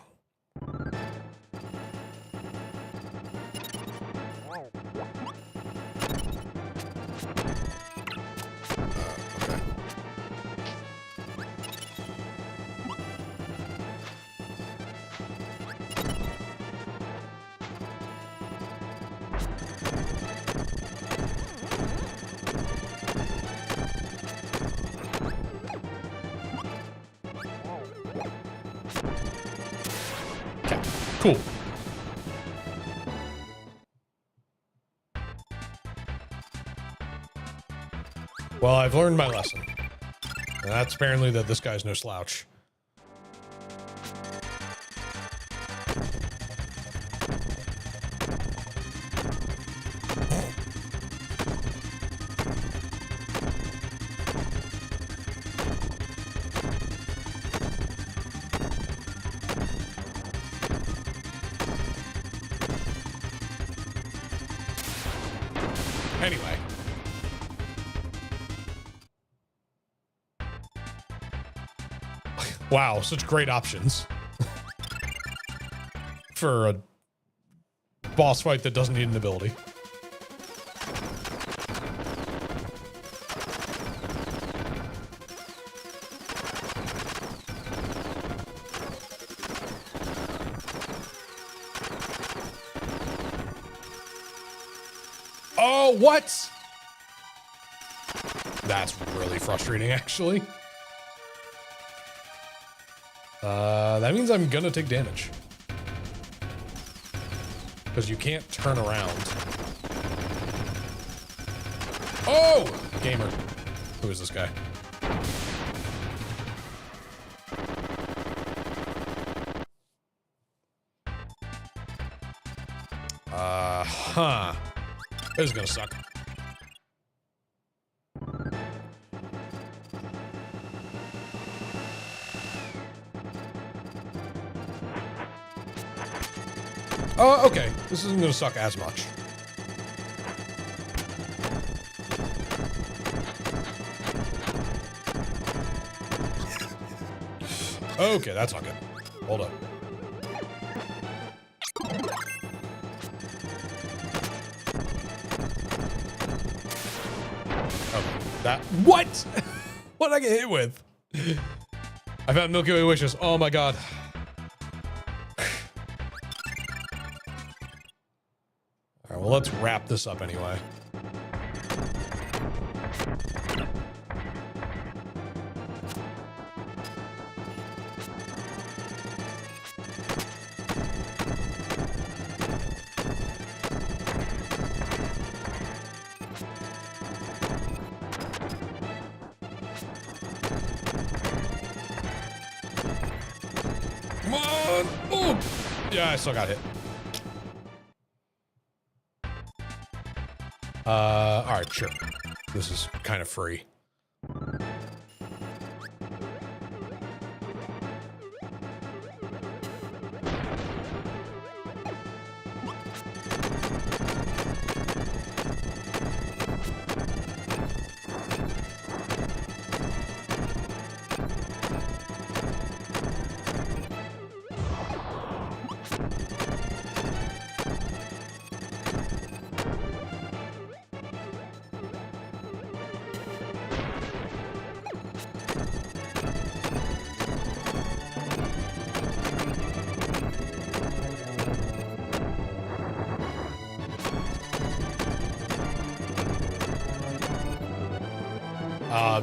Speaker 1: Cool. Well, I've learned my lesson. And that's apparently that this guy's no slouch. Anyway. Wow, such great options. For a boss fight that doesn't need an ability. Oh, what? That's really frustrating, actually. That means I'm gonna take damage. Because you can't turn around. Oh! Gamer. Who is this guy? Huh. This is gonna suck. Oh, okay. This isn't gonna suck as much. Okay, that's not good. Hold up. Okay, that— what? What did I get hit with? I found Milky Way wishes. Oh my god. Alright, well, let's wrap this up anyway. on. Oh, yeah, I still got hit. All right, sure. This is kind of free.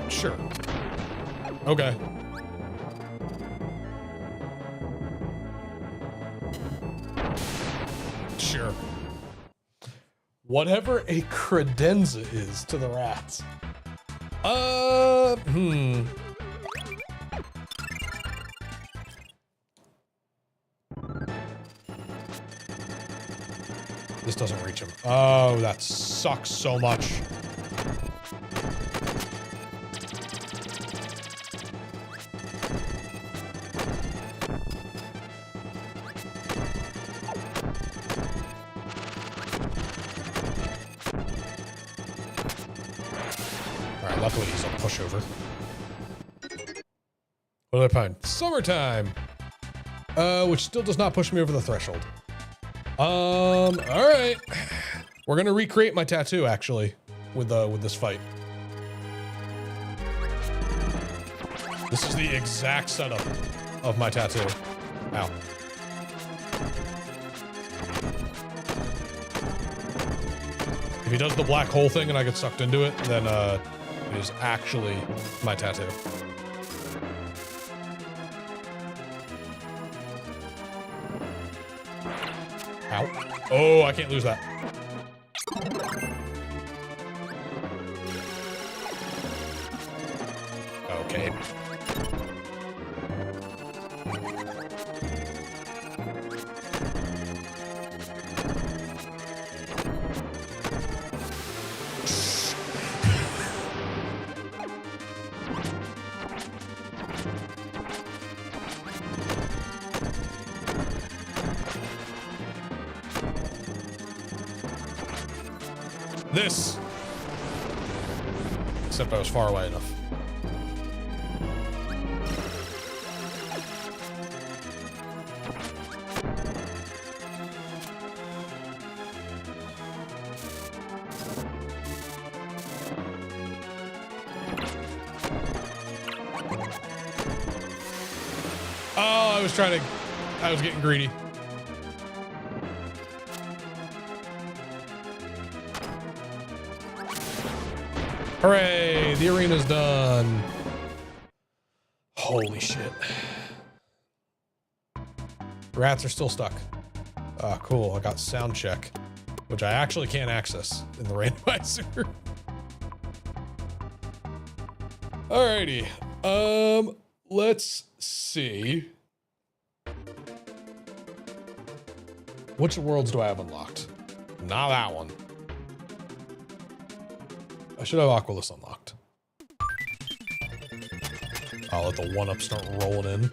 Speaker 1: Sure. Okay. Sure. Whatever a credenza is to the rats. This doesn't reach him. Oh, that sucks so much. Luckily, he's a pushover. What did I find? Summertime! Which still does not push me over the threshold. Alright. We're gonna recreate my tattoo, actually, with this fight. This is the exact setup of my tattoo. Ow. If he does the black hole thing and I get sucked into it, then, it is actually my tattoo. Ow. Oh, I can't lose that. Okay. This. Except I was far away enough. Oh, I was getting greedy. Hooray, the arena's done. Holy shit. Rats are still stuck. Ah, cool, I got sound check, which I actually can't access in the randomizer. Alrighty, let's see. Which worlds do I have unlocked? Not that one. I should have Aqualus unlocked. I'll let the 1-up start rolling in.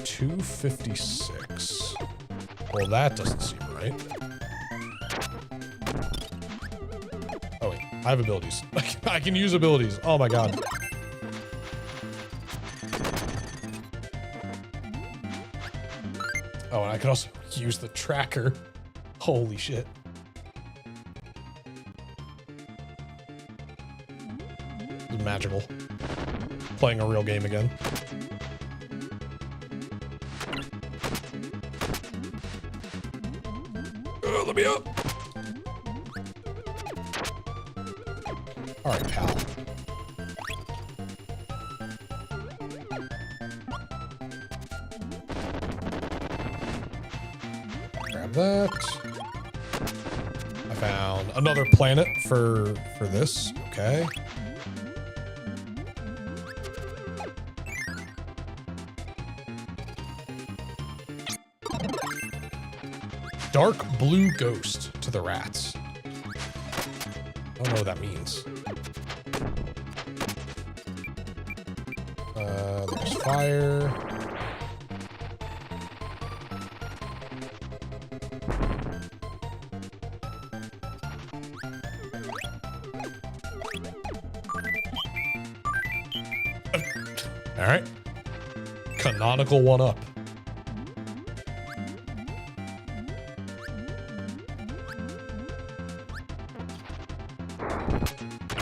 Speaker 1: $256. Well, that doesn't seem right. Oh wait, I have abilities. I can use abilities. Oh my god. Oh, and I can also use the tracker. Holy shit. It's magical. Playing a real game again. Let me up. All right, pal. Grab that. I found another planet for this. Okay. Dark blue ghost to the rats. I don't know what that means. There's fire. All right. Canonical one up.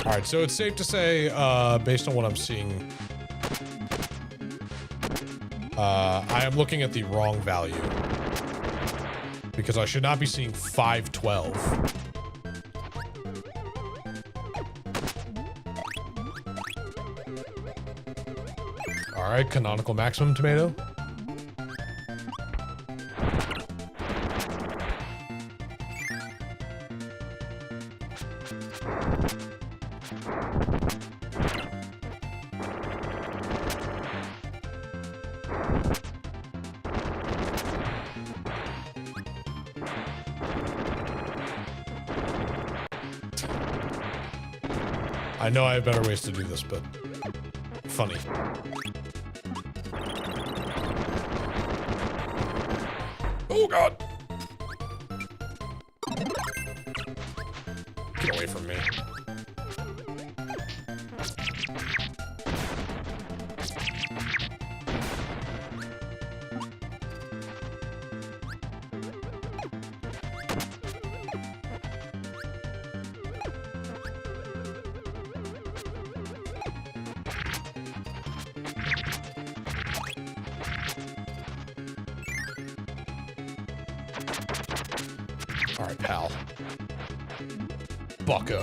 Speaker 1: All right, so it's safe to say, based on what I'm seeing, I am looking at the wrong value because I should not be seeing 512. All right, canonical maximum tomato. I know I have better ways to do this, but funny. Oh God. Get away from me. All right, pal. Bucko.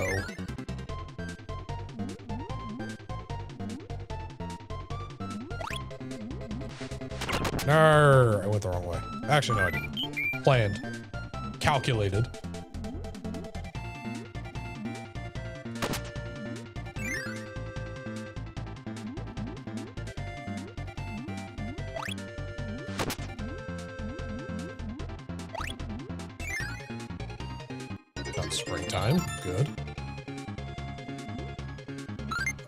Speaker 1: No, I went the wrong way. Actually, no, I didn't. Planned. Calculated. Springtime, good.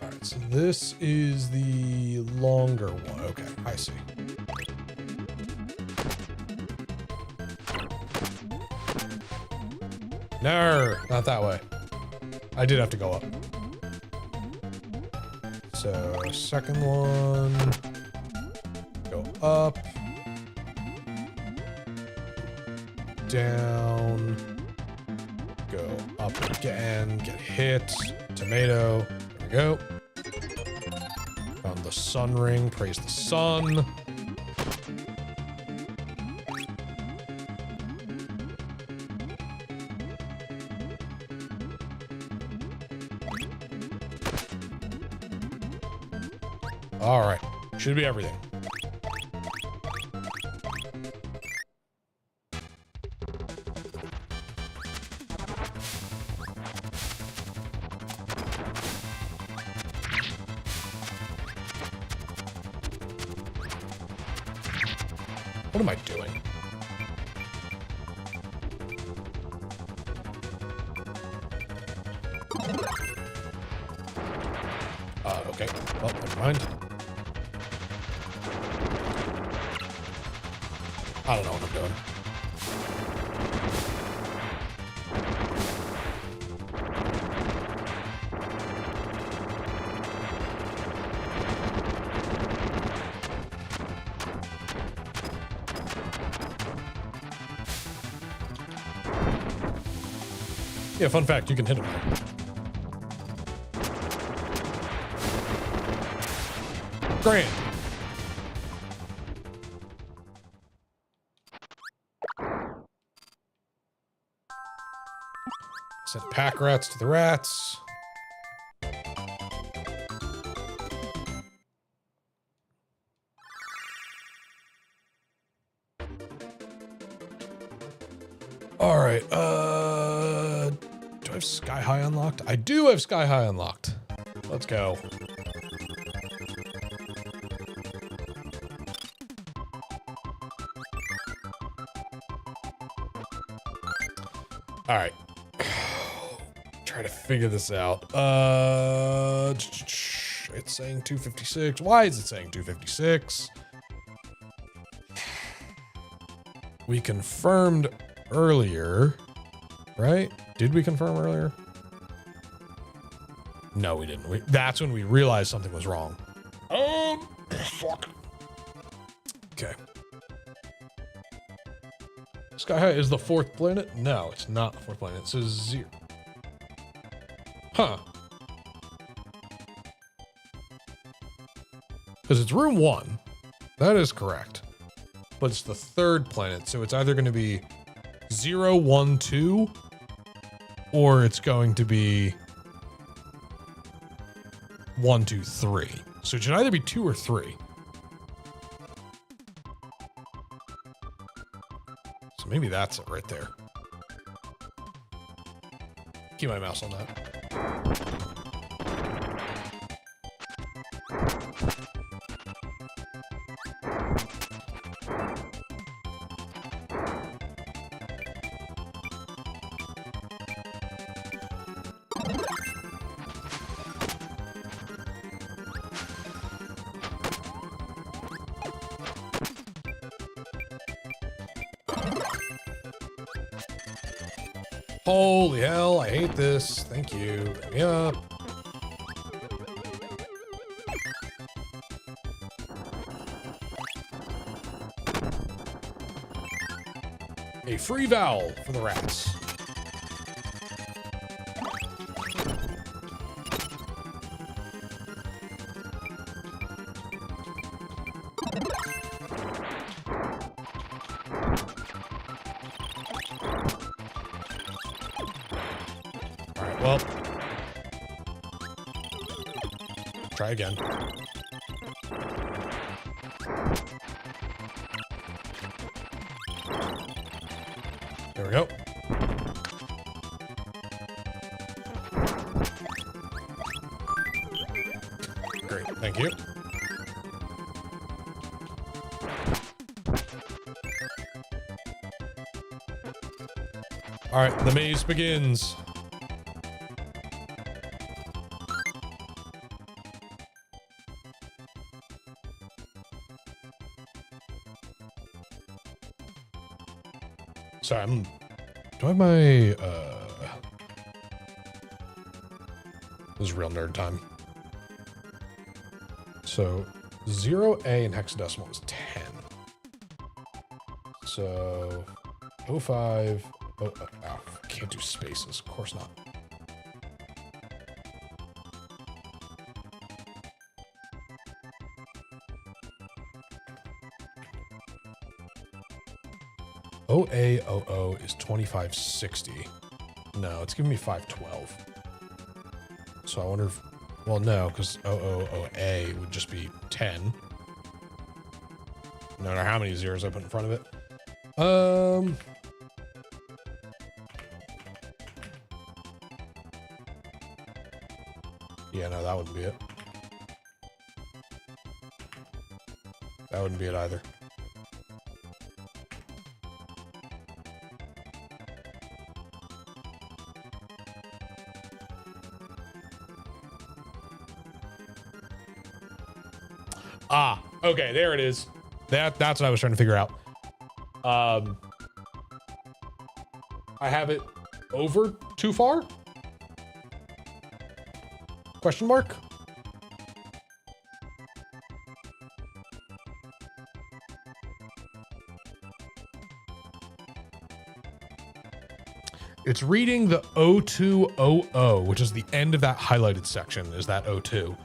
Speaker 1: All right, so this is the longer one. Okay, I see. No, not that way. I did have to go up. So, second one, go up, down, go up again, get hit, tomato, there we go. Found the sun ring, praise the sun. All right, should be everything. What am I doing? Okay. Well, never mind. I don't know what I'm doing. Yeah, fun fact, you can hit him. Grand. Send pack rats to the rats. All right, I have Sky High unlocked? I do have Sky High unlocked. Let's go. All right. Try to figure this out. It's saying 256. Why is it saying 256? We confirmed earlier, right? Did we confirm earlier? No, we didn't. That's when we realized something was wrong. Fuck. Okay. Sky High is the 4th planet? No, it's not the 4th planet. It says 0. Huh. Because it's room 1. That is correct. But it's the 3rd planet, so it's either going to be 0, 1, 2, or it's going to be 1, 2, 3. So it should either be 2 or 3. So maybe that's it right there. Keep my mouse on that. Holy hell, I hate this. Thank you. Back me up. A free vowel for the rats. Well, try again. There we go. Great, thank you. All right, the maze begins. Sorry, do I have my, this is real nerd time. So 0A in hexadecimal is 10. So 05, I can't do spaces, of course not. OAOO is 2560. No, it's giving me 512. So I wonder if, well, no, because OOOA would just be 10. No matter how many zeros I put in front of it. Yeah, no, that wouldn't be it. That wouldn't be it either. Ah, okay, there it is. That's what I was trying to figure out. I have it over too far? Question mark? It's reading the O200, which is the end of that highlighted section, is that O2.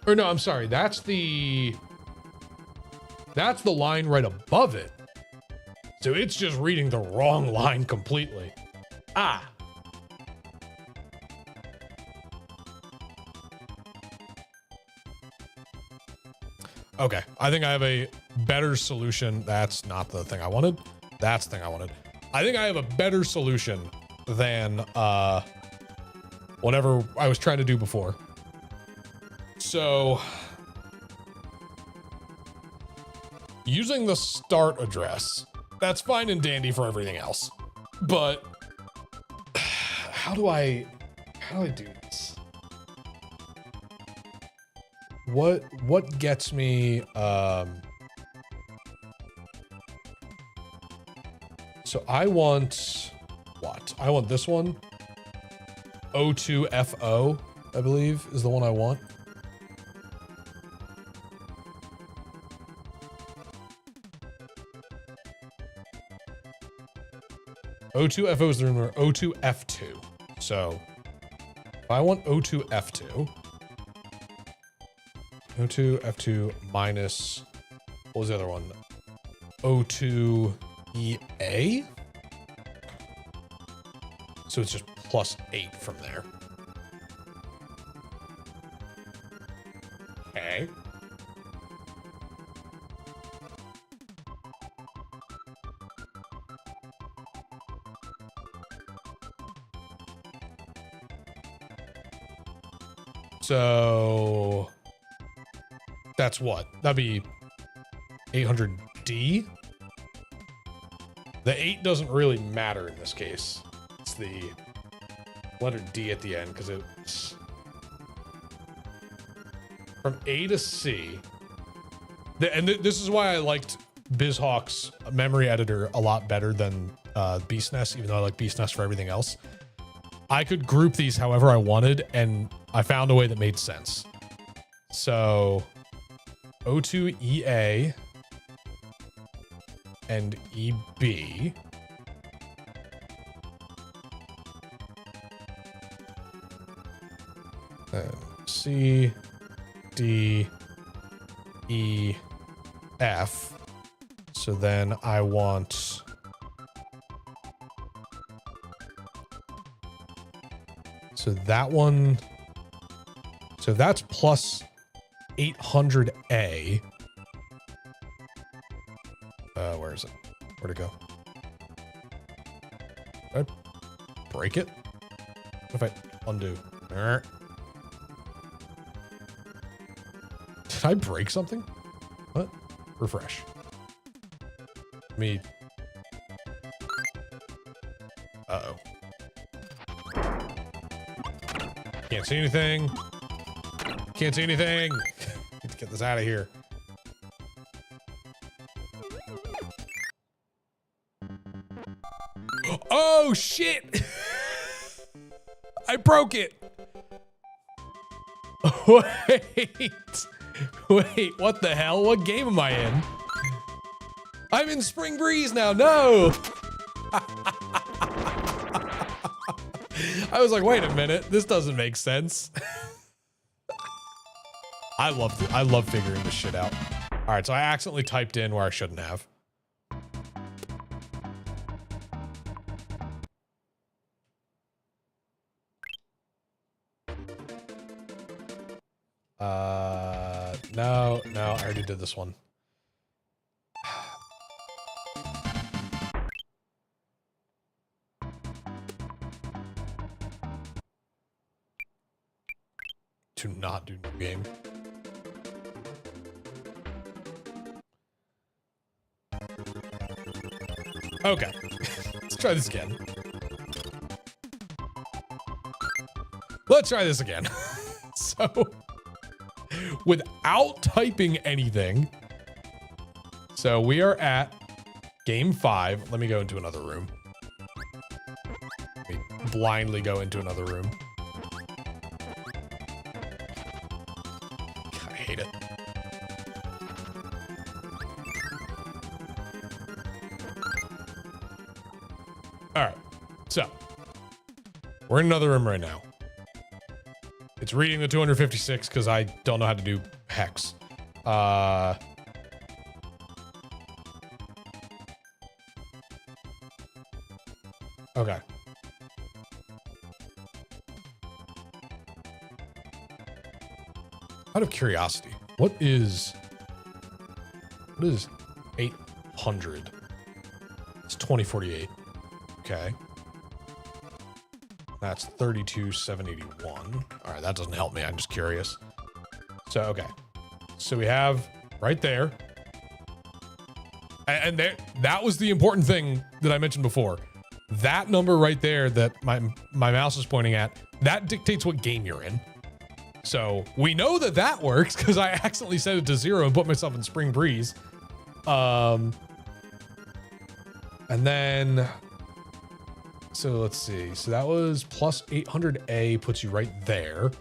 Speaker 1: Or no, I'm sorry, that's the line right above it. So it's just reading the wrong line completely. Ah. Okay, I think I have a better solution. That's not the thing I wanted. That's the thing I wanted. I think I have a better solution than whatever I was trying to do before. So using the start address, that's fine and dandy for everything else. But how do I do this? What gets me so I want what? I want this one. O2FO, I believe, is the one I want. O2FO is the room number O2F2. So if I want O2F2, O2F2 minus, what was the other one? O2EA? So it's just plus 8 from there. Okay. So that's what? That'd be 800D. The 8 doesn't really matter in this case. It's the letter D at the end because it's from A to C. This is why I liked BizHawk's memory editor a lot better than BeastNest, even though I like BeastNest for everything else. I could group these however I wanted, and I found a way that made sense. So O2EA and EB. C, D, E, F. So then I want that one. So that's plus 800A. Where is it? Where'd it go? Did I break it? What if I undo? Did I break something? What? Refresh. Me. Uh-oh. Can't see anything. Can't see anything. Need to get this out of here. Oh, shit. I broke it. Wait, what the hell? What game am I in? I'm in Spring Breeze now. No. I was like, wait a minute. This doesn't make sense. I love figuring this shit out. All right, so I accidentally typed in where I shouldn't have. No, I already did this one. To not do new game. Okay, let's try this again. Let's try this again. So, without typing anything. So we are at game 5. Let me go into another room. Let me blindly go into another room. God, I hate it. All right, so we're in another room right now. It's reading the 256 because I don't know how to do hex. Okay. Out of curiosity, what is 800? It's 2048. Okay. That's 32,781. All right, that doesn't help me. I'm just curious. So, okay. So we have right there. And there, that was the important thing that I mentioned before. That number right there that my mouse is pointing at, that dictates what game you're in. So we know that that works because I accidentally set it to 0 and put myself in Spring Breeze. And then, so let's see. So that was plus 800A puts you right there.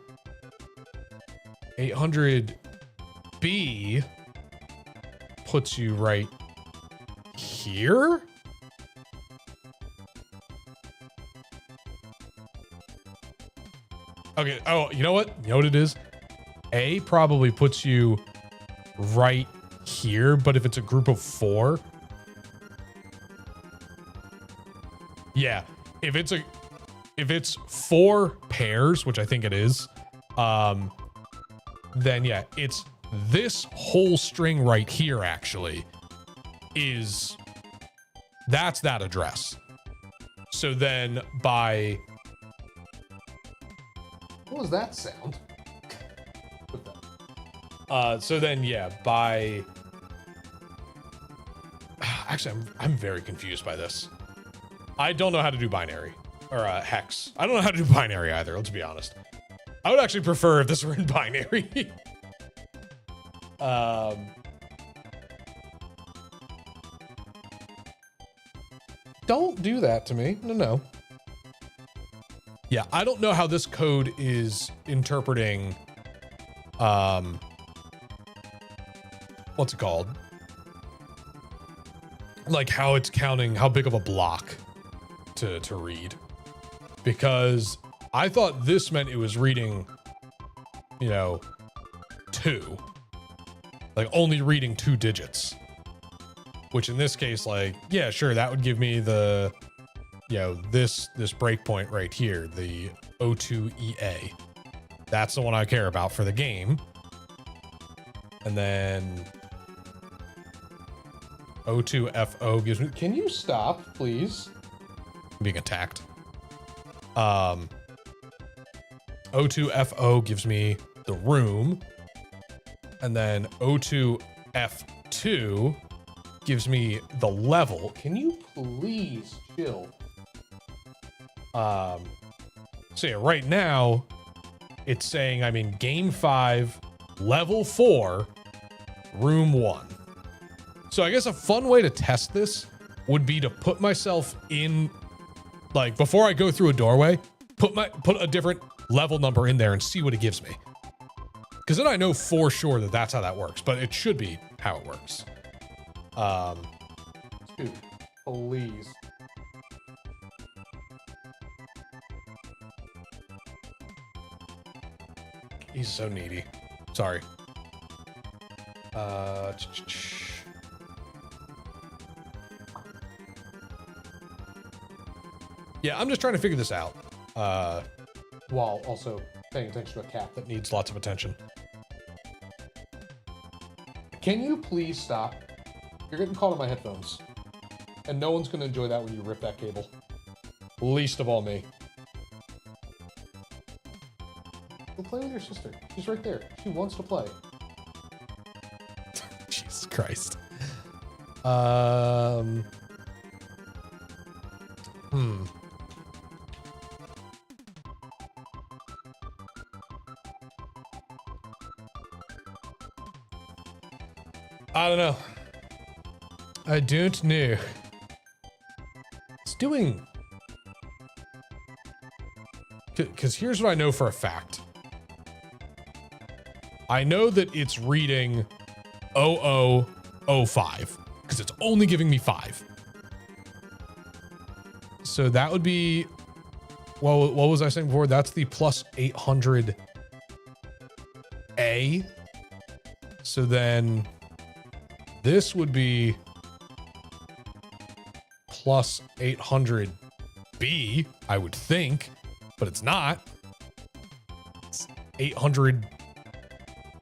Speaker 1: 800B puts you right here. Okay. Oh, you know what? You know what it is? A probably puts you right here, but if it's a group of 4, yeah. If it's 4 pairs, which I think it is, then yeah, it's this whole string right here actually that's that address. So then by, what was that sound? So then yeah, by, actually I'm very confused by this. I don't know how to do binary or hex. I don't know how to do binary either, let's be honest. I would actually prefer if this were in binary. Don't do that to me. No. Yeah, I don't know how this code is interpreting, what's it called? Like how it's counting how big of a block to read. Because I thought this meant it was reading, 2. Like only reading 2 digits. Which in this case, like, yeah, sure, that would give me the, this breakpoint right here, the O2EA. That's the one I care about for the game. And then O2FO gives me, can you stop, please? I'm being attacked. O2FO gives me the room. And then O2F2 gives me the level. Can you please chill? So yeah, right now it's saying I'm in game 5, level 4, room 1. So I guess a fun way to test this would be to put myself in, like, before I go through a doorway, put a different level number in there and see what it gives me. Because then I know for sure that that's how that works, but it should be how it works. Dude, please. He's so needy. Sorry. Yeah, I'm just trying to figure this out. While also paying attention to a cat that needs lots of attention. Can you please stop? You're getting caught on my headphones. And no one's gonna enjoy that when you rip that cable. Least of all me. Go play with your sister. She's right there. She wants to play. Jesus Christ. I don't know. I don't know. It's doing... Because here's what I know for a fact. I know that it's reading 0005 because it's only giving me 5. So that would be... Well, what was I saying before? That's the plus 800A. So then... This would be plus 800B, I would think, but it's not. It's 800A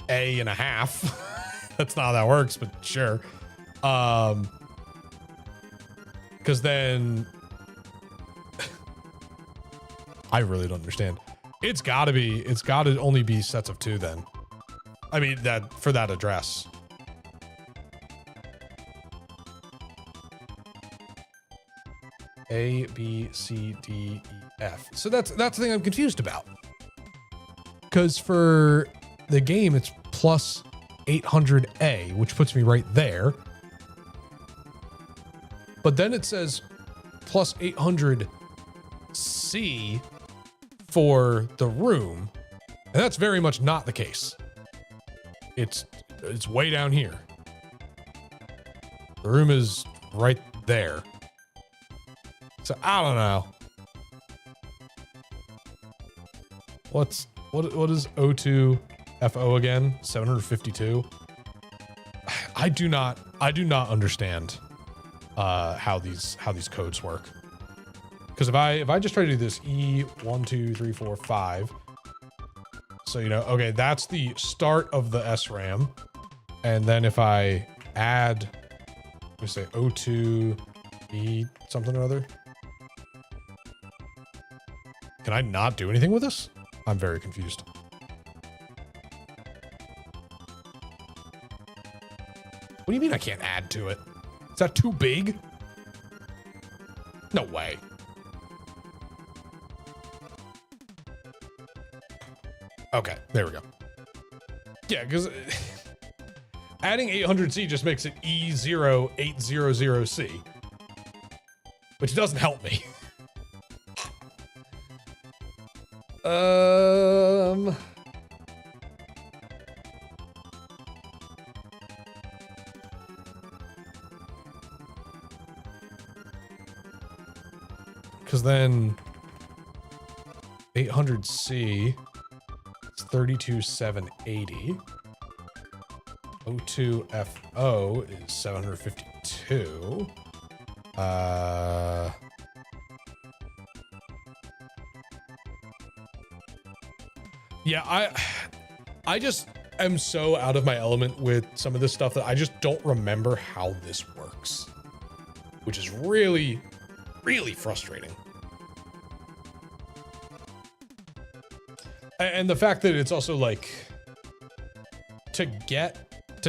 Speaker 1: and a half. That's not how that works, but sure. Because then I really don't understand. It's gotta only be sets of 2 then. I mean, that for that address. A, B, C, D, E, F. So that's the thing I'm confused about. Because for the game, it's plus 800A, which puts me right there. But then it says plus 800C for the room. And that's very much not the case. It's way down here. The room is right there. So I don't know. What is O2FO again? 752. I do not understand how these codes work. Because if I just try to do this E1 2 3 4 5, so you know, okay, that's the start of the SRAM, and then if I add, let me say O2 E something or other. Can I not do anything with this? I'm very confused. What do you mean I can't add to it? Is that too big? No way. Okay, there we go. Yeah, because adding 800C just makes it E0800C, which doesn't help me. Because then 800C, it's 32780. O2FO is 752. Yeah, I just am so out of my element with some of this stuff that I just don't remember how this works, which is really, really frustrating. And the fact that it's also like, to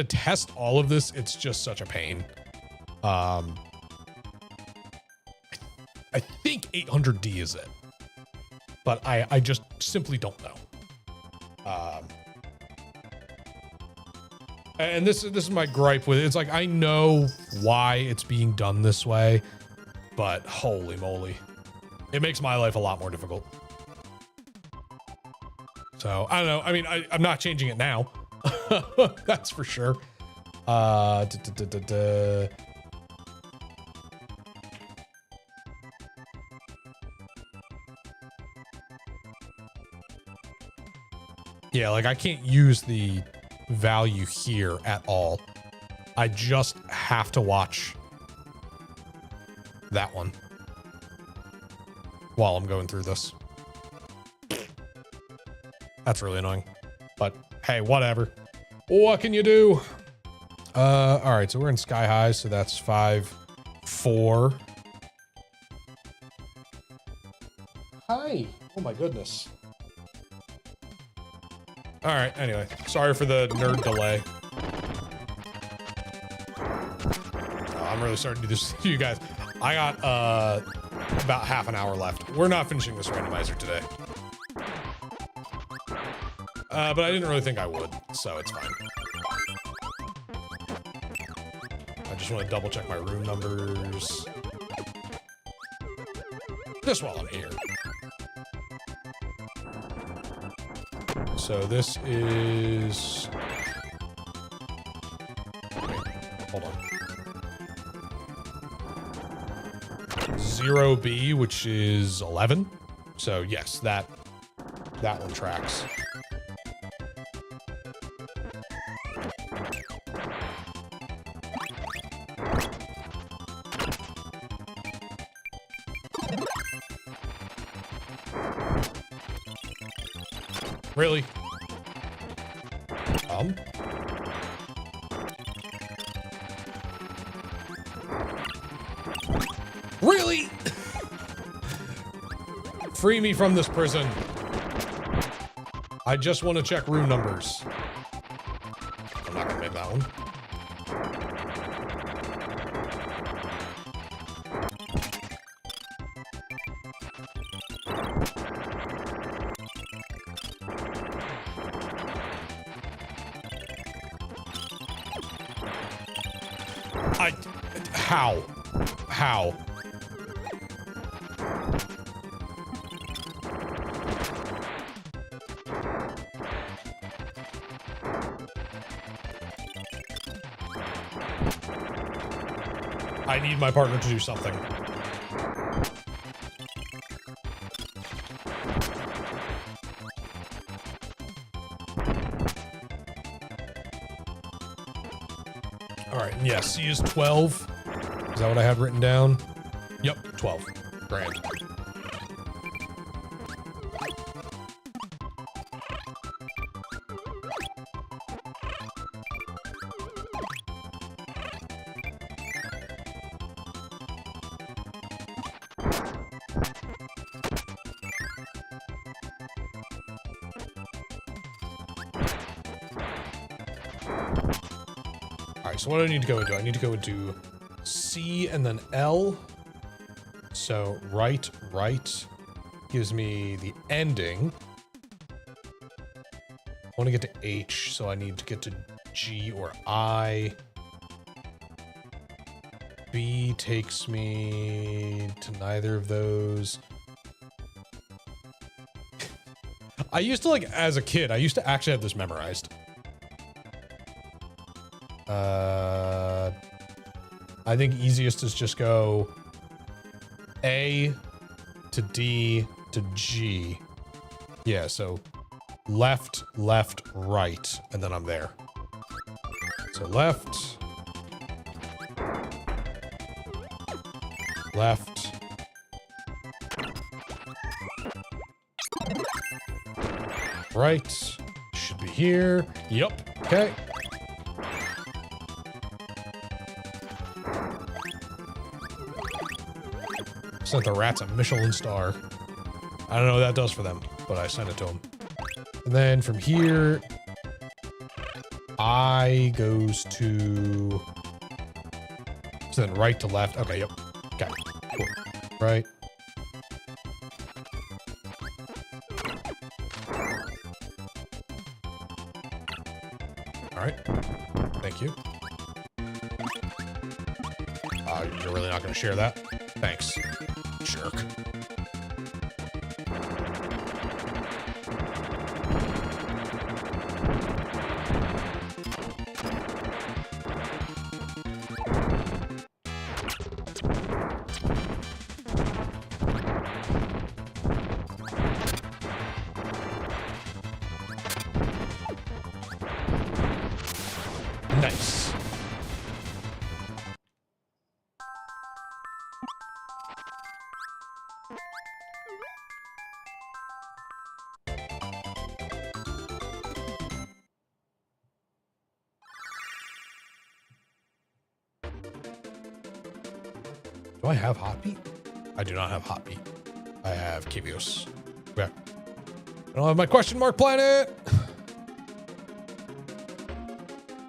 Speaker 1: test all of this, it's just such a pain. I think 800D is it, but I just simply don't know. And this is my gripe with it. It's like, I know why it's being done this way, but holy moly, it makes my life a lot more difficult. So I don't know. I mean, I'm not changing it now. That's for sure. Yeah, like I can't use the value here at all. I just have to watch that one while I'm going through this. That's really annoying, but hey, whatever. What can you do? All right, so we're in Sky High, so that's 5, 4. Hi. Oh my goodness. All right, anyway, sorry for the nerd delay. Oh, I'm really starting to do this to you guys. I got about half an hour left. We're not finishing this randomizer today. But I didn't really think I would, so it's fine. I just want to double check my room numbers. Just while I'm here. So this is... Wait, hold on. 0B, which is 11. So yes, that one tracks. Really? Really? Free me from this prison. I just want to check room numbers. I'm not gonna make that one. How? How? I need my partner to do something. All right, and yes, C is 12. Is that what I had written down? Yep, 12. Grand. All right, so what do I need to go into? I need to go into C and then L. So right gives me the ending. I want to get to H, so I need to get to G or I. B takes me to neither of those. I used to, like, as a kid, I used to actually have this memorized. I think easiest is just go A to D to G. Yeah, so left, left, right, and then I'm there. So left, left, right, should be here. Yep, okay. Sent the rats a Michelin star. I don't know what that does for them, but I sent it to them. And then from here, I goes to... So then right to left. Okay, yep. Okay, cool. Right. All right. Thank you. You're really not going to share that? Thanks. Jerk. Nice. Do I have Hotbeat? I do not have Hotbeat. I have Cavios. Okay. I don't have my question mark planet.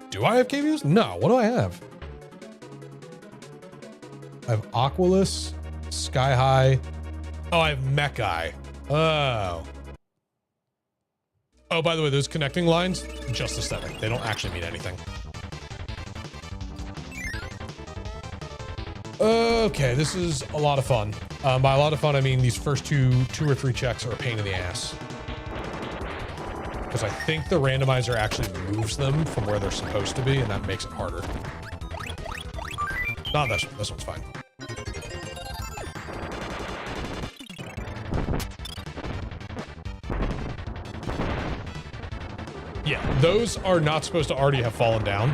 Speaker 1: Do I have Cavios? No. What do I have? I have Aquilus, Sky High. Oh, I have Mechai. Oh. Oh, by the way, those connecting lines, just aesthetic. They don't actually mean anything. Okay, this is a lot of fun. By a lot of fun, I mean these first two or three checks are a pain in the ass. Because I think the randomizer actually moves them from where they're supposed to be, and that makes it harder. Not this one. This one's fine. Yeah, those are not supposed to already have fallen down.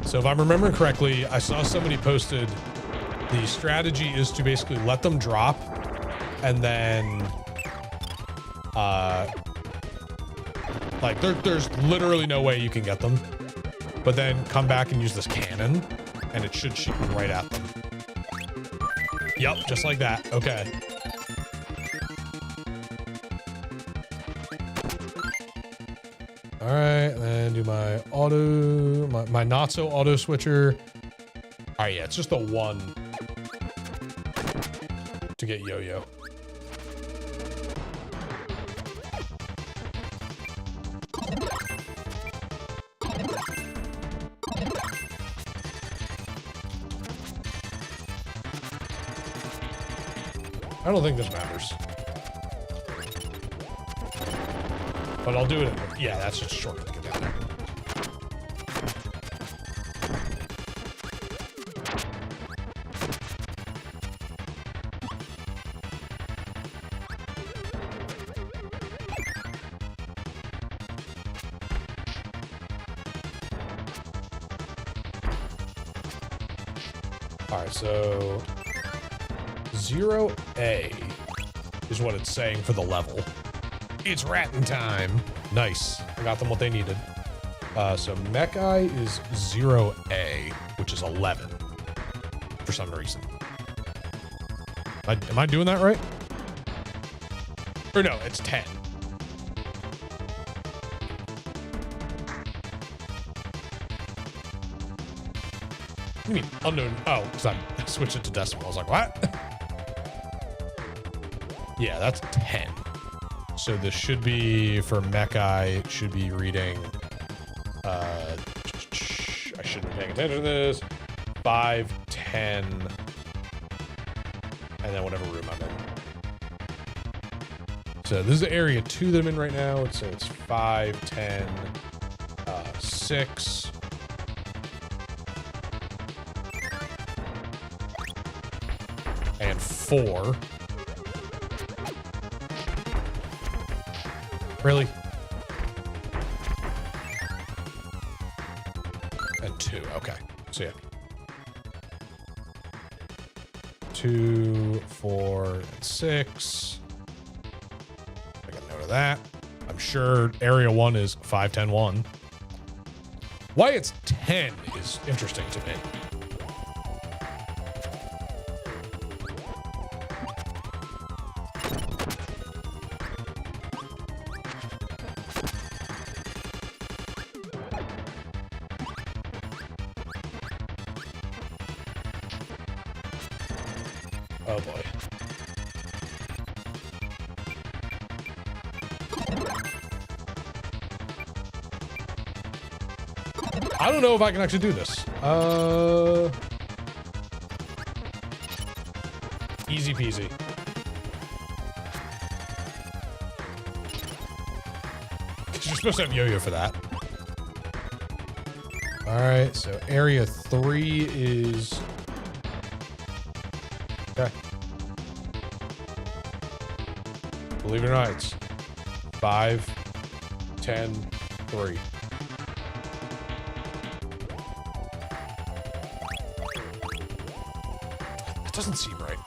Speaker 1: So if I'm remembering correctly, I saw somebody posted the strategy is to basically let them drop and then like there's literally no way you can get them, but then come back and use this cannon and it should shoot right at them. Yep, just like that. Okay. All right, then do my auto, my not so auto switcher. All right, yeah, it's just the one to get yo-yo. I don't think this matters. But I'll do it. Yeah, that's just a shortcut to get down there. All right, so 0A is what it's saying for the level. It's ratting time. Nice. I got them what they needed. So Mech-Eye is 0A, which is 11 for some reason. Am I doing that right? Or no, it's 10. What do you mean unknown? Oh, because I switched it to decimal. I was like, what? Yeah, that's 10. So this should be for Mech-Eye, it should be reading, I shouldn't be paying attention to this, 5, 10, and then whatever room I'm in. So this is the area 2 that I'm in right now. So it's 5, 10, 6, and 4. Really? And 2, okay. So yeah. 2, 4, and 6. I got a note of that. I'm sure area 1 is 5, 10, 1. Why it's 10 is interesting to me. Oh boy. I don't know if I can actually do this. Easy peasy. You're supposed to have yo-yo for that. All right, so area 3 is... Okay. Believe it or not, it's 5, 10, 3. It doesn't seem right.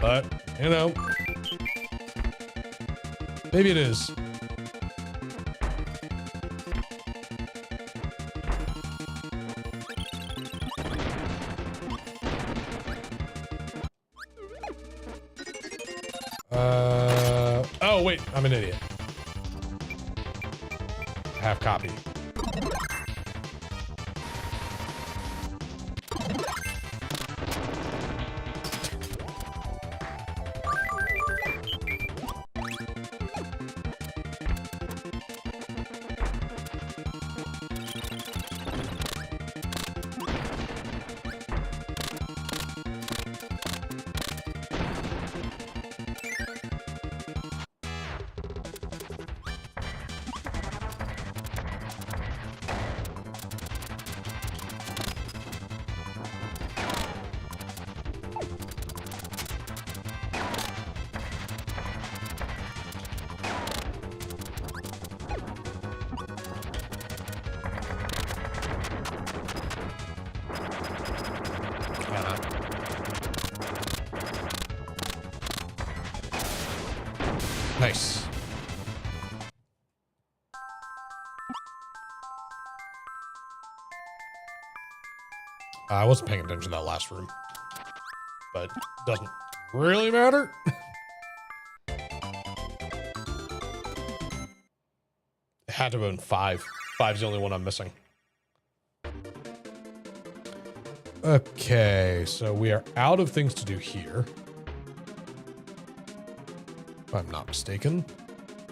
Speaker 1: But, you know, maybe it is. Oh, wait, I'm an idiot. Half copy. Nice. I wasn't paying attention to that last room, but doesn't really matter. It had to have been 5. 5's the only one I'm missing. Okay, so we are out of things to do here, if I'm not mistaken.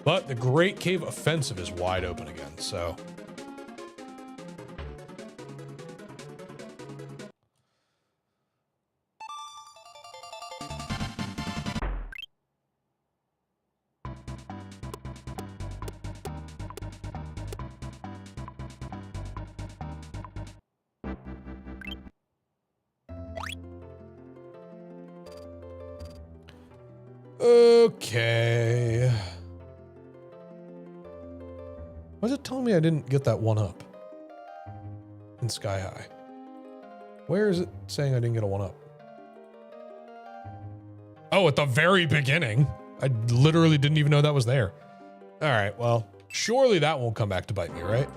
Speaker 1: But the Great Cave Offensive is wide open again, so... Okay. Why is it telling me I didn't get that one up in Sky High? Where is it saying I didn't get a one up? Oh, at the very beginning. I literally didn't even know that was there. All right, well, surely that won't come back to bite me, right?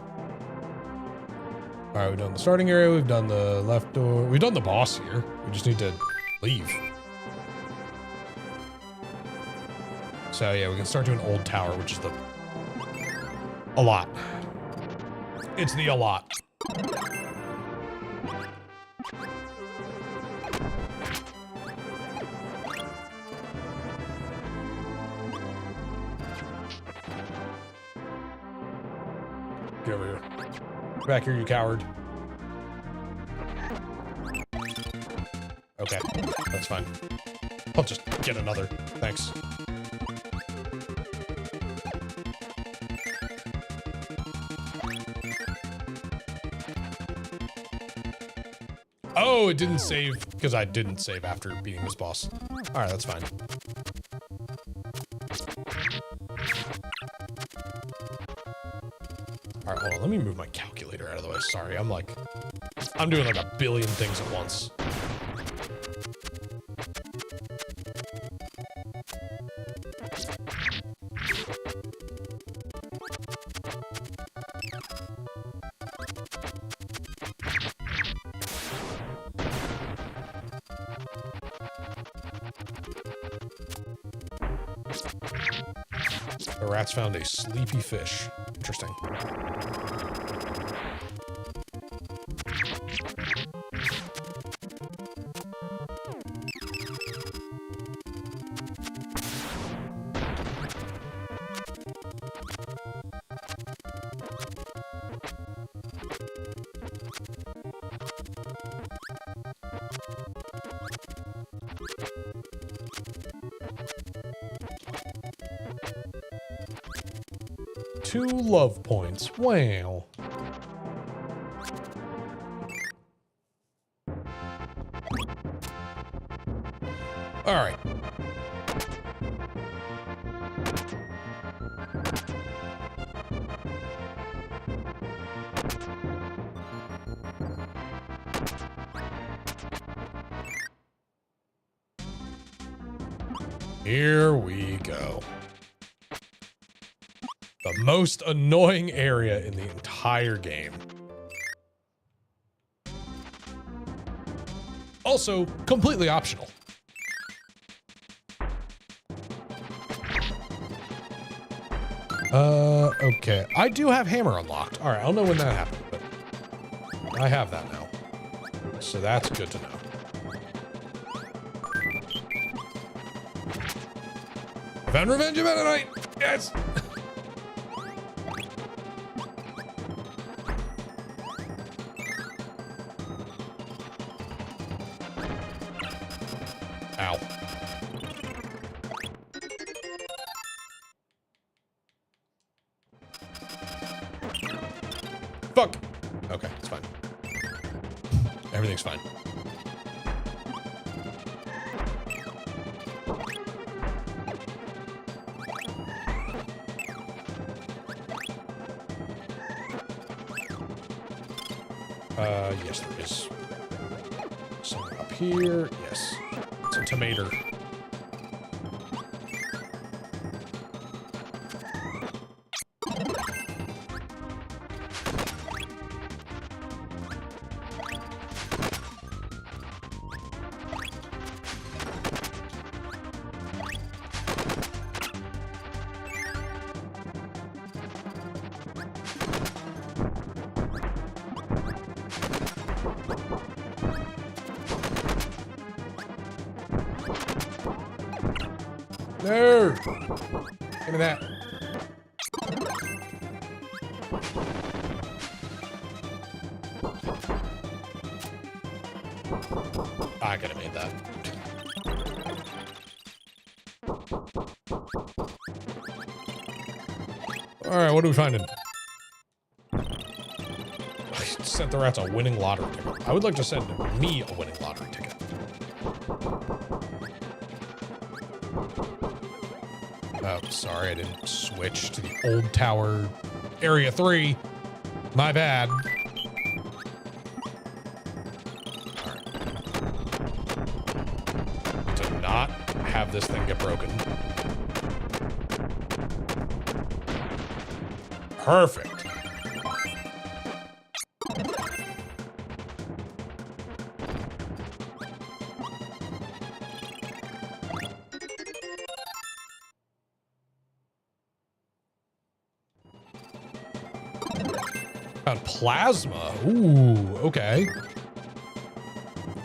Speaker 1: All right, we've done the starting area. We've done the left door. We've done the boss here. We just need to leave. So yeah, we can start doing Old Tower, which is the... a lot. It's the a lot. Get over here. Get back here, you coward. Okay, that's fine. I'll just get another. Thanks. Oh, it didn't save because I didn't save after beating this boss. All right, that's fine. All right, hold on. Let me move my calculator out of the way. Sorry, I'm doing like a billion things at once. The rats found a sleepy fish. Interesting. Two love points. Wow. All right. Here we go. The most annoying area in the entire game. Also, completely optional. Okay. I do have hammer unlocked. All right, I don't know when that happened, but I have that now. So that's good to know. I found Revenge of Meta Knight! Yes! Ow. Fuck! Okay, it's fine. Everything's fine. Yes, there is. Somewhere up here. Yes. It's a tomato. No! Give me that. I could have made that. Alright, what are we finding? Sent the rats a winning lottery ticket. I would like to send me a winning lottery ticket. Oh, sorry, I didn't switch to the old tower, area 3. My bad. Alright. To not have this thing get broken. Perfect. Found plasma. Ooh, okay.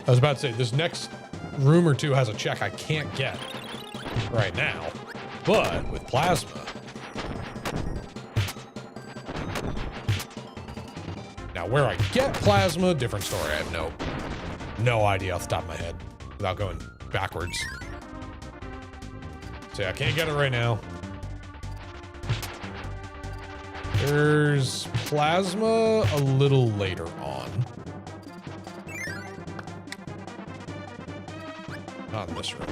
Speaker 1: I was about to say, this next room or two has a check I can't get right now, but with plasma. Now, where I get plasma, different story. I have no idea off the top of my head without going backwards. So yeah, I can't get it right now. There's plasma a little later on. Not in this room.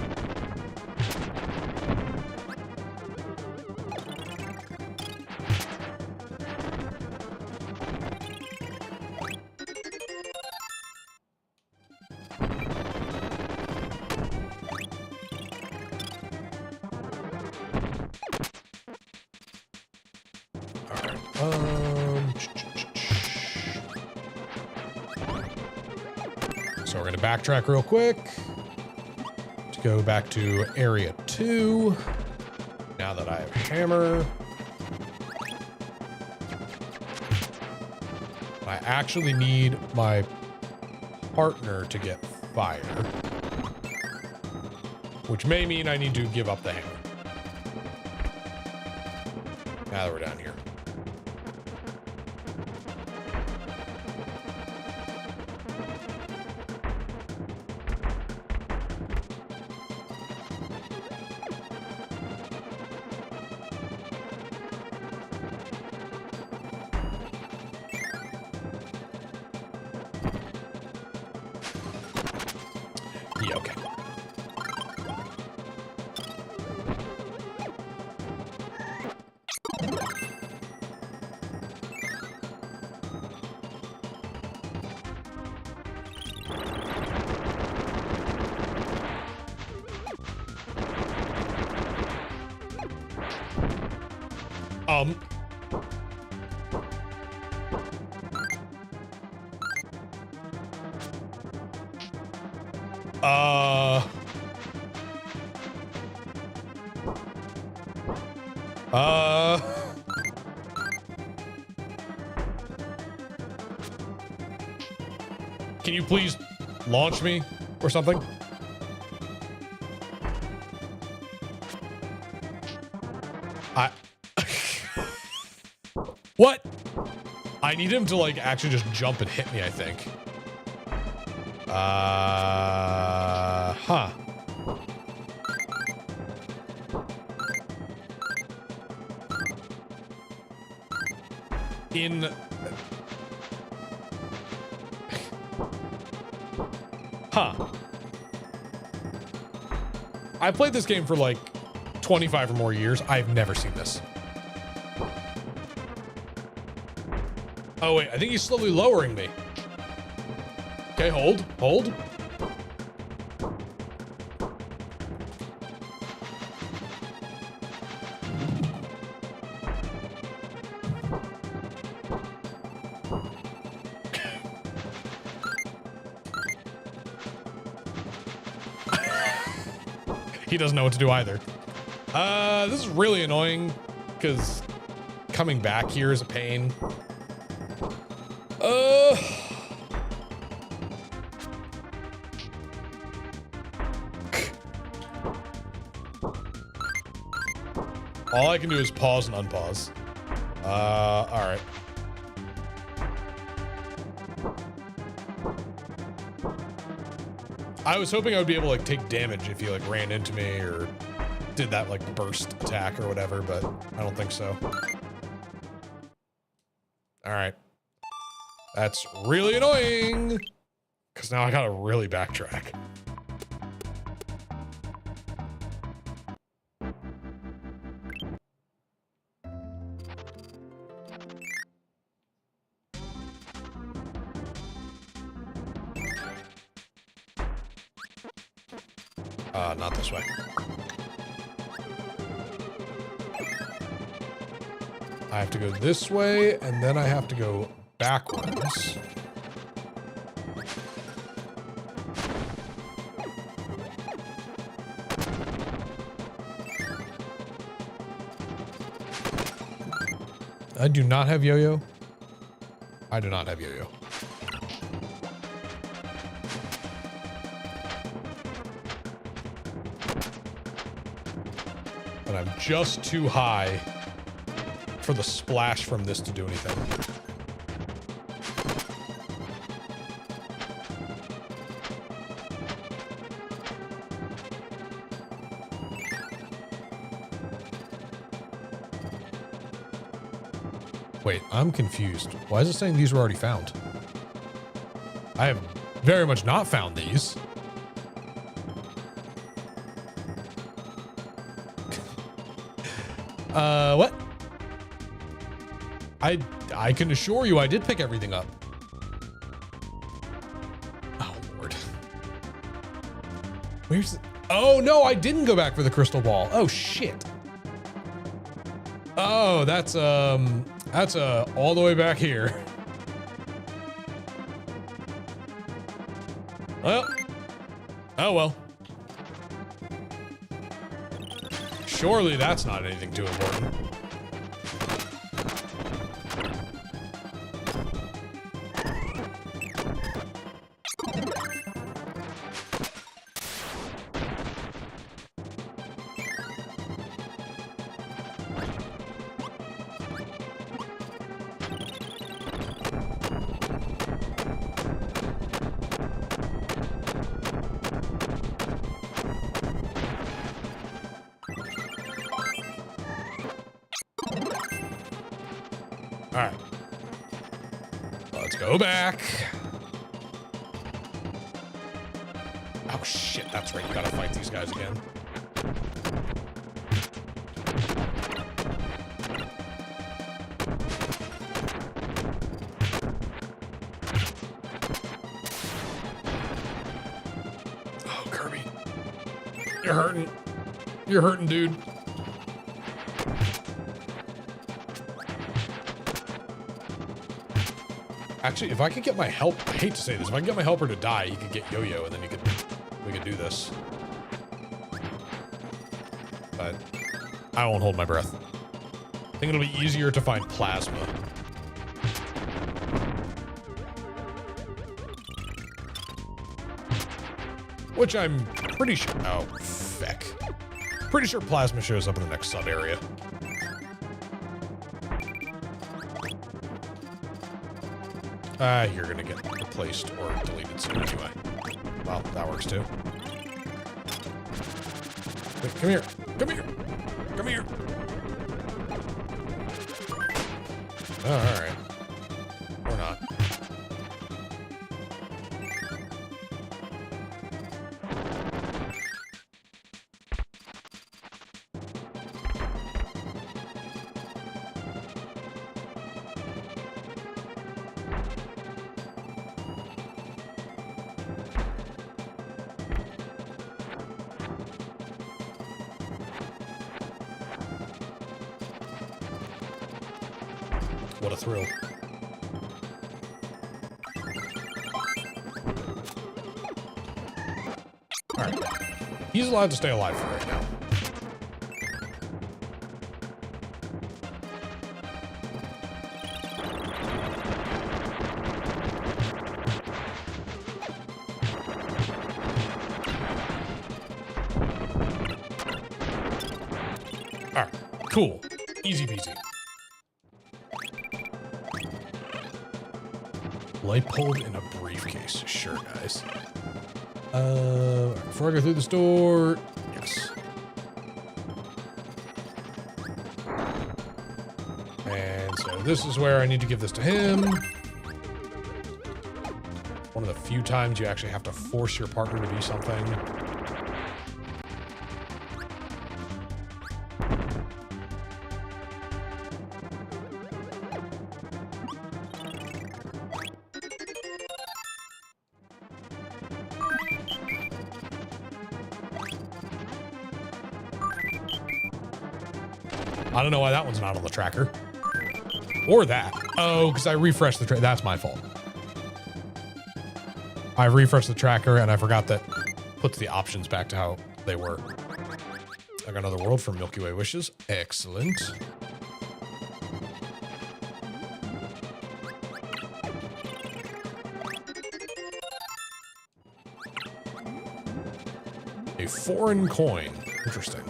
Speaker 1: So we're gonna backtrack real quick to go back to area 2. Now that I have hammer, I actually need my partner to get fire, which may mean I need to give up the hammer. Now that we're down here. Yeah, okay. Can you please launch me or something? What? I need him to like actually just jump and hit me, I think. Huh. Huh. I've played this game for like 25 or more years. I've never seen this. Oh wait, I think he's slowly lowering me. Okay, hold. He doesn't know what to do either. This is really annoying because coming back here is a pain. All I can do is pause and unpause. All right. I was hoping I would be able to like take damage if he like ran into me or did that like burst attack or whatever, but I don't think so. All right. That's really annoying because now I gotta really backtrack. Not this way. I have to go this way, and then I have to go backwards. I do not have yo-yo. I do not have yo-yo. But I'm just too high for the splash from this to do anything. Wait, I'm confused. Why is it saying these were already found? I have very much not found these. What? I can assure you I did pick everything up. Oh, Lord. Where's the... Oh, no, I didn't go back for the crystal ball. Oh, shit. Oh, that's all the way back here. Well, oh well. Surely that's not anything too important. All right, let's go back. Oh shit, that's right, you gotta fight these guys again. Oh, Kirby, you're hurting. You're hurting, dude. Actually, if I could get my help, I hate to say this, if I can get my helper to die, you could get Yo-Yo, and then we could do this. But I won't hold my breath. I think it'll be easier to find plasma. Which I'm pretty sure, oh, feck. Pretty sure plasma shows up in the next sub area. You're gonna get replaced or deleted soon anyway. Well, that works too. Wait, come here. Come here. Come here. Oh, all right. Or not. What a thrill. All right. He's allowed to stay alive for right now. All right. Cool. Easy peasy. Light bulb in a briefcase. Sure, guys. Before I go through this door, yes. And so this is where I need to give this to him. One of the few times you actually have to force your partner to do something. I don't know why that one's not on the tracker. Or that. Oh, because I refreshed the tracker. That's my fault. I refreshed the tracker and I forgot that puts the options back to how they were. I got another world from Milky Way Wishes. Excellent. A foreign coin. Interesting.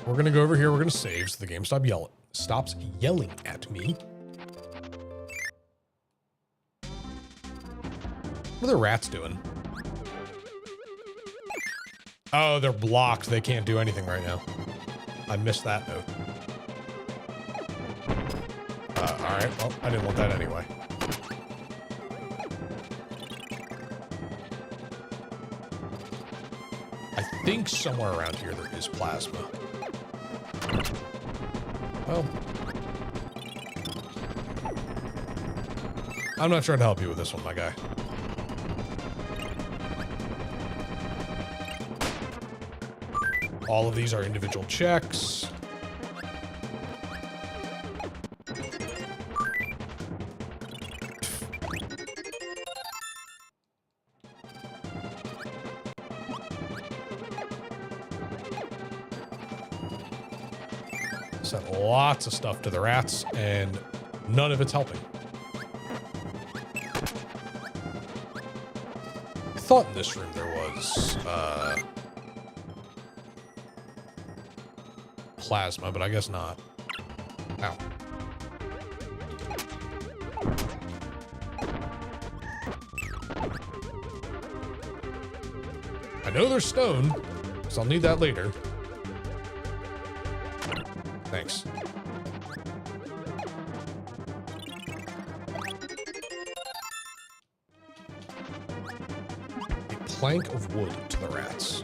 Speaker 1: We're gonna go over here. We're gonna save so the game stops yelling at me. What are the rats doing? Oh, they're blocked. They can't do anything right now. I missed that note. All right. Well, I didn't want that anyway. I think somewhere around here there is plasma. Well, I'm not trying to help you with this one, my guy. All of these are individual checks. Sent lots of stuff to the rats, and none of it's helping. I thought in this room there was plasma, but I guess not. Ow. I know there's stone, so I'll need that later. Thanks. A plank of wood to the rats.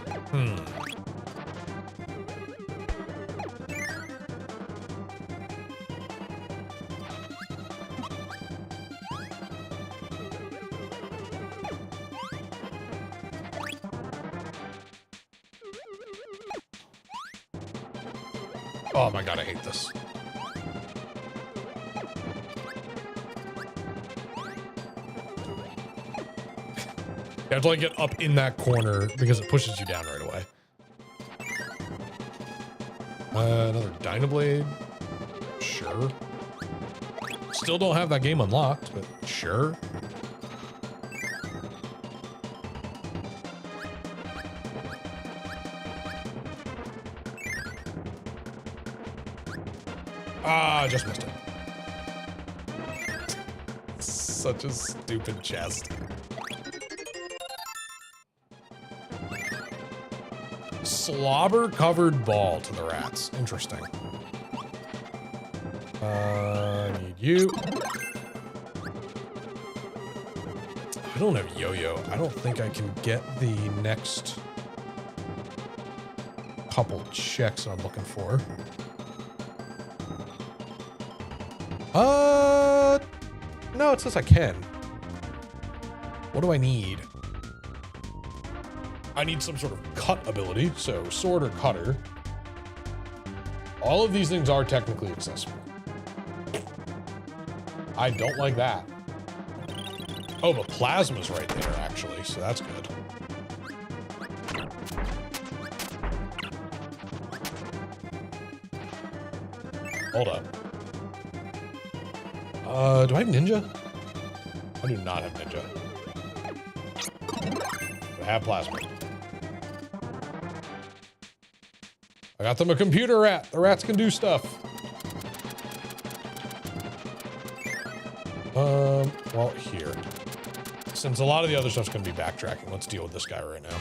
Speaker 1: Oh my god, I hate this. You have to like get up in that corner because it pushes you down right away. Another Dynablade. Sure. Still don't have that game unlocked, but sure. Ah, just missed it. Such a stupid chest. Slobber-covered ball to the rats. Interesting. I need you. I don't have yo-yo. I don't think I can get the next couple checks I'm looking for. No, it says I can. What do I need? I need some sort of cut ability, so sword or cutter. All of these things are technically accessible. I don't like that. Oh, but plasma's right there, actually, so that's good. Hold up. Do I have ninja? I do not have ninja. I have plasma. I got them a computer rat. The rats can do stuff. Well, here. Since a lot of the other stuff's gonna be backtracking, let's deal with this guy right now.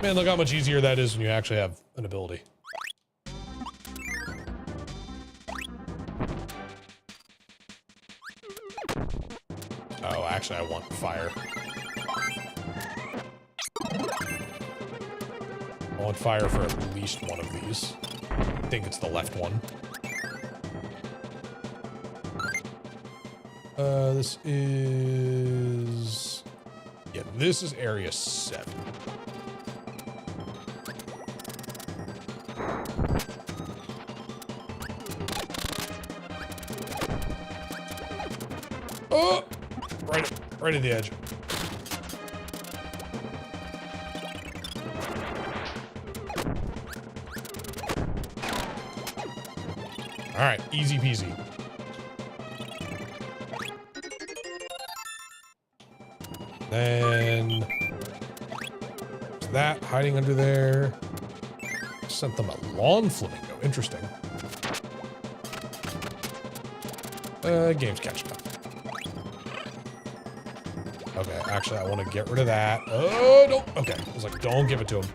Speaker 1: Man, look how much easier that is when you actually have an ability. Oh, actually, I want fire. I want fire for at least one of these. I think it's the left one. This is... Yeah, this is area 7. Oh! Right at the edge. All right, easy peasy. Then that hiding under there. Sent them a lawn flamingo. Interesting. Game's catching up. Okay, actually, I want to get rid of that. Oh, no. Okay, I was like, don't give it to him.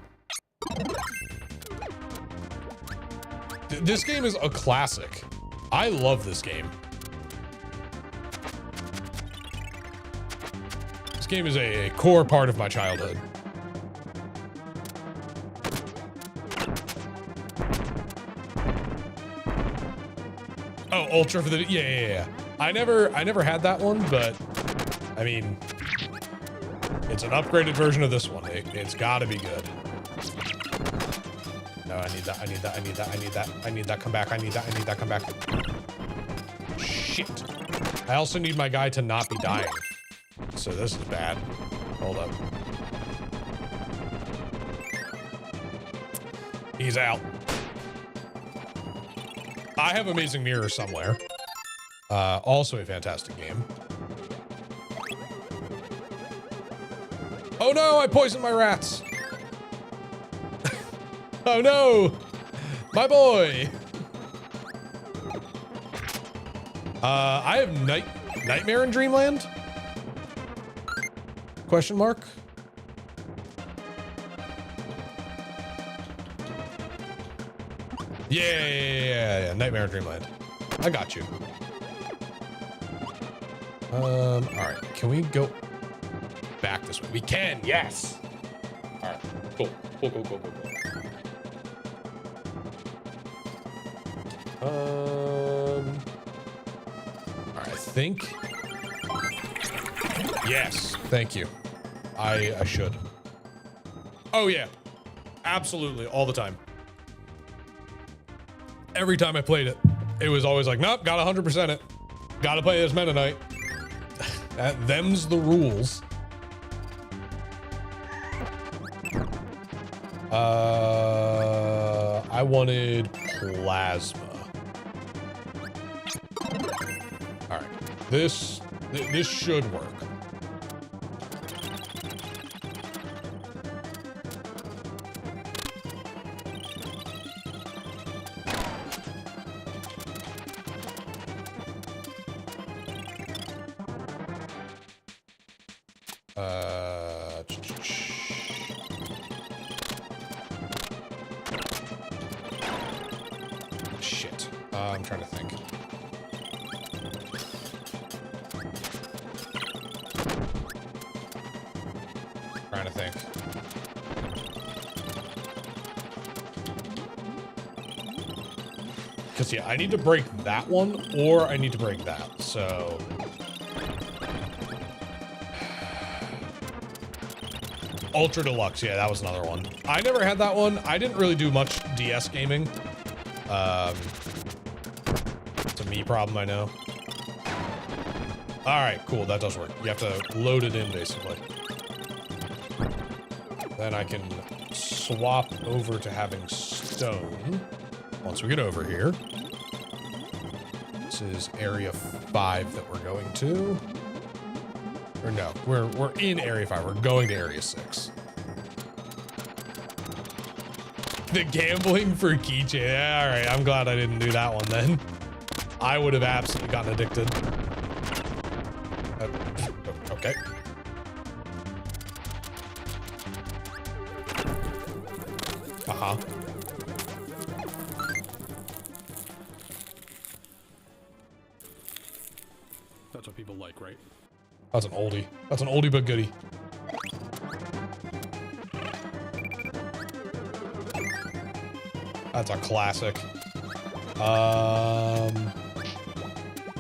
Speaker 1: This game is a classic. I love this game. This game is a core part of my childhood. Oh, Ultra for the... Yeah. I never had that one, but... I mean... It's an upgraded version of this one. It's gotta be good. No, I need that, I need that, I need that, I need that, I need that, come back, I need that, come back. Shit. I also need my guy to not be dying. So this is bad. Hold up. He's out. I have Amazing Mirror somewhere. Also a fantastic game. Oh no, I poisoned my rats. Oh no, my boy. I have Nightmare in Dreamland? Question mark? Yeah, Nightmare in Dreamland. I got you. All right, can we go back this way? We can, yes. All right, cool. All right, I think. Yes, thank you. I should. Oh yeah, absolutely, all the time. Every time I played it, it was always like, nope, got 100% it. Gotta play as Meta Knight. Them's the rules. I wanted plasma. All right, this should work. I'm trying to think. Trying to think. Because, yeah, I need to break that one, or I need to break that, so... Ultra Deluxe, yeah, that was another one. I never had that one. I didn't really do much DS gaming. It's a me problem, I know. All right, cool, that does work. You have to load it in, basically. Then I can swap over to having stone. Once we get over here. This is area 5 that we're going to. Or no, we're in area 5. We're going to area 6. The gambling for keychain. Yeah, all right, I'm glad I didn't do that one then. I would have absolutely gotten addicted. Okay. Uh-huh. That's what people like, right? That's an oldie. That's an oldie but goodie. That's a classic.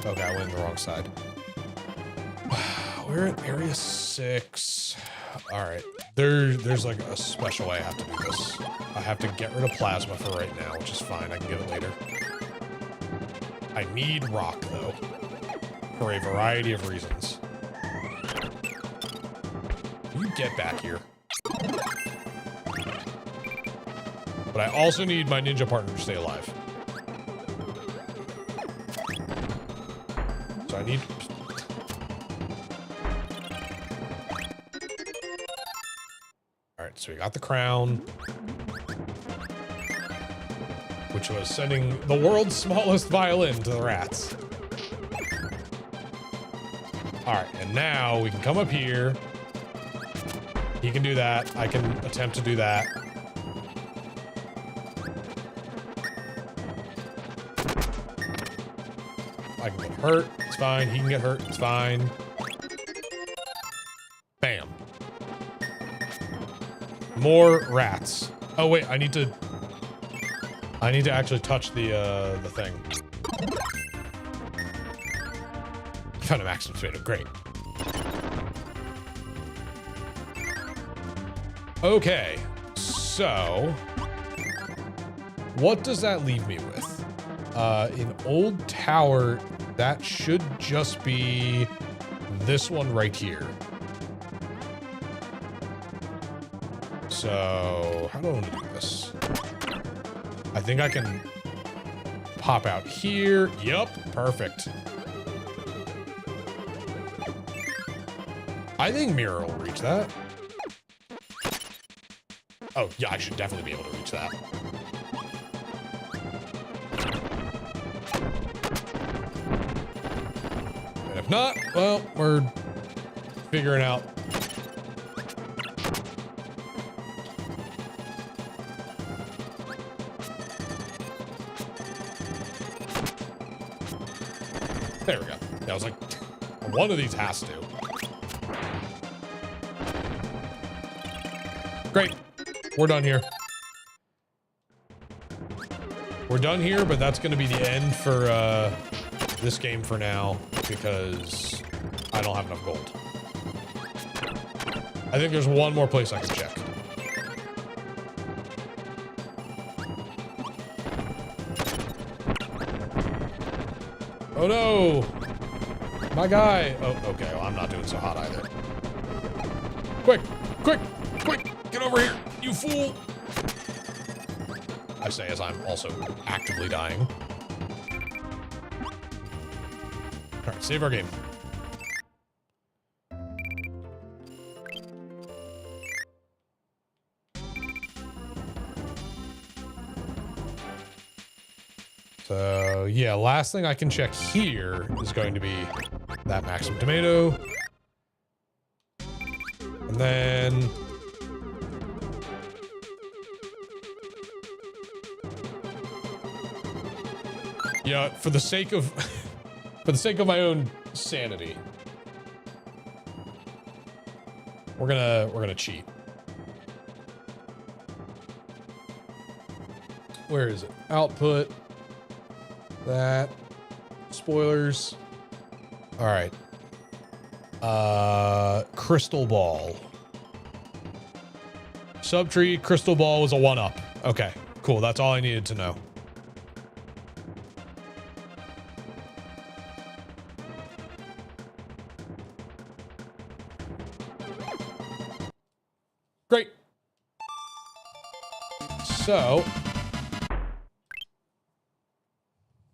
Speaker 1: Okay, I went in the wrong side. We're at area 6. All right. There's like a special way I have to do this. I have to get rid of plasma for right now, which is fine. I can get it later. I need rock though, for a variety of reasons. You get back here. But I also need my ninja partner to stay alive. So I need... Alright, so we got the crown. Which was sending the world's smallest violin to the rats. Alright, and now we can come up here. He can do that. I can attempt to do that. I can get hurt. It's fine. He can get hurt. It's fine. Bam. More rats. Oh wait, I need to actually touch the thing. Found a maximum tomato. Great. Okay, so what does that leave me with? In Old Tower, that should just be this one right here. So how do I want to do this? I think I can pop out here. Yup, perfect. I think Mirror will reach that. Oh, yeah, I should definitely be able to reach that. And if not, well, we're figuring out. There we go. Yeah, I was like, one of these has to. Great. We're done here. We're done here, but that's going to be the end for this game for now because I don't have enough gold. I think there's one more place I can check. Oh no! My guy! Oh, okay. Well, I'm not doing so hot either. Quick! Quick! Quick! Get over here, you fool! I say as I'm also actively dying. All right, save our game. So, yeah, last thing I can check here is going to be that maximum tomato. And then... You know, for the sake of for the sake of my own sanity, we're gonna cheat. Where is it? Output. That. Spoilers. All right. Crystal Ball. Subtree Crystal Ball was a 1-up. Okay, cool. That's all I needed to know. Great. So,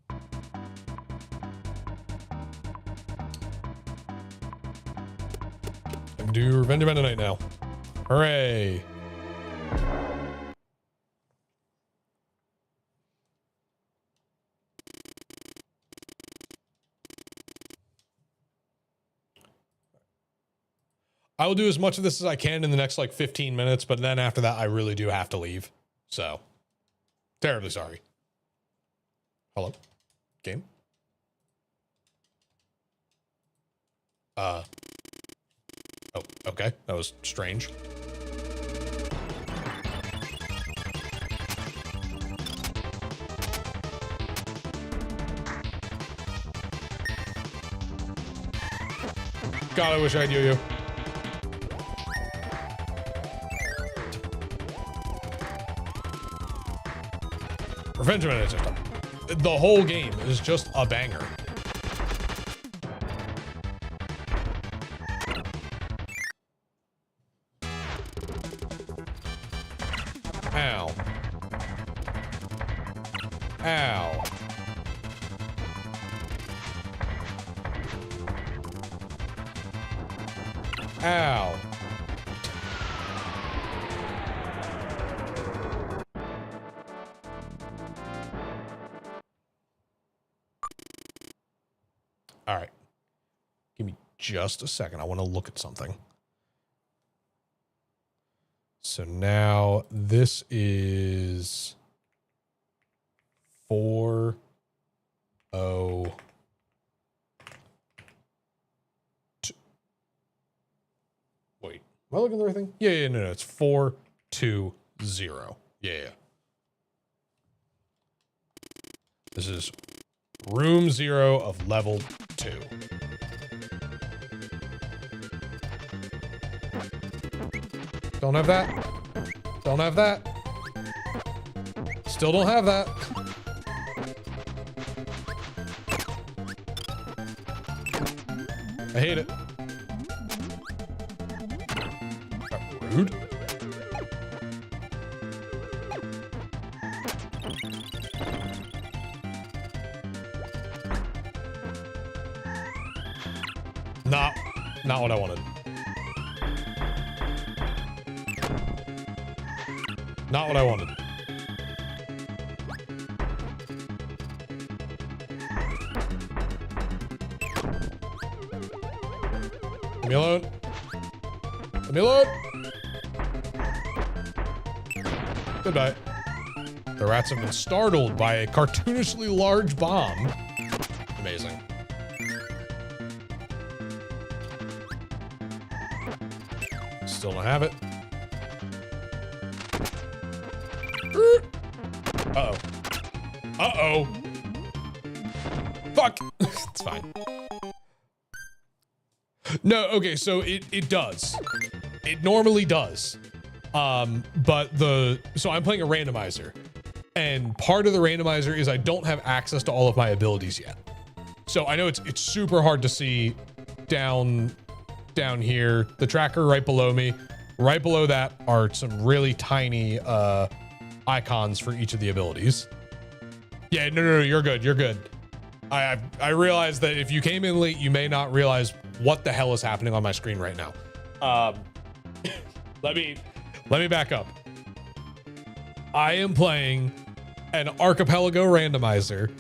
Speaker 1: I can do Revenge of Meta Knight now. Hooray. I will do as much of this as I can in the next like 15 minutes, but then after that, I really do have to leave. So, terribly sorry. Hello? Game? Oh, okay. That was strange. God, I wish I knew you. Revenge of Meta Knight. The whole game is just a banger. Ow. Ow. Ow. All right. Give me just a second. I want to look at something. So now this is 4-0. Wait, am I looking at the right thing? Yeah, no, it's 4-2-0. Yeah. This is room 0 of level 2. Don't have that. Don't have that. Still don't have that. I hate it. Rude. Not what I wanted. Not what I wanted. Leave me alone. Leave me alone. Goodbye. The rats have been startled by a cartoonishly large bomb. Amazing. Still don't have it. Uh-oh. Uh-oh. Fuck. It's fine. No, okay, so it does. It normally does. But so I'm playing a randomizer. And part of the randomizer is I don't have access to all of my abilities yet. So I know it's super hard to see down here. The tracker right below me. Right below that are some really tiny icons for each of the abilities. Yeah, no, you're good. You're good. I realize that if you came in late, you may not realize what the hell is happening on my screen right now. Let me back up. I am playing an Archipelago randomizer.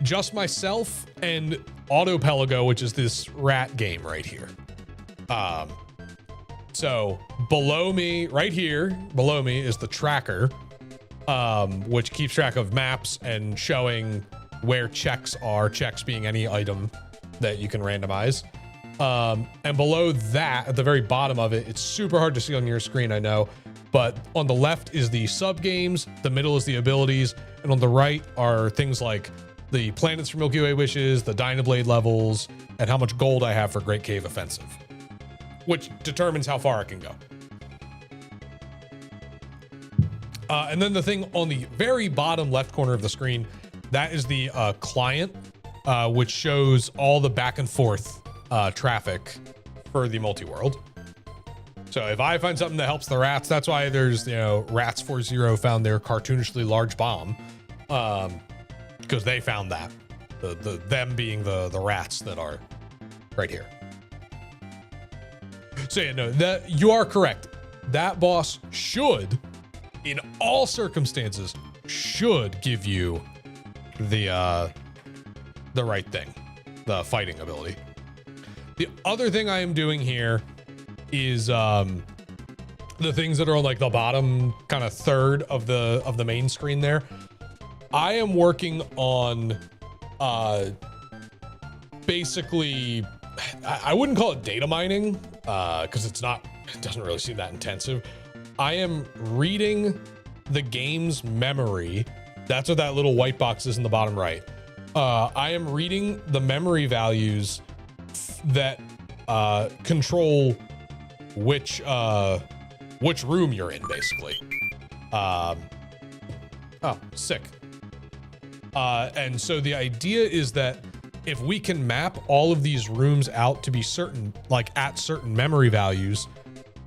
Speaker 1: Just myself and Autopelago, which is this rat game right here. So below me, right here, below me is the tracker, which keeps track of maps and showing where checks are, checks being any item that you can randomize. And below that, at the very bottom of it, it's super hard to see on your screen, I know, but on the left is the sub games, the middle is the abilities, and on the right are things like the planets for Milky Way wishes, the Dynablade levels, and how much gold I have for Great Cave Offensive, which determines how far I can go. And then the thing on the very bottom left corner of the screen, that is the client, which shows all the back and forth traffic for the multi-world. So if I find something that helps the rats, that's why there's, you know, Rats40 found their cartoonishly large bomb, because they found that. Them being the rats that are right here. So yeah, no, that you are correct. That boss should, in all circumstances, should give you the right thing, the fighting ability. The other thing I am doing here is the things that are on like the bottom kind of third of the main screen there. I am working on basically, I wouldn't call it data mining because it doesn't really seem that intensive. I am reading the game's memory. That's what that little white box is in the bottom right. I am reading the memory values that control which room you're in, basically. Oh, sick. And so the idea is that if we can map all of these rooms out to be certain, like at certain memory values,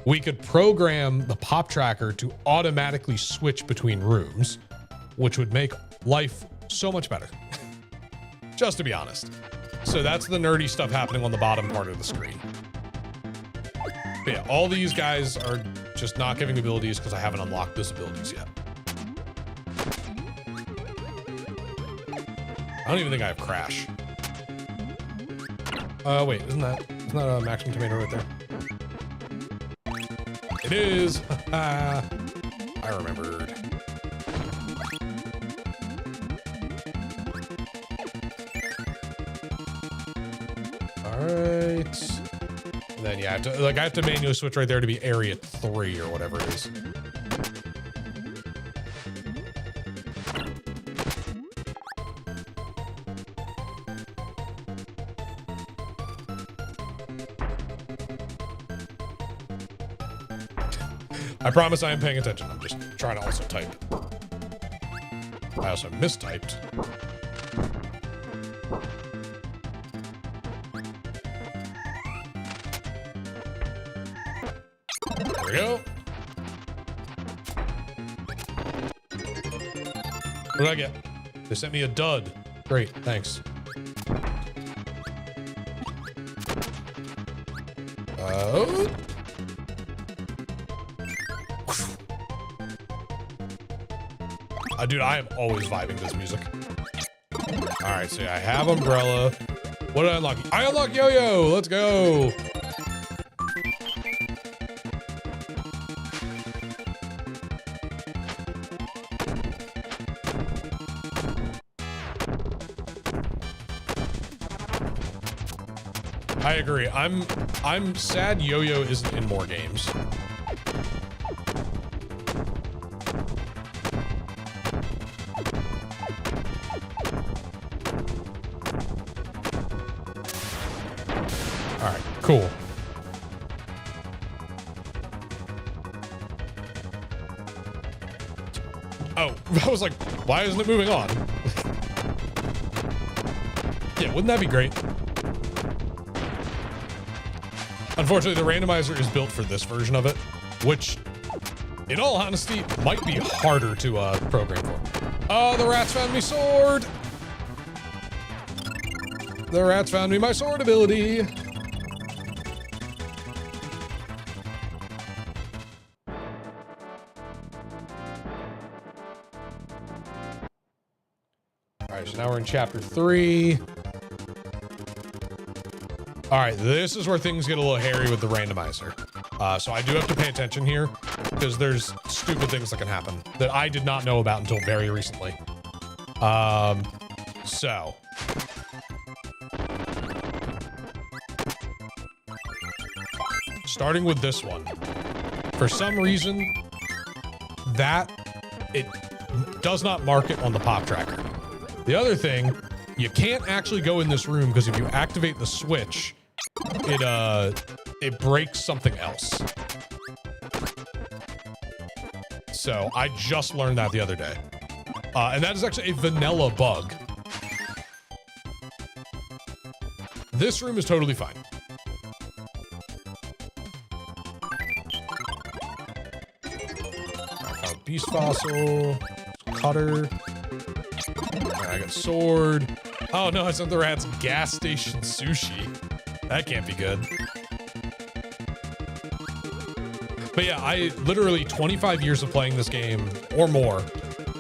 Speaker 1: we could program the pop tracker to automatically switch between rooms, which would make life so much better. Just to be honest. So that's the nerdy stuff happening on the bottom part of the screen. But yeah, all these guys are just not giving abilities because I haven't unlocked those abilities yet. I don't even think I have Crash. Wait, isn't that a maximum tomato right there? It is. I remembered. All right. And then yeah, I have to manually switch right there to be area 3 or whatever it is. I promise I am paying attention. I'm just trying to also type. I also mistyped. There we go. What did I get? They sent me a dud. Great, thanks. Dude, I am always vibing this music. All right, so yeah, I have Umbrella. What did I unlock? I unlocked Yo-Yo. Let's go. I agree. I'm sad Yo-Yo isn't in more games. Cool. Oh, I was like, why isn't it moving on? Yeah, wouldn't that be great? Unfortunately, the randomizer is built for this version of it, which, in all honesty, might be harder to program for. Oh, the rats found me sword! The rats found me my sword ability! So now we're in chapter 3. All right, this is where things get a little hairy with the randomizer. So I do have to pay attention here because there's stupid things that can happen that I did not know about until very recently. So. Starting with this one. For some reason, it does not mark it on the pop tracker. The other thing, you can't actually go in this room because if you activate the switch, it breaks something else. So I just learned that the other day. And that is actually a vanilla bug. This room is totally fine. Beast fossil, cutter. I got sword. Oh no, it's the rat's gas station sushi. That can't be good. But yeah, I literally 25 years of playing this game or more,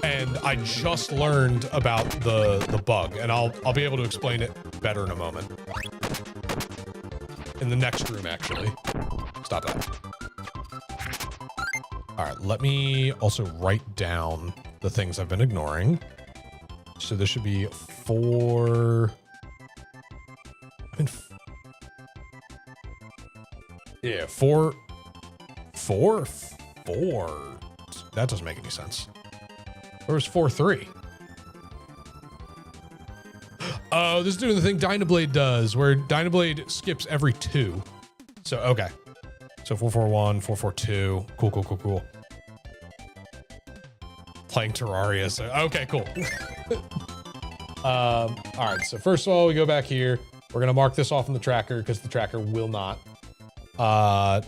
Speaker 1: and I just learned about the bug, and I'll be able to explain it better in a moment. In the next room, actually. Stop that. All right, let me also write down the things I've been ignoring. So this should be 4. Yeah, 4. That doesn't make any sense. Where was 4-3? Oh, this is doing the thing Dynablade does, where Dynablade skips every 2. So, okay. So 441, 442. Cool. Playing Terraria. So, okay, cool. All right. So first of all, we go back here. We're going to mark this off in the tracker because the tracker will not.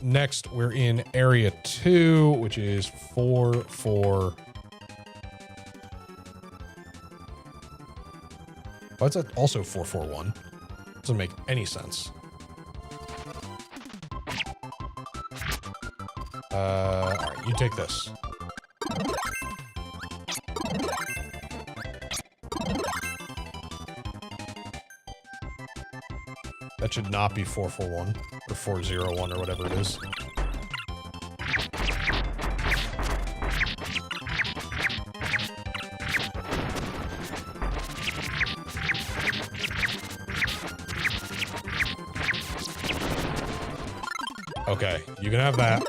Speaker 1: Next, we're in area 2, which is 4. Why is that also 441? Doesn't make any sense. All right, you take this. That should not be 441 or 401 or whatever it is. Okay, you can have that.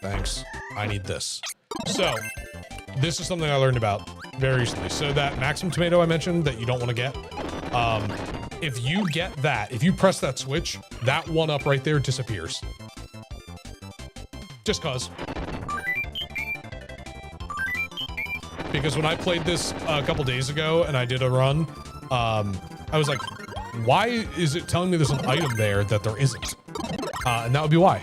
Speaker 1: Thanks. I need this. So, this is something I learned about very recently. So that Maximum Tomato I mentioned that you don't want to get, if you get that, if you press that switch, that 1-up right there disappears. Just cause. Because when I played this a couple days ago and I did a run, I was like, why is it telling me there's an item there that there isn't? And that would be why.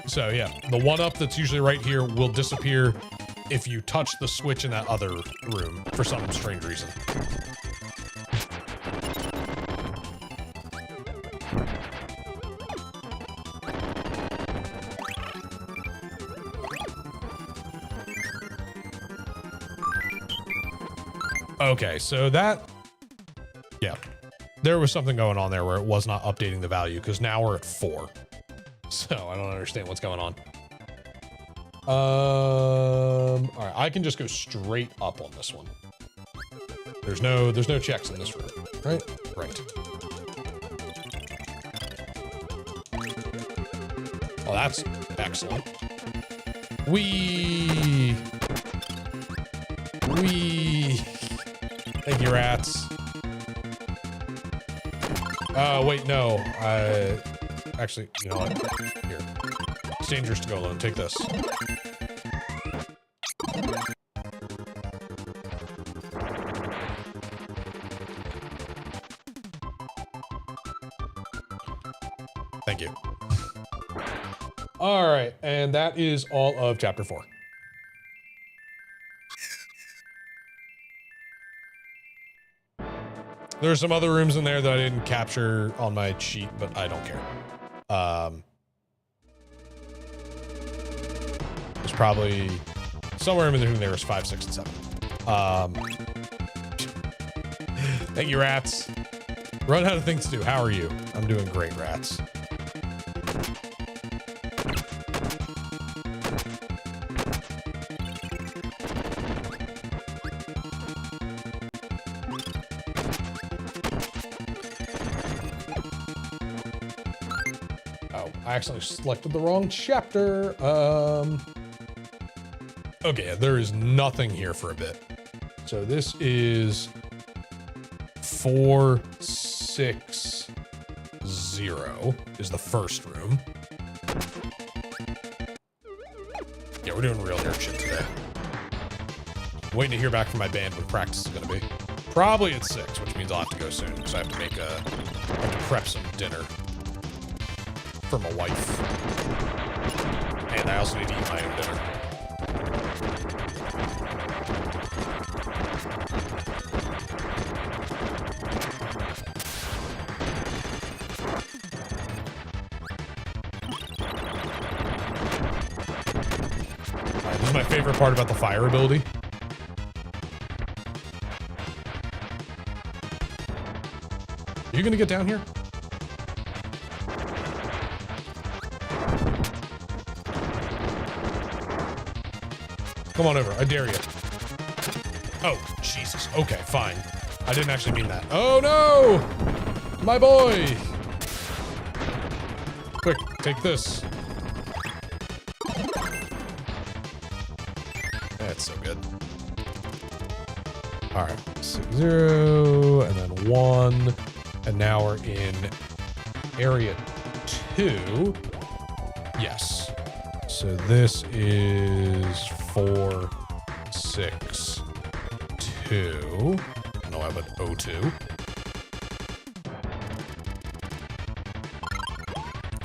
Speaker 1: So yeah, the 1-up that's usually right here will disappear if you touch the switch in that other room for some strange reason. Okay, so that, yeah, there was something going on there where it was not updating the value because now we're at 4. So I don't understand what's going on. All right, I can just go straight up on this one. There's no checks in this room, right? Right. Oh, that's excellent. Wee. Thank you, rats. Wait, no. Actually, you know what? Here. It's dangerous to go alone. Take this. Thank you. All right, and that is all of chapter 4. There's some other rooms in there that I didn't capture on my sheet, but I don't care. There's probably somewhere in between there is 5, 6, and 7. Thank you, rats. Run out of things to do. How are you? I'm doing great, rats. Oh, I accidentally selected the wrong chapter. Okay, there is nothing here for a bit. So this is 460 is the first room. Yeah, we're doing real nerd shit today. Waiting to hear back from my band when practice is gonna be. Probably at 6, which means I'll have to go soon because I have to make I have to prep some dinner for my wife. And I also need to eat my own dinner. Alright, this is my favorite part about the fire ability. Are you gonna get down here? Come on over, I dare you. Oh, Jesus. Okay, fine. I didn't actually mean that. Oh no! My boy! Quick, take this. That's so good. All right, 6, 0, and then 1. And now we're in area 2. Yes. So this is 4, 6, 2. No, I went 02.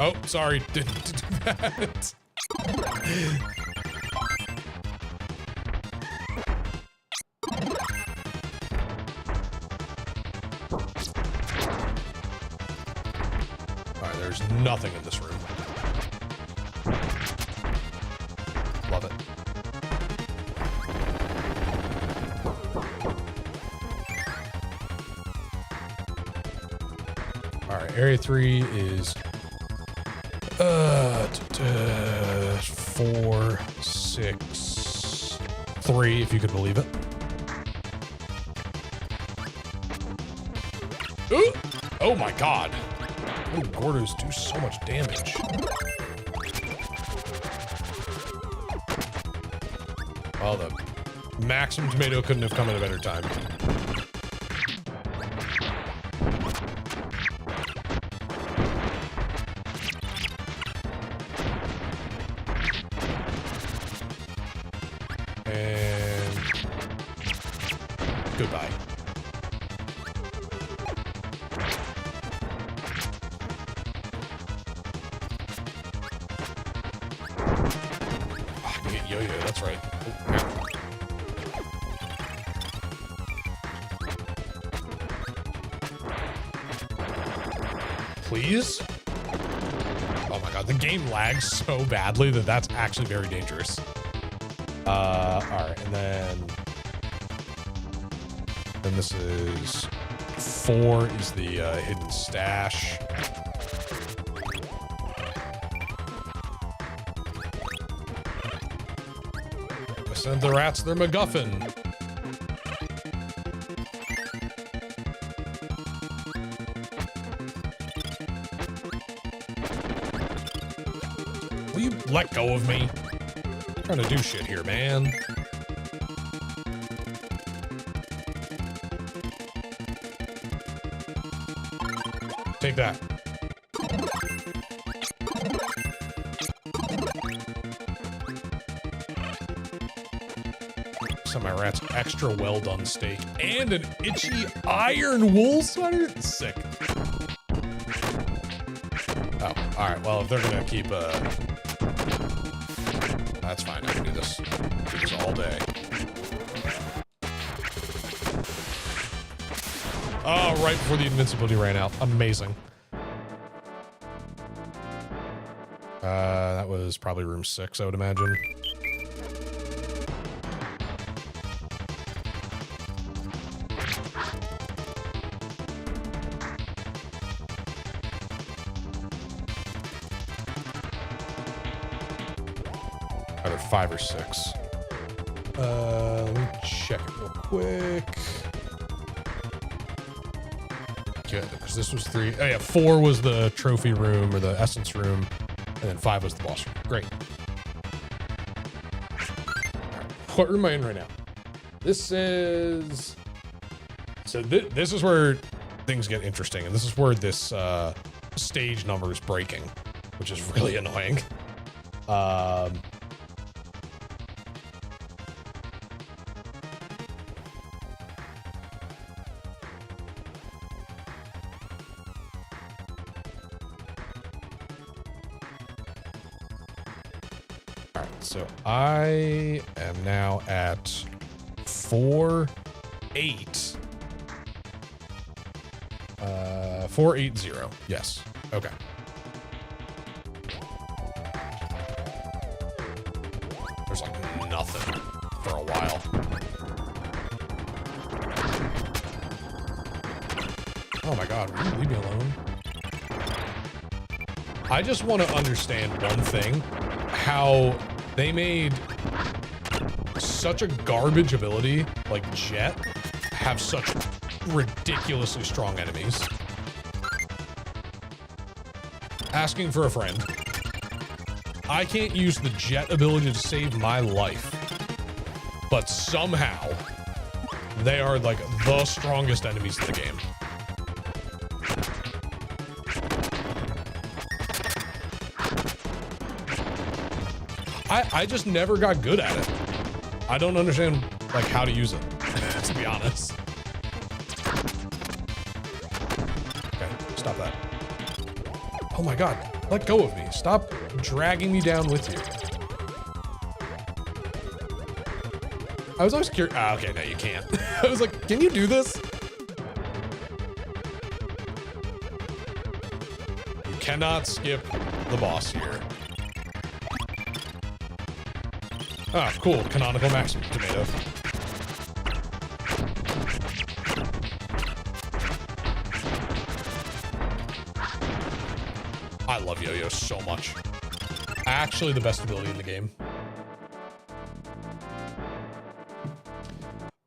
Speaker 1: Oh, sorry. Didn't do that. There's nothing in this room. Love it. All right, area 3 is 4, 6, 3, if you could believe it. Ooh! Oh my God. Oh, Gordos do so much damage. Well, the Maximum Tomato couldn't have come at a better time. And goodbye. Yo-yo, that's right. Oh, please? Oh my God, the game lags so badly that that's actually very dangerous. All right, and then this is 4 is the hidden stash. Send the rats their MacGuffin. Will you let go of me? I'm trying to do shit here, man. Take that. Some of my rat's extra well done steak and an itchy iron wool sweater. Sick. Oh, all right. Well, if they're gonna keep that's fine. I can do this all day. Oh, right before the invincibility ran out. Amazing. That was probably room 6, I would imagine. Either 5 or 6. Let me check it real quick. good, because this was 3. Oh yeah, 4 was the trophy room or the essence room, and then 5 was the boss room. Great. What room am I in right now? This is... So this is where things get interesting, and this is where this stage number is breaking, which is really annoying. So I am now at 4-8. 480. Yes. Okay. There's like nothing for a while. Oh my God, will you leave me alone? I just want to understand one thing, how they made such a garbage ability like Jet have such ridiculously strong enemies. Asking for a friend. I can't use the Jet ability to save my life, but somehow they are like the strongest enemies in the game. I just never got good at it. I don't understand like how to use it, to be honest. Okay, stop that. Oh my God, let go of me. Stop dragging me down with you. I was always curious. Ah, okay, no, you can't. I was like, can you do this? You cannot skip the boss here. Ah, cool. Canonical Maximum Tomato. I love Yo-Yo so much. Actually the best ability in the game.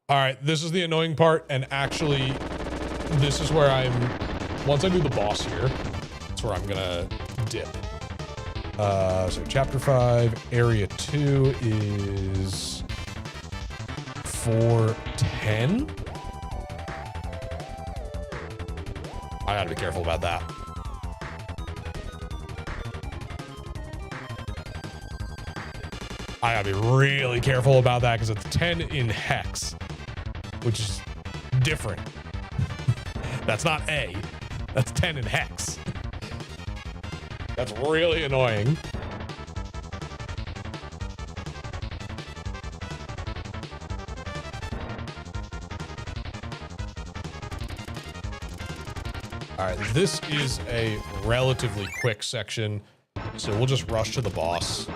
Speaker 1: All right, this is the annoying part, and actually this is where once I do the boss here, that's where I'm gonna dip. So chapter 5, area 2 is 410. I gotta be careful about that. I gotta be really careful about that because it's 10 in hex, which is different. That's not A, that's 10 in hex. That's really annoying. All right, this is a relatively quick section, so we'll just rush to the boss.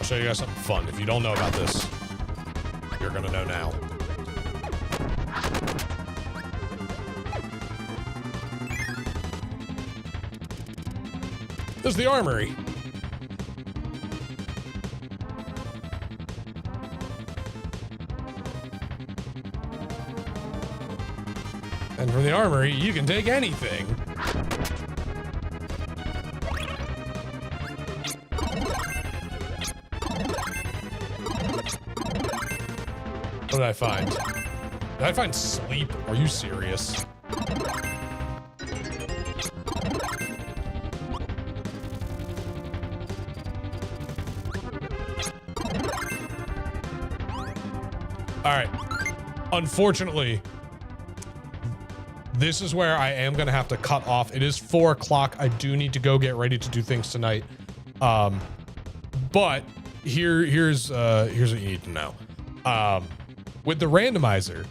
Speaker 1: Show you guys something fun. If you don't know about this, you're gonna know now. This is the armory. And from the armory, you can take anything. What did I find? Did I find sleep? Are you serious? All right. Unfortunately, this is where I am gonna have to cut off. It is 4 o'clock. I do need to go get ready to do things tonight. But here's what you need to know. With the randomizer,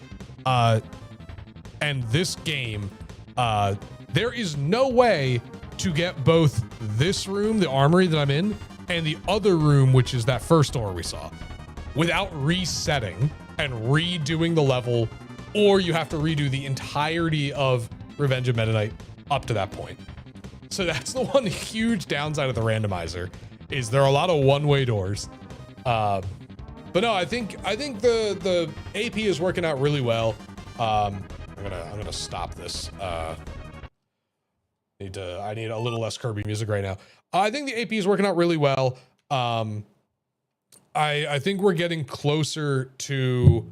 Speaker 1: and this game, there is no way to get both this room, the armory that I'm in, and the other room, which is that first door we saw, without resetting and redoing the level, or you have to redo the entirety of Revenge of Meta Knight up to that point. So that's the one huge downside of the randomizer, is there are a lot of one-way doors. But no, I think the AP is working out really well. I'm gonna stop this. I need a little less Kirby music right now. I think the AP is working out really well. I think we're getting closer to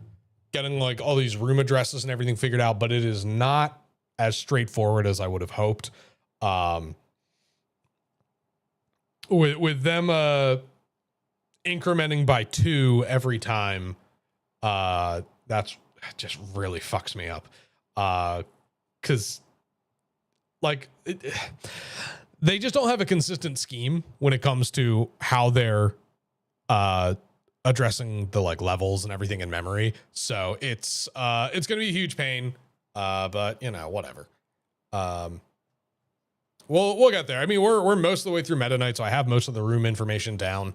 Speaker 1: getting like all these room addresses and everything figured out, but it is not as straightforward as I would have hoped. With them incrementing by 2 every time, that's just really fucks me up. Because like they just don't have a consistent scheme when it comes to how they're addressing the like levels and everything in memory. So it's gonna be a huge pain. But you know, whatever. We'll get there. I mean, we're most of the way through Meta Knight, so I have most of the room information down.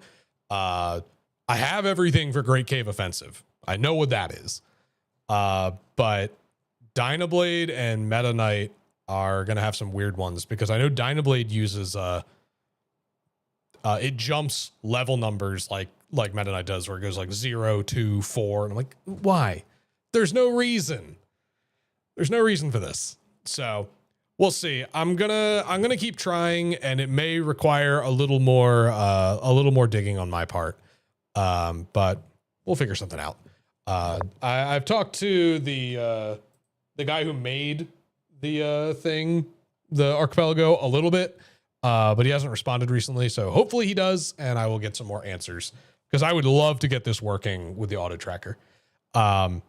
Speaker 1: I have everything for Great Cave Offensive. I know what that is. But Dynablade and Meta Knight are gonna have some weird ones, because I know Dynablade uses it jumps level numbers like Meta Knight does, where it goes like 0 to 4, and I'm like, why? There's no reason. There's no reason for this. So we'll see. I'm gonna keep trying, and it may require a little more digging on my part. But we'll figure something out. I've talked to the guy who made the thing, the Archipelago, a little bit, but he hasn't responded recently. So hopefully he does, and I will get some more answers, because I would love to get this working with the auto tracker. But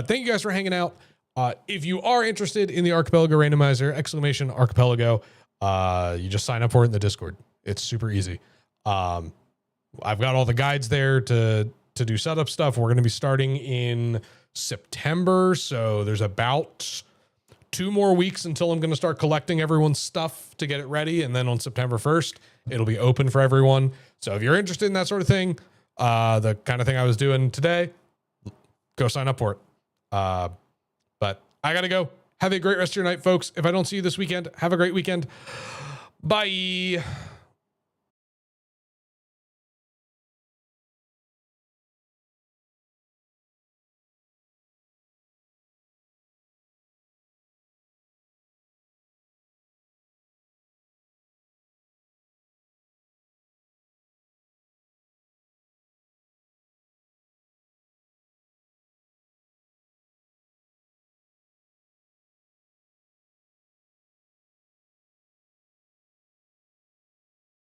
Speaker 1: thank you guys for hanging out. If you are interested in the Archipelago randomizer, !Archipelago, you just sign up for it in the Discord. It's super easy. I've got all the guides there to do setup stuff. We're going to be starting in September, so there's about 2 more weeks until I'm going to start collecting everyone's stuff to get it ready, and then on September 1st, it'll be open for everyone. So if you're interested in that sort of thing, the kind of thing I was doing today, go sign up for it. But I gotta go. Have a great rest of your night, folks. If I don't see you this weekend, have a great weekend. Bye.